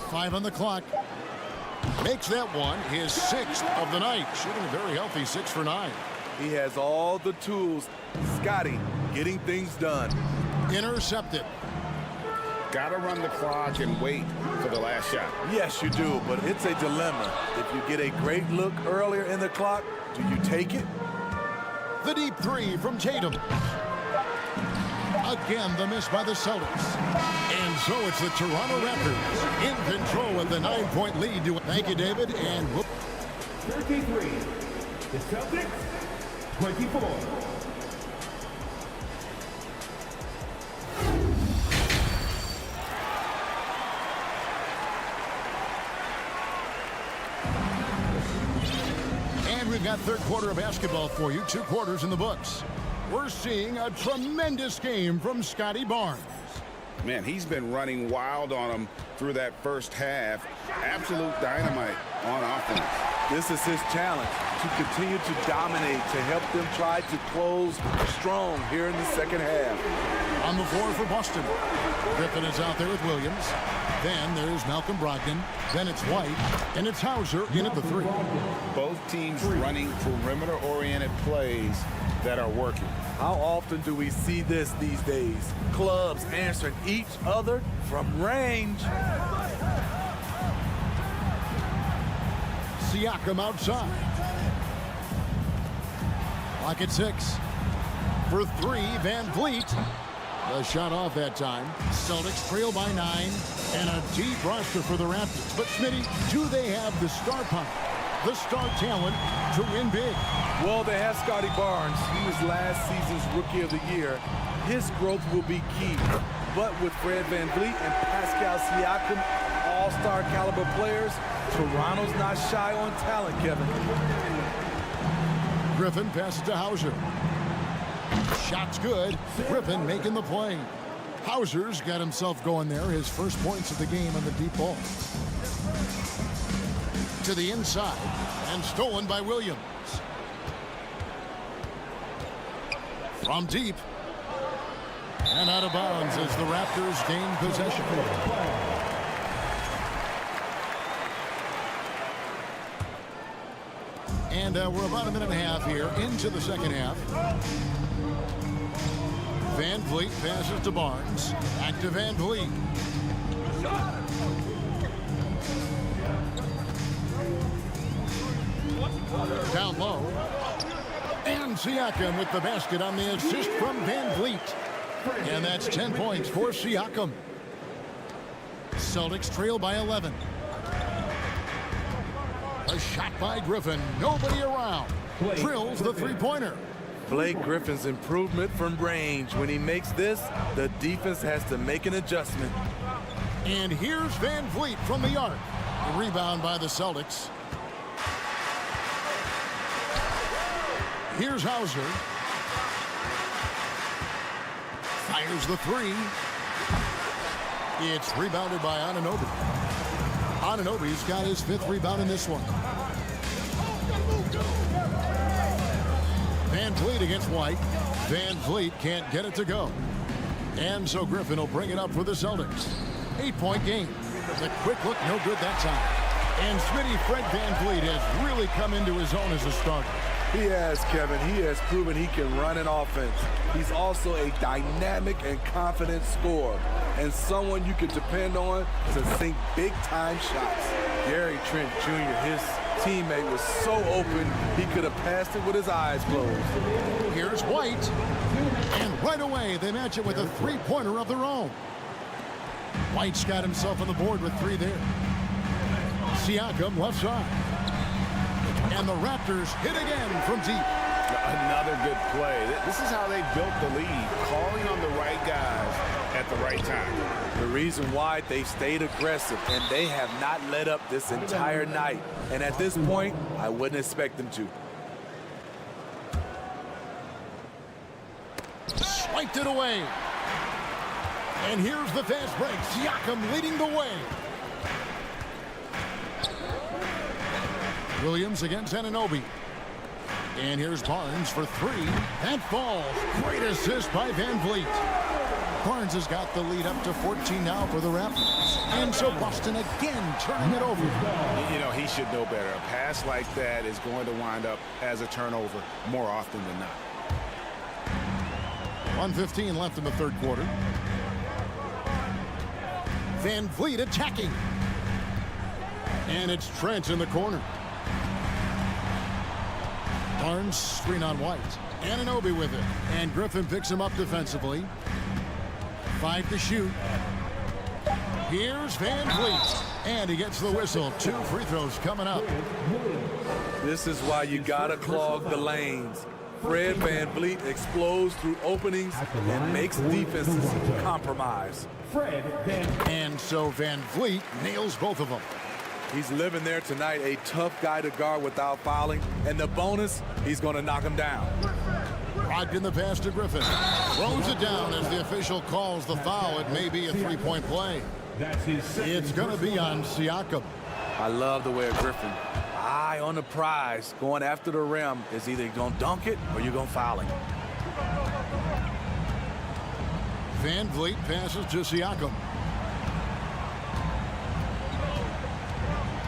Five on the clock. Makes that one his 6th of the night. Shooting a very healthy 6 for 9. He has all the tools. Scotty getting things done. Intercepted. Got to run the clock and wait for the last shot. Yes, you do, but it's a dilemma. If you get a great look earlier in the clock, do you take it? The deep 3 from Tatum. Again, the miss by the Celtics. And so it's the Toronto Raptors in control with the 9-point lead. Thank you, David. And 33. The Celtics, 24. And we've got third quarter of basketball for you. 2 quarters in the books. We're seeing a tremendous game from Scotty Barnes. Man, he's been running wild on him through that first half. Absolute dynamite on offense. This is his challenge, to continue to dominate, to help them try to close strong here in the second half. On the floor for Boston. Griffin is out there with Williams. Then there's Malcolm Brogdon. Then it's White. And it's Hauser in at the 3. Both teams running perimeter-oriented plays that are working. How often do we see this these days? Clubs answering each other from range. Siakam outside. Clock at 6. For 3, Van Vliet. The shot off that time. Celtics trail by 9. And a deep roster for the Raptors. But Smitty, do they have the star power, the star talent to win big? Well, they have Scotty Barnes. He was last season's Rookie of the Year. His growth will be key. But with Fred VanVleet and Pascal Siakam, all-star caliber players, Toronto's not shy on talent, Kevin. Griffin passes to Hauser. Shot's good. Griffin making the play. Hauser's got himself going there. His first points of the game on the deep ball. To the inside. And stolen by Williams. From deep. And out of bounds as the Raptors gain possession. And we're about a minute and a half here into the second half. Van Vliet passes to Barnes. Back to Van Vliet. Down low. And Siakam with the basket on the assist from Van Vliet. And that's 10 points for Siakam. Celtics trail by 11. A shot by Griffin. Nobody around. Drills the three-pointer. Blake Griffin's improvement from range. When he makes this, the defense has to make an adjustment. And here's Van Vliet from the arc. A rebound by the Celtics. Here's Hauser. Fires the 3. It's rebounded by Anunoby. Anunoby's got his 5th rebound in this one. against White. Van Vliet can't get it to go. And so Griffin will bring it up for the Celtics. 8-point game. The quick look, no good that time. And Smitty, Fred Van Vliet has really come into his own as a starter. He has, Kevin. He has proven he can run an offense. He's also a dynamic and confident scorer, and someone you can depend on to sink big-time shots. Gary Trent Jr., his teammate, was so open he could have passed it with his eyes closed. Here's White, and right away they match it with a three-pointer of their own. White's got himself on the board with 3 there. Siakam left side. And the Raptors hit again from deep. Another good play. This is how they built the lead, calling on the right guys at the right time. The reason why they stayed aggressive, and they have not let up this entire night. And at this point, I wouldn't expect them to. Swiped it away. And here's the fast break. Siakam leading the way. Williams against Anunoby. And here's Barnes for 3. That falls. Great assist by Van Vliet. Barnes has got the lead up to 14 now for the Raptors. And so Boston again turning it over. You know, he should know better. A pass like that is going to wind up as a turnover more often than not. 1:15 left in the third quarter. Van Vliet attacking. And it's Trent in the corner. Barnes screen on White. Anunoby with it. And Griffin picks him up defensively. 5 to shoot. Here's Van Vliet. And he gets the whistle. 2 free throws coming up. This is why you gotta clog the lanes. Fred Van Vliet explodes through openings and makes defenses compromise. And so Van Vliet nails both of them. He's living there tonight, a tough guy to guard without fouling. And the bonus, he's going to knock him down. Brogdon the pass to Griffin. Throws it down as the official calls the foul. It may be a 3-point play. It's going to be on Siakam. I love the way of Griffin. Eye on the prize, going after the rim. Is either going to dunk it or you're going to foul him. Van Vliet passes to Siakam.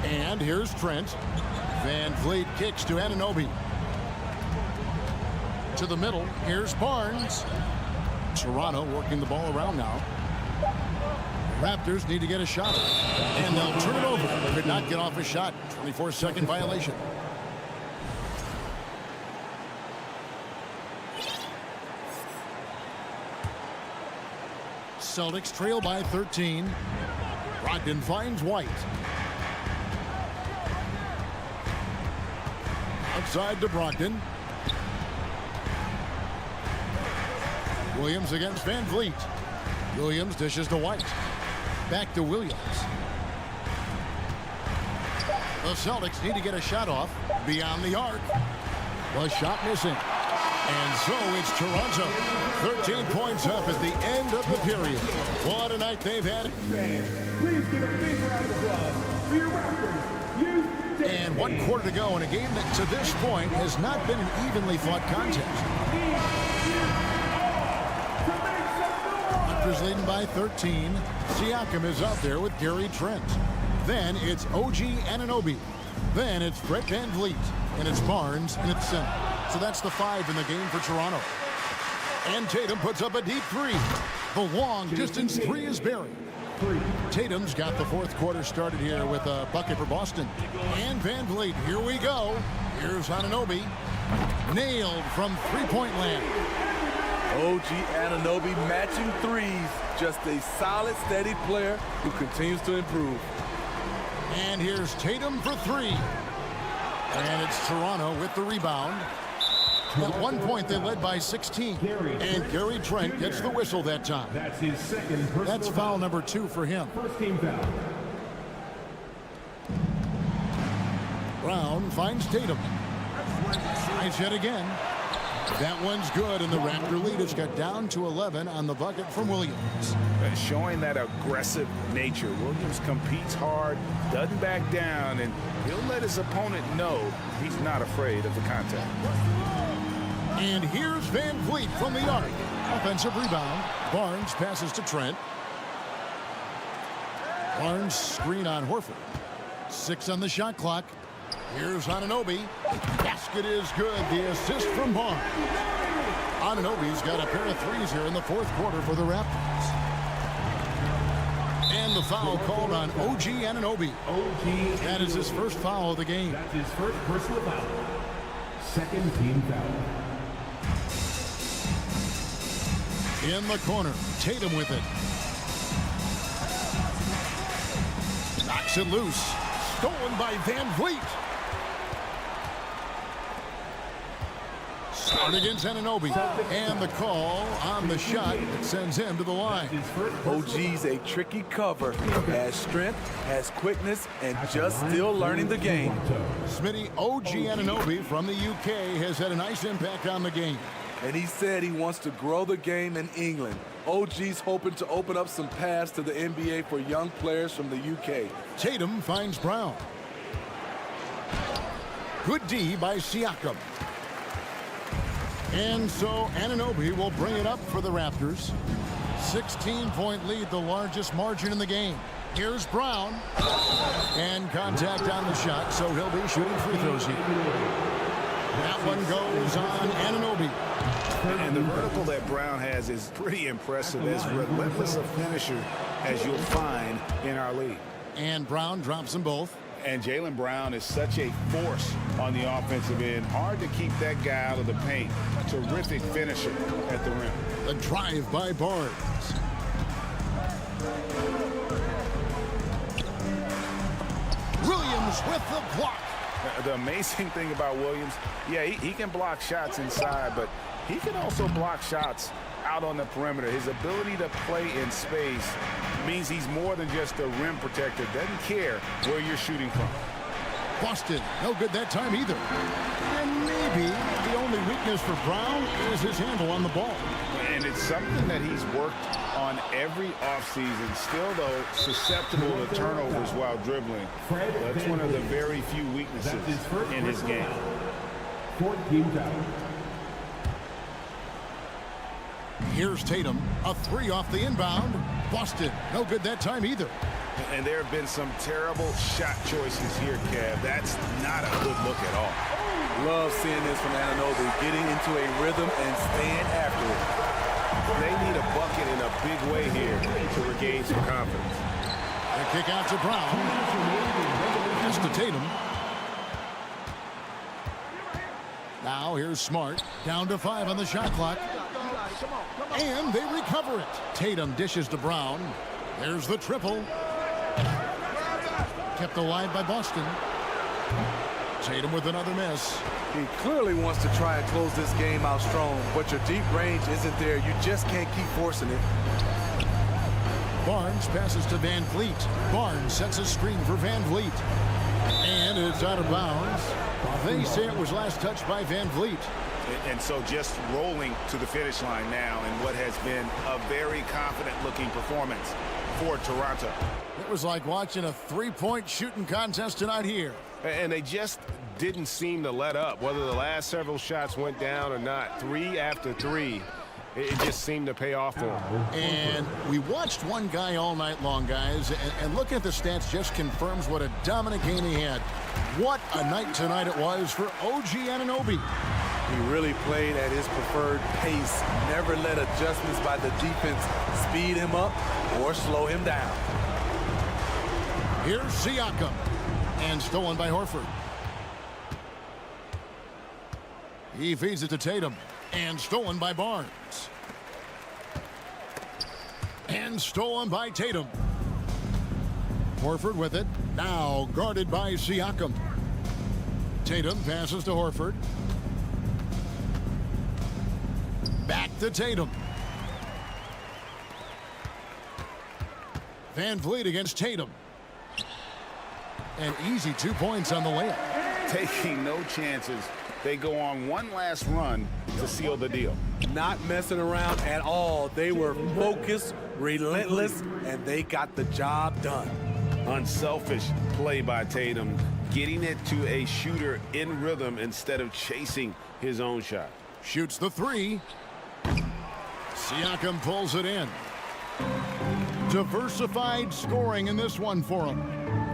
And here's Trent. Van Vliet kicks to Anunoby. To the middle. Here's Barnes. Toronto working the ball around now. Raptors need to get a shot. And they'll turn it over. Could not get off a shot. 24-second violation. Celtics trail by 13. Brogdon finds White. Outside to Brogdon. Williams against Van Vliet. Williams dishes to White. Back to Williams. The Celtics need to get a shot off beyond the arc. The shot missing. And so it's Toronto. 13 points up at the end of the period. What a night they've had. Please give a big round of applause for your Raptors. And 1 quarter to go in a game that to this point has not been an evenly fought contest. Raptors leading by 13. Siakam is out there with Gary Trent. Then it's OG Anunoby. Then it's Fred Van Vliet. And it's Barnes and it's center. So that's the 5 in the game for Toronto. And Tatum puts up a deep 3. The long distance 3 is buried. Tatum's got the fourth quarter started here with a bucket for Boston. And Van Vliet, here we go. Here's Anunoby. Nailed from three-point land. OG Anunoby matching threes. Just a solid, steady player who continues to improve. And here's Tatum for 3. And it's Toronto with the rebound. At 1 point, they led by 16. And Gary Trent gets the whistle that time. That's his second. That's foul number 2 for him. First team foul. Brown finds Tatum. Tries yet again. That one's good, and the Raptor lead has got down to 11 on the bucket from Williams. Showing that aggressive nature. Williams competes hard, doesn't back down, and he'll let his opponent know he's not afraid of the contact. And here's Van Vliet from the arc. Offensive rebound. Barnes passes to Trent. Barnes screen on Horford. 6 on the shot clock. Here's Anunoby. Basket is good. The assist from Barnes. Anunoby's got a pair of threes here in the fourth quarter for the Raptors. And the foul called on OG Anunoby. That is his first foul of the game. That's his first personal foul. Second team foul. In the corner, Tatum with it. Knocks it loose. Stolen by Van Vliet. Start against Anunoby. And the call on the shot that sends him to the line. OG's a tricky cover. Has strength, has quickness, and just still learning the game. Smitty, OG Anunoby from the UK has had a nice impact on the game. And he said he wants to grow the game in England. OG's hoping to open up some paths to the NBA for young players from the UK. Tatum finds Brown. Good D by Siakam. And so Anunoby will bring it up for the Raptors. 16-point lead, the largest margin in the game. Here's Brown. And contact on the shot, so he'll be shooting free throws here. That one goes on Anunoby. And the vertical that Brown has is pretty impressive, as relentless a finisher as you'll find in our league. And Brown drops them both. And Jaylen Brown is such a force on the offensive end. Hard to keep that guy out of the paint. Terrific finisher at the rim. The drive by Barnes. Williams with the block. The amazing thing about Williams, yeah, he can block shots inside, but he can also block shots out on the perimeter. His ability to play in space means he's more than just a rim protector. Doesn't care where you're shooting from. Boston, no good that time either. And maybe the only weakness for Brown is his handle on the ball. And it's something that he's worked on every offseason. Still, though, susceptible to turnovers while dribbling. That's one of the very few weaknesses in his game. 14 foul. Here's Tatum, a 3 off the inbound. Boston, no good that time either. And there have been some terrible shot choices here, Kev. That's not a good look at all. Love seeing this from Anunoby, getting into a rhythm and staying after it. They need a bucket in a big way here to regain some confidence. The kick out to Brown. Pass to Tatum. Now here's Smart, down to 5 on the shot clock. And they recover it. Tatum dishes to Brown. There's the triple. Kept alive by Boston. Tatum with another miss. He clearly wants to try and close this game out strong, but your deep range isn't there. You just can't keep forcing it. Barnes passes to Van Vliet. Barnes sets a screen for Van Vliet. And it's out of bounds. They say it was last touched by Van Vliet. And so just rolling to the finish line now in what has been a very confident-looking performance for Toronto. It was like watching a three-point shooting contest tonight here. And they just didn't seem to let up, whether the last several shots went down or not. 3 after 3, it just seemed to pay off for them. And we watched one guy all night long, guys, and looking at the stats just confirms what a dominant game he had. What a night tonight it was for OG Anunoby. He really played at his preferred pace. Never let adjustments by the defense speed him up or slow him down. Here's Siakam. And stolen by Horford. He feeds it to Tatum. And stolen by Barnes. And stolen by Tatum. Horford with it. Now guarded by Siakam. Tatum passes to Horford. Back to Tatum. Van Vliet against Tatum. An easy 2 points on the layup. Taking no chances. They go on one last run to seal the deal. Not messing around at all. They were focused, relentless, and they got the job done. Unselfish play by Tatum, getting it to a shooter in rhythm instead of chasing his own shot. Shoots the three. Siakam pulls it in. Diversified scoring in this one for him.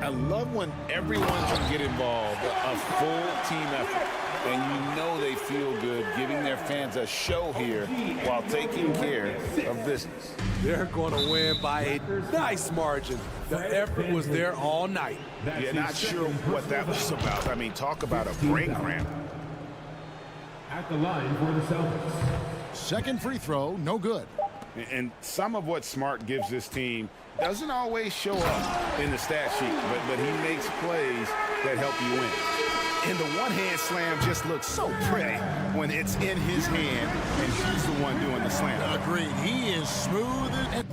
I love when everyone can get involved, a full team effort. And you know they feel good giving their fans a show here while taking care of business. They're going to win by a nice margin. The effort was there all night. Yeah, not sure what that was about. I mean, talk about a brain cramp. At the line for the Celtics. Second free throw, no good. And some of what Smart gives this team doesn't always show up in the stat sheet, but he makes plays that help you win. And the one-hand slam just looks so pretty when it's in his hand and he's the one doing the slam. Agreed. He is smooth and...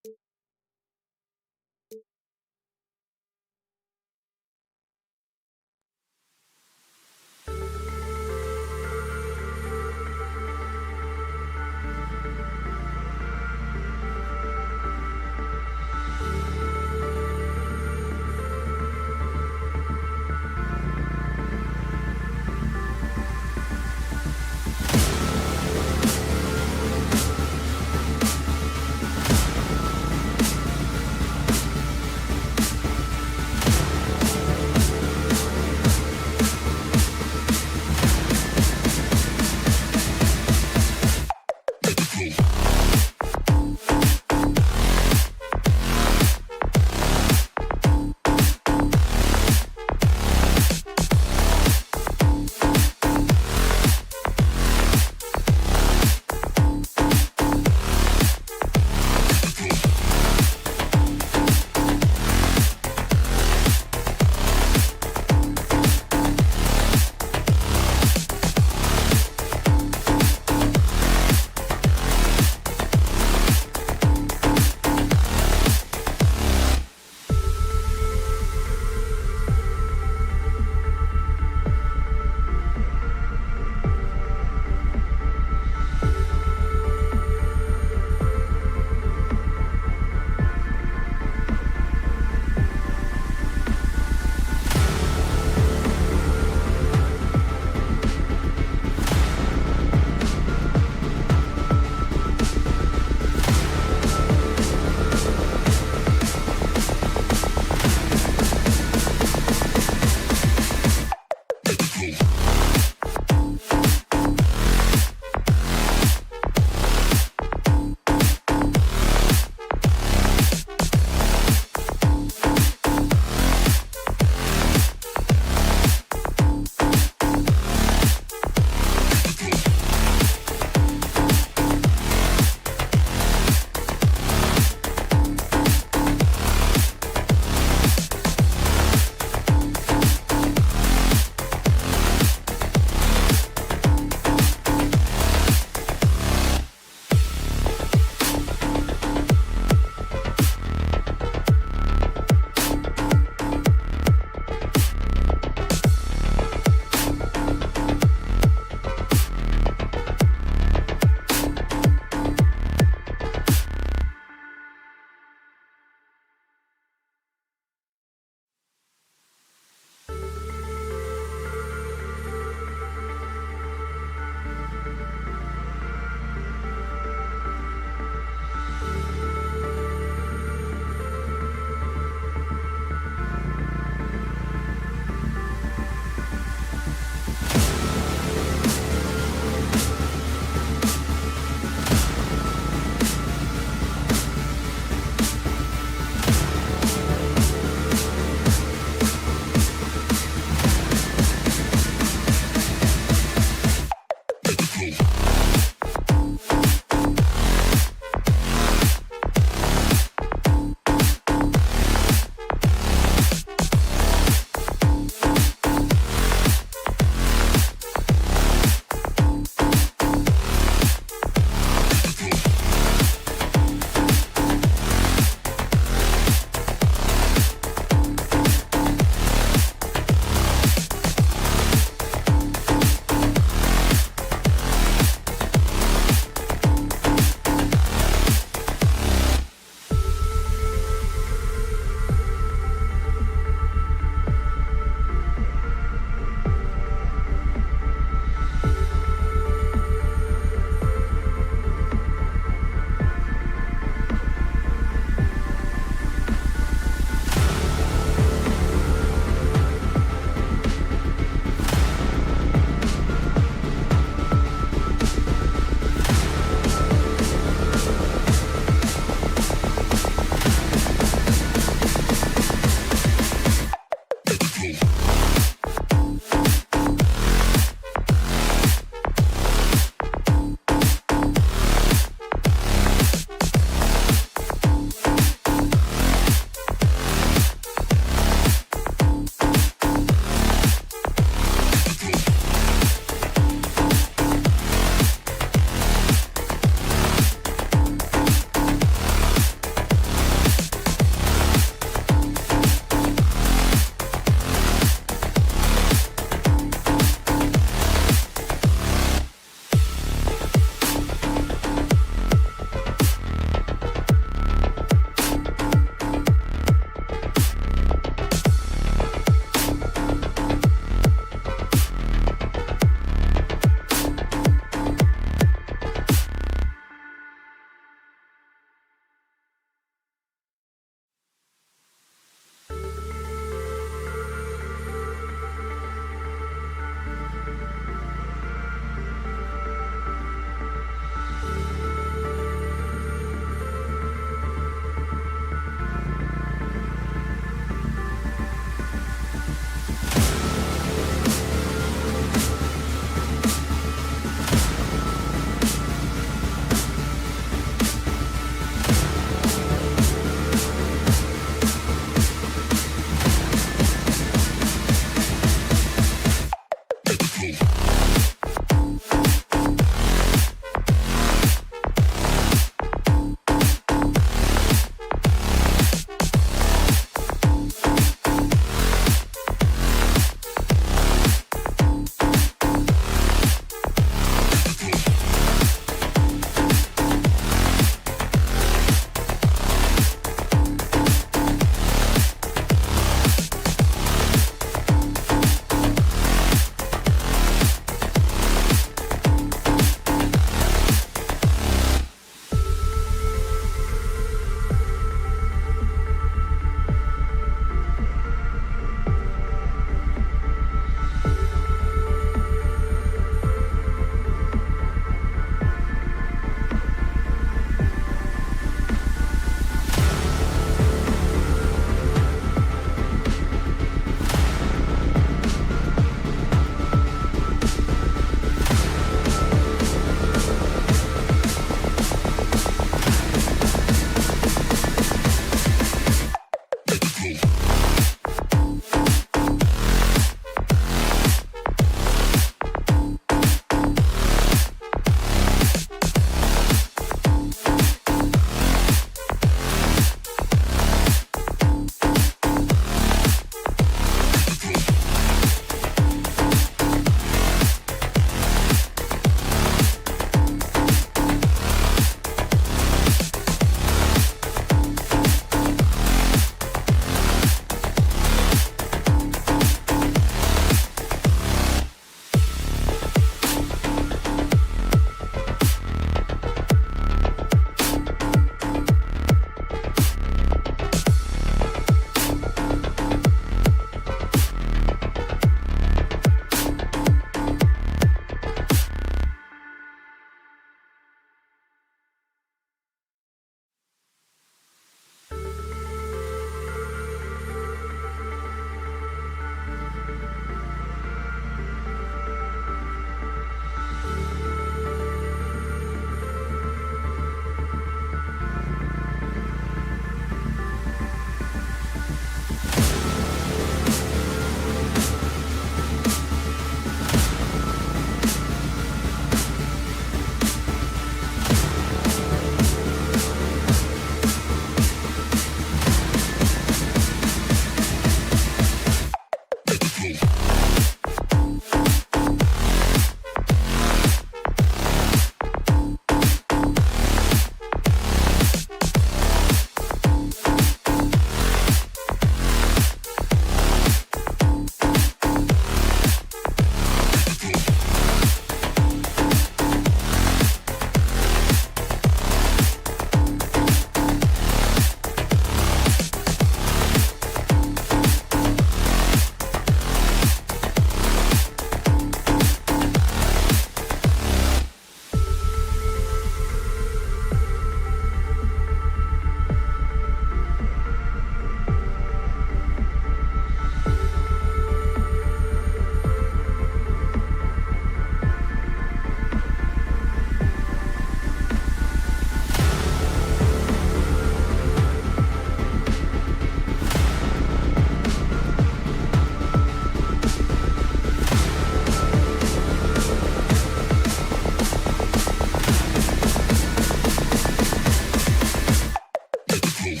Teams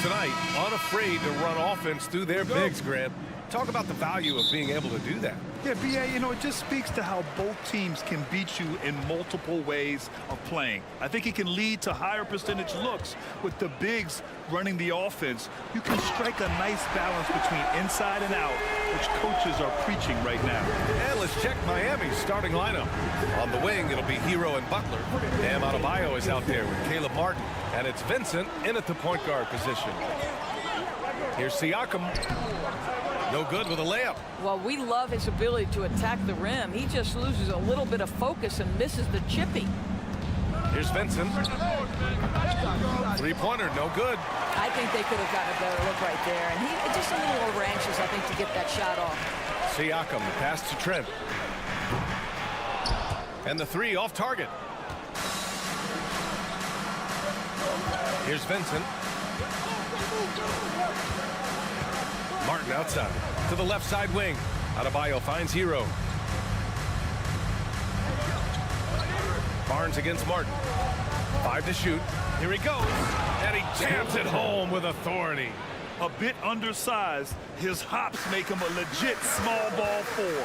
tonight unafraid to run offense through their bigs, Grant. Talk about the value of being able to do that. Yeah, B.A., you know, it just speaks to how both teams can beat you in multiple ways of playing. I think it can lead to higher percentage looks with the bigs running the offense. You can strike a nice balance between inside and out, which coaches are preaching right now. And let's check Miami's starting lineup. On the wing, it'll be Hero and Butler. Bam Adebayo is out there with Caleb Martin. And it's Vincent in at the point guard position. Here's Siakam. No good with a layup. Well, we love his ability to attack the rim. He just loses a little bit of focus and misses the chippy. Here's Vincent. Three-pointer, no good. I think they could have gotten a better look right there. And he just a little over anxious, I think, to get that shot off. Siakam, pass to Trent. And the three off target. Here's Vincent. Martin outside to the left side wing. Adebayo finds Hero. Barnes against Martin. 5 to shoot. Here he goes. And he jams it home with authority. A bit undersized, his hops make him a legit small ball four.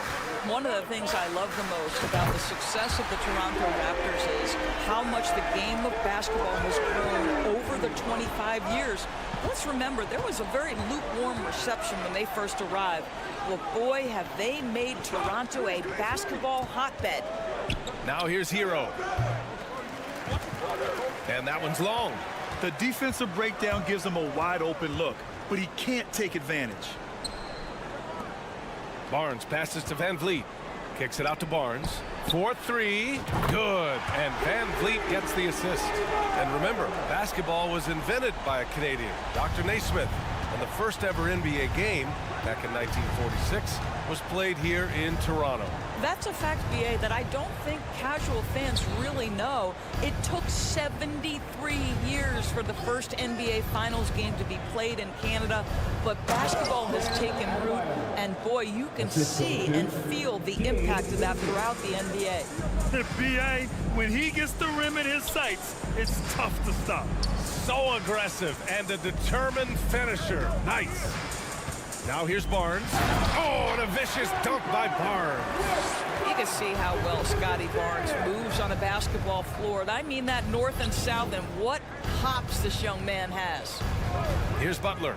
One of the things I love the most about the success of the Toronto Raptors is how much the game of basketball has grown over the 25 years. Let's remember, there was a very lukewarm reception when they first arrived. Well, boy, have they made Toronto a basketball hotbed. Now here's Hero. And that one's long. The defensive breakdown gives him a wide open look, but he can't take advantage. Barnes passes to Van Vliet. Kicks it out to Barnes. 4-3. Good. And Van Vliet gets the assist. And remember, basketball was invented by a Canadian, Dr. Naismith. And the first ever NBA game, back in 1946, was played here in Toronto. That's a fact, B.A., that I don't think casual fans really know. It took 73 years for the first NBA Finals game to be played in Canada, but basketball has taken root, and boy, you can see and feel the impact of that throughout the NBA. B.A., when he gets the rim in his sights, it's tough to stop. So aggressive and a determined finisher. Nice. Now here's Barnes. Oh, and a vicious dunk by Barnes. You can see how well Scotty Barnes moves on a basketball floor. And I mean that north and south, and what hops this young man has. Here's Butler.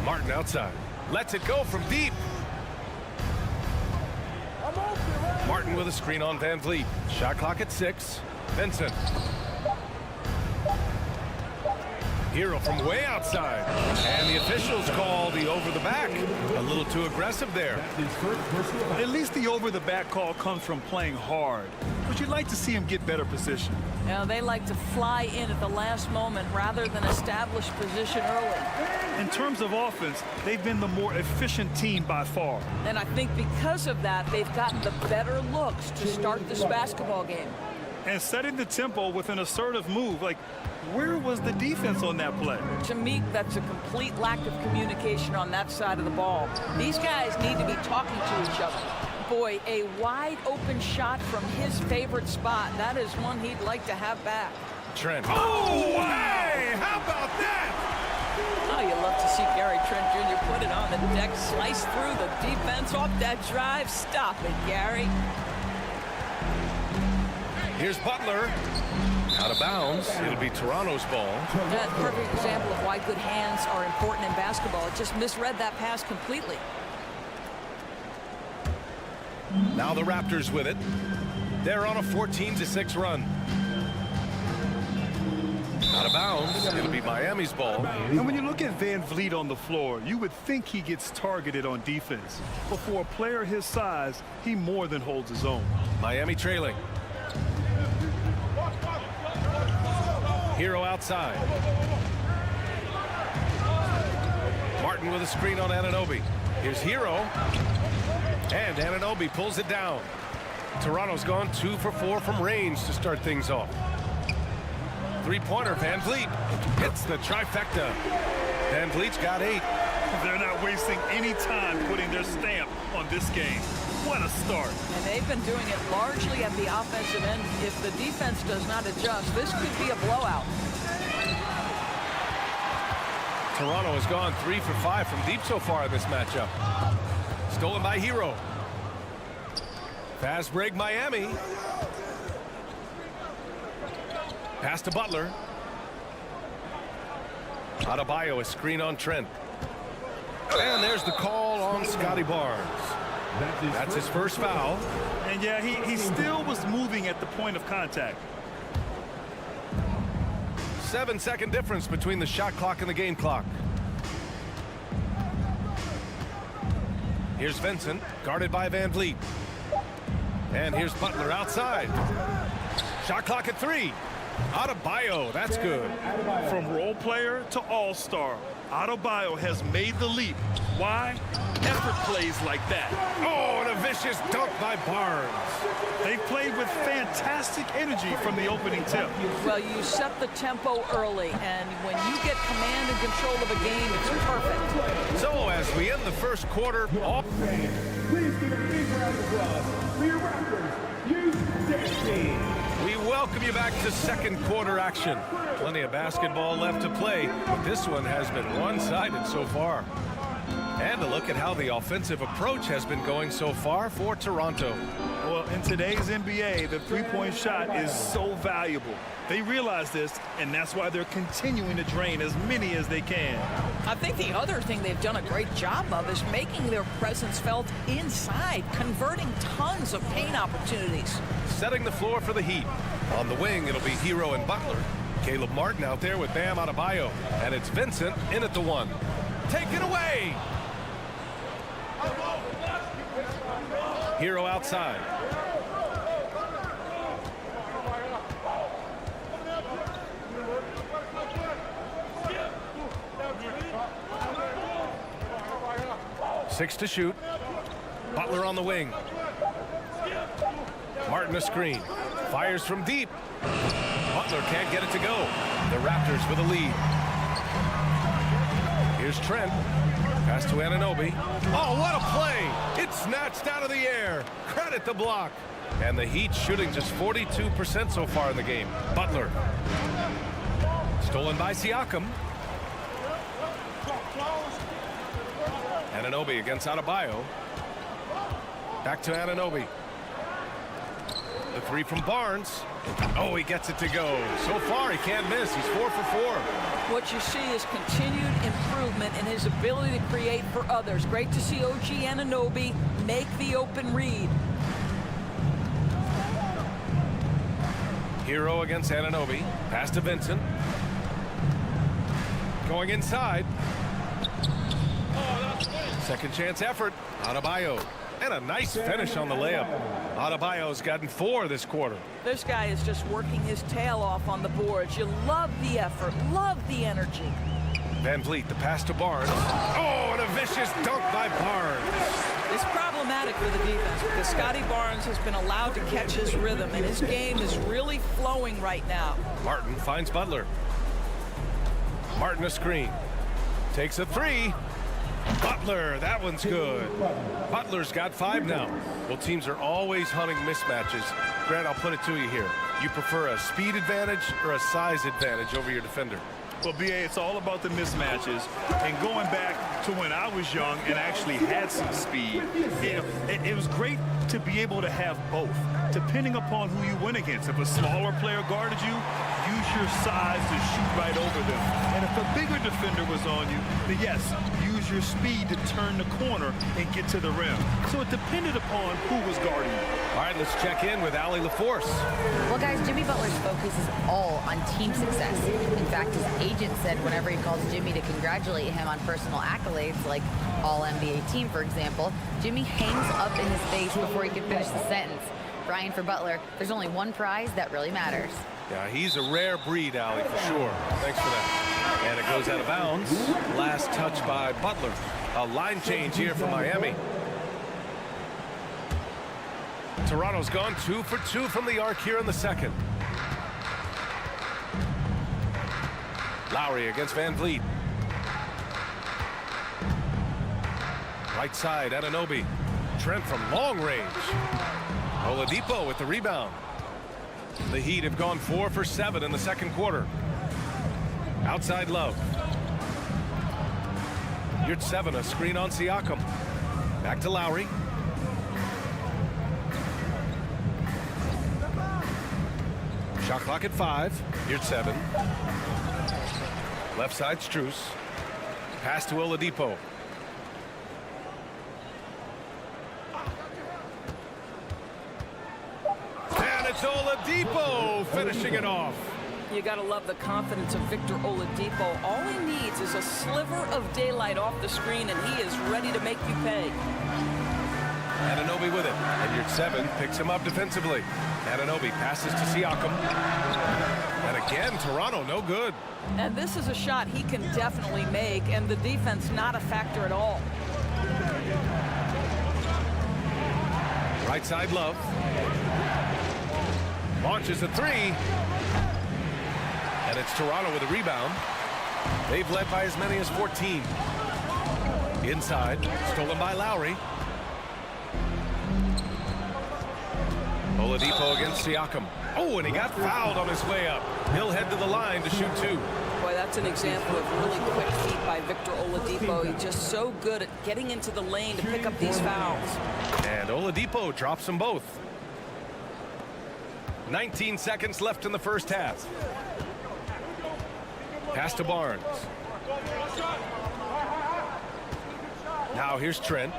Martin outside. Lets it go from deep. Martin with a screen on Van Vliet. Shot clock at 6. Vincent. Hero from way outside. And the officials call the over-the-back. A little too aggressive there. At least the over-the-back call comes from playing hard. But you'd like to see him get better position. Now, they like to fly in at the last moment rather than establish position early. In terms of offense, they've been the more efficient team by far. And I think because of that, they've gotten the better looks to start this basketball game. And setting the tempo with an assertive move, like, where was the defense on that play? To me, that's a complete lack of communication on that side of the ball. These guys need to be talking to each other. Boy, a wide open shot from his favorite spot. That is one he'd like to have back. Trent. Oh, hey! How about that? Oh, you love to see Gary Trent Jr. put it on the deck, slice through the defense off that drive. Stop it, Gary. Here's Butler. Out of bounds. It'll be Toronto's ball. That's a perfect example of why good hands are important in basketball. It just misread that pass completely. Now the Raptors with it. They're on a 14-6 run. Out of bounds. It'll be Miami's ball. And when you look at Van Vliet on the floor, you would think he gets targeted on defense. But for a player his size, he more than holds his own. Miami trailing. Hero outside. Martin with a screen on Anunoby. Here's Hero. And Anunoby pulls it down. Toronto's gone 2 for 4 from range to start things off. Three-pointer, Van Vliet hits the trifecta. Van Vliet's got 8. They're not wasting any time putting their stamp on this game. What a start. And they've been doing it largely at the offensive end. If the defense does not adjust, this could be a blowout. Toronto has gone 3 for 5 from deep so far in this matchup. Stolen by Hero. Fast break Miami. Pass to Butler. Adebayo, a screen on Trent. And there's the call on Scotty Barnes. That's his first foul. And yeah, he still was moving at the point of contact. 7-second difference between the shot clock and the game clock. Here's Vincent, guarded by Van Vliet. And here's Butler outside. Shot clock at 3. Adebayo, that's good. From role player to all-star, Adebayo has made the leap. Why? Effort plays like that. Oh, and a vicious dunk by Barnes. They played with fantastic energy from the opening tip. Well, you set the tempo early, and when you get command and control of a game, it's perfect. So as we end the first quarter off. Please give a big round of applause for your Raptors, U16. We welcome you back to second quarter action. Plenty of basketball left to play, but this one has been one-sided so far. And a look at how the offensive approach has been going so far for Toronto. Well, in today's NBA, the three-point shot is so valuable. They realize this, and that's why they're continuing to drain as many as they can. I think the other thing they've done a great job of is making their presence felt inside, converting tons of paint opportunities. Setting the floor for the Heat. On the wing, it'll be Hero and Butler. Caleb Martin out there with Bam Adebayo. And it's Vincent in at the 1. Take it away! Hero outside. Six to shoot. Butler on the wing. Martin a screen. Fires from deep. Butler can't get it to go. The Raptors with a lead. Here's Trent. Pass to Anunoby. Oh, what a play! It's snatched out of the air. Credit the block. And the Heat shooting just 42% so far in the game. Butler. Stolen by Siakam. Anunoby against Adebayo. Back to Anunoby. The 3 from Barnes. Oh, he gets it to go. So far, he can't miss. He's 4 for 4. What you see is continued improvement in his ability to create for others. Great to see OG Anunoby make the open read. Hero against Anunoby. Pass to Vincent. Going inside. Second chance effort. Adebayo. And a nice finish on the layup. Adebayo's gotten 4 this quarter. This guy is just working his tail off on the boards. You love the effort, love the energy. Van Vliet, the pass to Barnes. Oh, and a vicious dunk by Barnes. It's problematic for the defense because Scotty Barnes has been allowed to catch his rhythm, and his game is really flowing right now. Martin finds Butler. Martin a screen. Takes a 3. Butler, that one's good. Butler's got 5 now. Well, teams are always hunting mismatches. Grant, I'll put it to you here. You prefer a speed advantage or a size advantage over your defender? Well, BA, it's all about the mismatches. And going back to when I was young and actually had some speed, it was great to be able to have both, depending upon who you went against. If a smaller player guarded you, use your size to shoot right over them. And if a bigger defender was on you, then yes, use your speed to turn the corner and get to the rim. So it depended upon who was guarding you. All right, let's check in with Allie LaForce. Well, guys, Jimmy Butler's focus is all on team success. In fact, his agent said whenever he calls Jimmy to congratulate him on personal accolades, like All-NBA team, for example, Jimmy hangs up in his face before he can finish the sentence. Brian, for Butler, there's only one prize that really matters. Yeah, he's a rare breed, Allie, for sure. Thanks for that. And it goes out of bounds. Last touch by Butler. A line change here for Miami. Toronto's gone 2 for 2 from the arc here in the second. Lowry against Van Vliet. Right side, Anunoby. Trent from long range. Oladipo with the rebound. The Heat have gone 4 for 7 in the second quarter. Outside Love. Here's 7, a screen on Siakam. Back to Lowry. Shot clock at 5. Here's 7. Left side Strus. Pass to Oladipo. And it's Oladipo finishing it off. You got to love the confidence of Victor Oladipo. All he needs is a sliver of daylight off the screen, and he is ready to make you pay. Anunoby with it. And your 7 picks him up defensively. Anunoby passes to Siakam. And again, Toronto no good. And this is a shot he can definitely make, and the defense not a factor at all. Right side Love. Launches a 3. And it's Toronto with a rebound. They've led by as many as 14. Inside, stolen by Lowry. Oladipo against Siakam. Oh, and he got fouled on his way up. He'll head to the line to shoot 2. Boy, that's an example of really quick feet by Victor Oladipo. He's just so good at getting into the lane to pick up these fouls. And Oladipo drops them both. 19 seconds left in the first half. Pass to Barnes. Now here's Trent.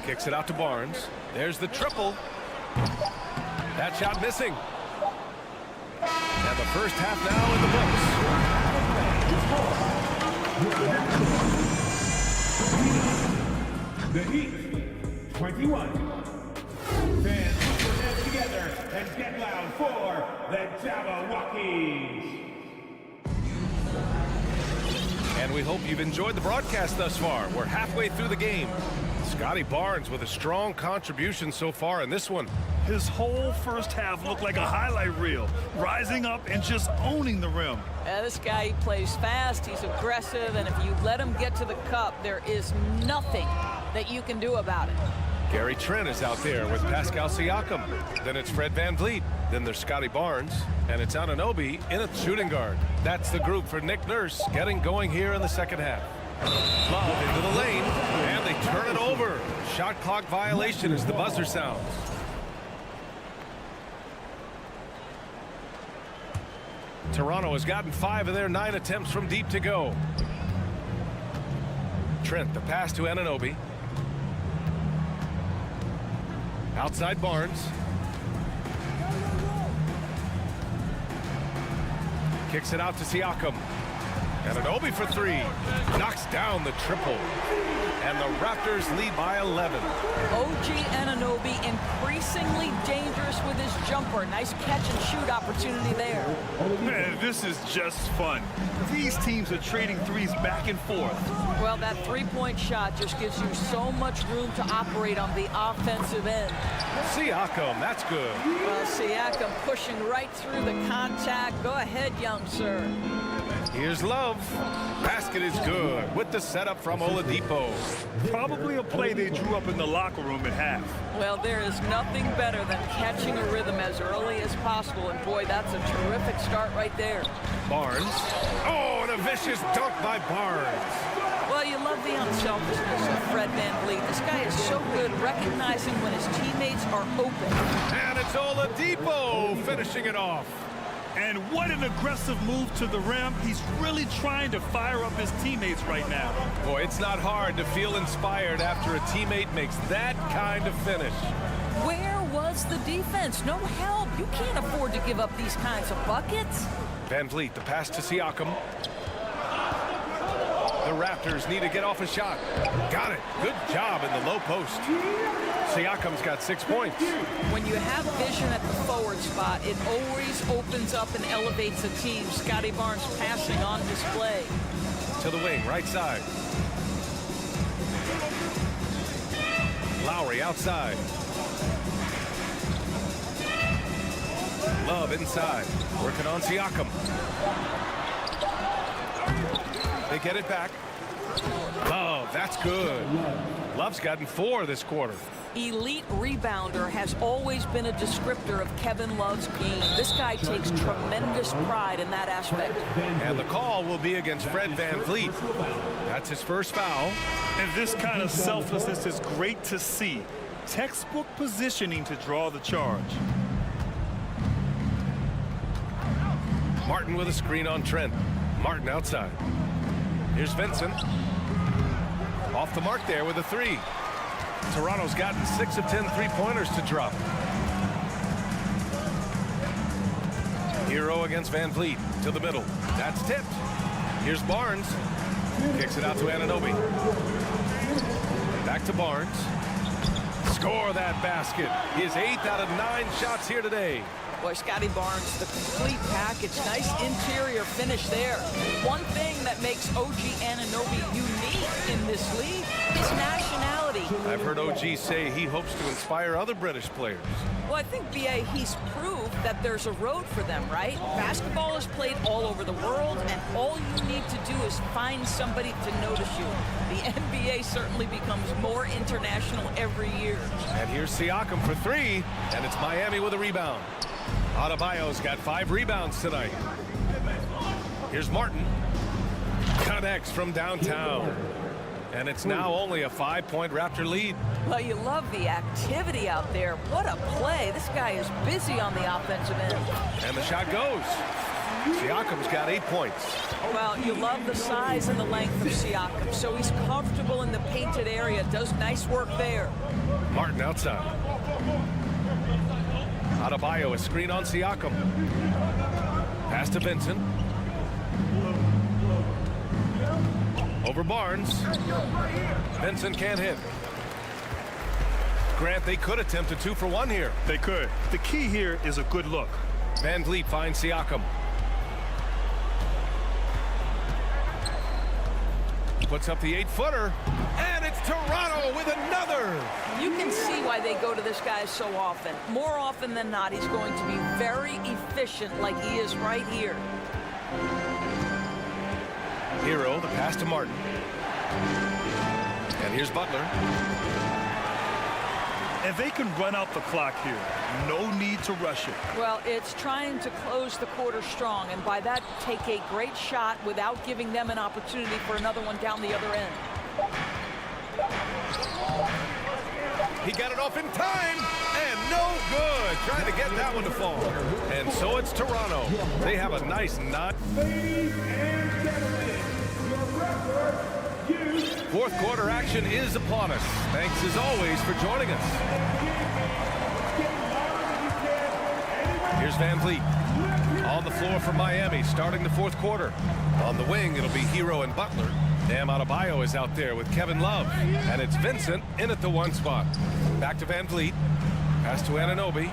Kicks it out to Barnes. There's the triple. That shot missing. And the first half now The Heat, 21. Fans put their hands together and get loud for the Jabberwockies. And we hope you've enjoyed the broadcast thus far. We're halfway through the game. Scotty Barnes with a strong contribution so far in this one. His whole first half looked like a highlight reel, rising up and just owning the rim. This guy, he plays fast, he's aggressive, and if you let him get to the cup, there is nothing that you can do about it. Gary Trent is out there with Pascal Siakam. Then it's Fred VanVleet. Then there's Scotty Barnes. And it's Anunoby in a shooting guard. That's the group for Nick Nurse getting going here in the second half. Love into the lane, and they turn it over. Shot clock violation as the buzzer sounds. Toronto has gotten 5 of their 9 attempts from deep to go. Trent, the pass to Anunoby. Outside Barnes. Kicks it out to Siakam. Anunoby for 3. Knocks down the triple. And the Raptors lead by 11. OG Anunoby increasingly dangerous with his jumper. Nice catch and shoot opportunity there. Man, this is just fun. These teams are trading threes back and forth. Well, that three-point shot just gives you so much room to operate on the offensive end. Siakam, that's good. Well, Siakam pushing right through the contact. Go ahead, young sir. Here's Love. Basket is good with the setup from Oladipo. Probably a play they drew up in the locker room at half. Well, there is nothing better than catching a rhythm as early as possible, and boy, that's a terrific start right there. Barnes. Oh, and a vicious dunk by Barnes. Well, you love the unselfishness of Fred VanVleet. This guy is so good recognizing when his teammates are open. And it's Oladipo finishing it off. And what an aggressive move to the rim. He's really trying to fire up his teammates right now. Boy, it's not hard to feel inspired after a teammate makes that kind of finish. Where was the defense? No help. You can't afford to give up these kinds of buckets. VanVleet, the pass to Siakam. The Raptors need to get off a shot. Got it. Good job in the low post. Siakam's got 6 points. When you have vision at the forward spot, it always opens up and elevates a team. Scotty Barnes passing on display. To the wing, right side. Lowry outside. Love inside. Working on Siakam. They get it back. Love That's good. Love's gotten 4 this quarter. Elite rebounder has always been a descriptor of Kevin Love's game. This guy takes tremendous pride in that aspect. And the call will be against Fred VanVleet. That's his first foul. And this kind of selflessness is great to see. Textbook positioning to draw the charge. Martin with a screen on Trent. Martin outside. Here's Vincent. Off the mark there with a 3. Toronto's gotten 6 of 10 3-pointers to drop. Hero against VanVleet to the middle. That's tipped. Here's Barnes. Kicks it out to Anunoby. Back to Barnes. Score that basket. His 8th out of 9 shots here today. Boy, Scotty Barnes, the complete package. Nice interior finish there. One thing that makes OG Anunoby unique in this league is nationality. I've heard OG say he hopes to inspire other British players. Well, I think, B.A., he's proved that there's a road for them, right? Basketball is played all over the world, and all you need to do is find somebody to notice you. The NBA certainly becomes more international every year. And here's Siakam for 3, and it's Miami with a rebound. Adebayo's got 5 rebounds tonight. Here's Martin. Connects from downtown. And it's now only a 5-point Raptor lead. Well, you love the activity out there. What a play. This guy is busy on the offensive end. And the shot goes. Siakam's got 8 points. Well, you love the size and the length of Siakam. So he's comfortable in the painted area. Does nice work there. Martin outside. Adebayo, a screen on Siakam. Pass to Vincent. Over Barnes. Vincent can't hit. Grant, they could attempt a 2 for 1 here. They could. The key here is a good look. VanVleet finds Siakam. Puts up the 8-footer, and it's Toronto with another. You can see why they go to this guy so often. More often than not, he's going to be very efficient like he is right here. Hero, the pass to Martin. And here's Butler. And they can run out the clock here. No need to rush it. Well, it's trying to close the quarter strong, and by that, take a great shot without giving them an opportunity for another one down the other end. He got it off in time, and no good. Trying to get that one to fall. And so it's Toronto. They have a nice knot. Ladies and gentlemen, your record, Fourth quarter action is upon us. Thanks as always for joining us. Here's VanVleet on the floor for Miami, starting the fourth quarter. On the wing, it'll be Hero and Butler. Bam Adebayo is out there with Kevin Love. And it's Vincent in at the 1 spot. Back to VanVleet. Pass to Anunoby.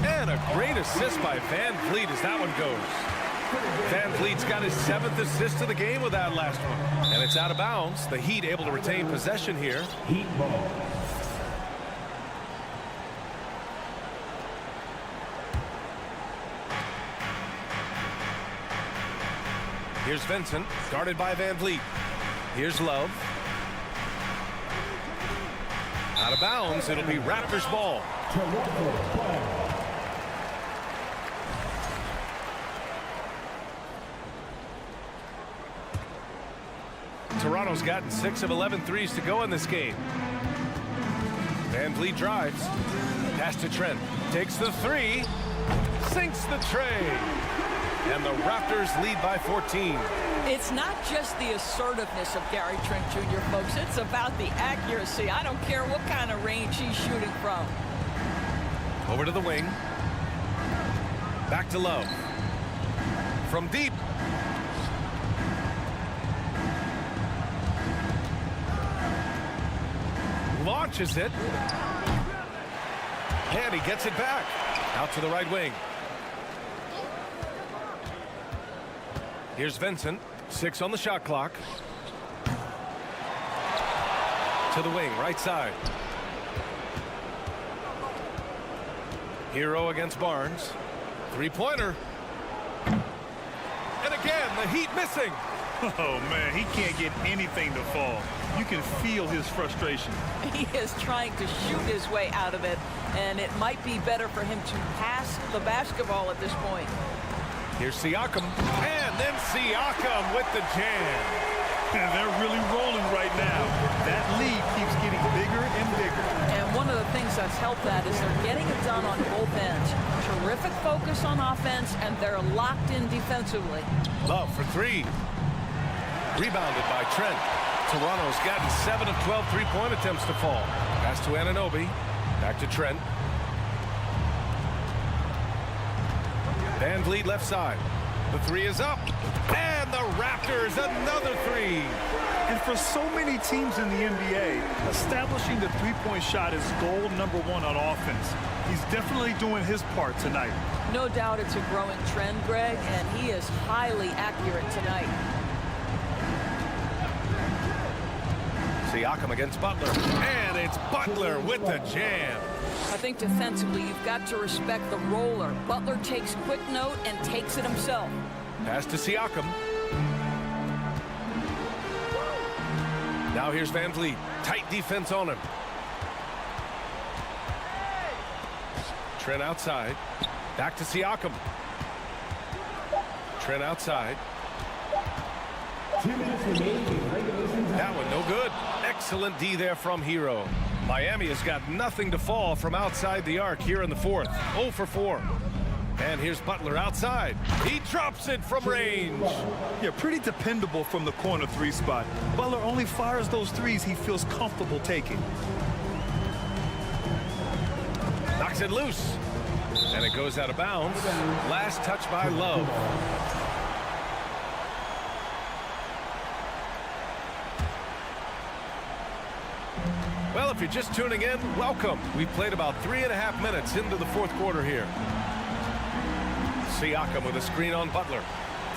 And a great assist by VanVleet as that one goes. VanVleet's got his 7th assist of the game with that last one. And it's out of bounds. The Heat able to retain possession here. Heat ball. Here's Vincent, guarded by VanVleet. Here's Love. Out of bounds, it'll be Raptors ball. Toronto's gotten 6 of 11 threes to go in this game. VanVleet drives. Pass to Trent. Takes the 3. Sinks the tray. And the Raptors lead by 14. It's not just the assertiveness of Gary Trent Jr., folks. It's about the accuracy. I don't care what kind of range he's shooting from. Over to the wing. Back to Love. From deep. Launches it. And he gets it back. Out to the right wing. Here's Vincent. 6 on the shot clock. To the wing, right side. Hero against Barnes. 3-pointer. And again, the Heat missing. Oh, man, he can't get anything to fall. You can feel his frustration. He is trying to shoot his way out of it, and it might be better for him to pass the basketball at this point. Here's Siakam, and then Siakam with the jam. And they're really rolling right now. That lead keeps getting bigger and bigger. And one of the things that's helped that is they're getting it done on both ends. Terrific focus on offense, and they're locked in defensively. Love for three. Rebounded by Trent. Toronto's gotten 7 of 12 three-point attempts to fall. Pass to Anunoby. Back to Trent. Van Vliet left side. The three is up. And the Raptors, another three. And for so many teams in the NBA, establishing the three-point shot is goal number one on offense. He's definitely doing his part tonight. No doubt it's a growing trend, Greg, and he is highly accurate tonight. Siakam against Butler. And it's Butler with the jam. I think defensively you've got to respect the roller. Butler takes quick note and takes it himself. Pass to Siakam. Now here's Van Vliet. Tight defense on him. Trent outside. Back to Siakam. Trent outside. 2 minutes remaining in regulation. That one no good. Excellent D there from Hero. Miami has got nothing to fall from outside the arc here in the fourth. 0 for 4. And here's Butler outside. He drops it from range. Yeah, pretty dependable from the corner three spot. Butler only fires those threes he feels comfortable taking. Knocks it loose. And it goes out of bounds. Last touch by Love. Well, if you're just tuning in, welcome. We've played about 3.5 minutes into the fourth quarter here. Siakam with a screen on Butler.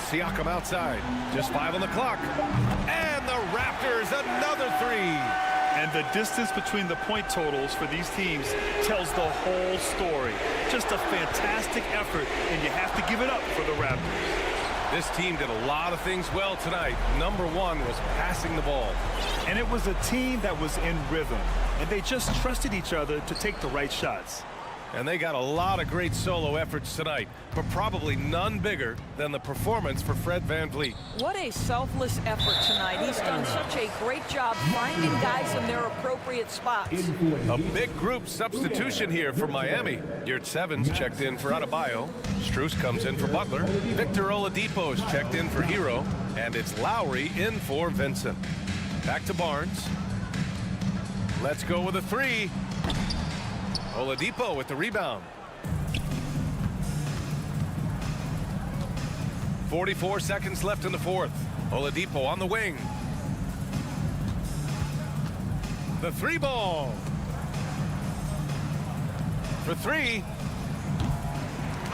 Siakam outside. Just 5 on the clock. And the Raptors, another three. And the distance between the point totals for these teams tells the whole story. Just a fantastic effort, and you have to give it up for the Raptors. This team did a lot of things well tonight. Number one was passing the ball. And it was a team that was in rhythm, and they just trusted each other to take the right shots. And they got a lot of great solo efforts tonight, but probably none bigger than the performance for Fred VanVleet. What a selfless effort tonight. He's done such a great job finding guys in their appropriate spots. A big group substitution here for Miami. Yurtseven's checked in for Adebayo. Strus comes in for Butler. Victor Oladipo's checked in for Hero. And it's Lowry in for Vincent. Back to Barnes. Let's go with a three. Oladipo with the rebound. 44 seconds left in the fourth. Oladipo on the wing. The three ball. For three.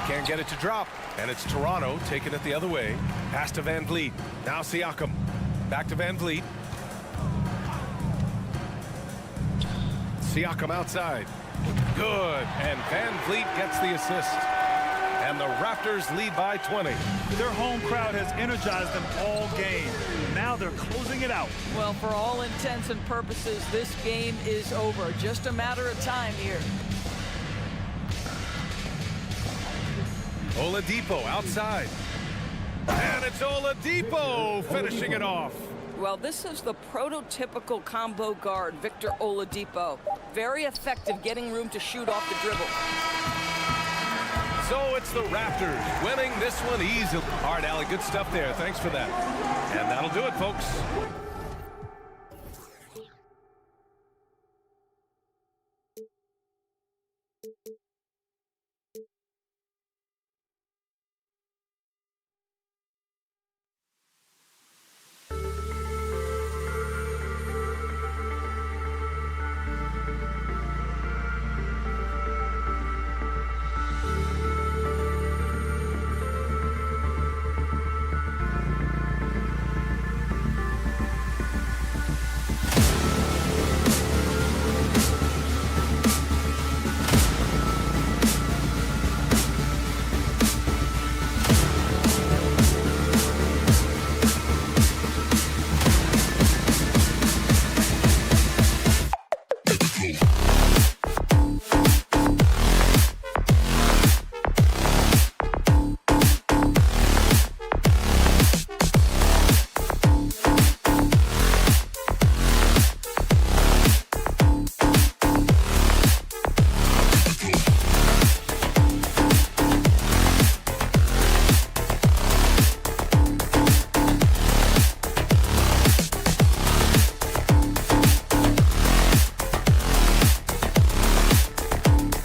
Can't get it to drop. And it's Toronto taking it the other way. Pass to Van Vliet. Now Siakam. Back to Van Vliet. Siakam outside. Good. And Van Vliet gets the assist. And the Raptors lead by 20. Their home crowd has energized them all game. Now they're closing it out. Well, for all intents and purposes, this game is over. Just a matter of time here. Oladipo outside. And it's Oladipo finishing it off. Well, this is the prototypical combo guard, Victor Oladipo. Very effective getting room to shoot off the dribble. So it's the Raptors winning this one easily. All right, Allie, good stuff there. Thanks for that. And that'll do it, folks.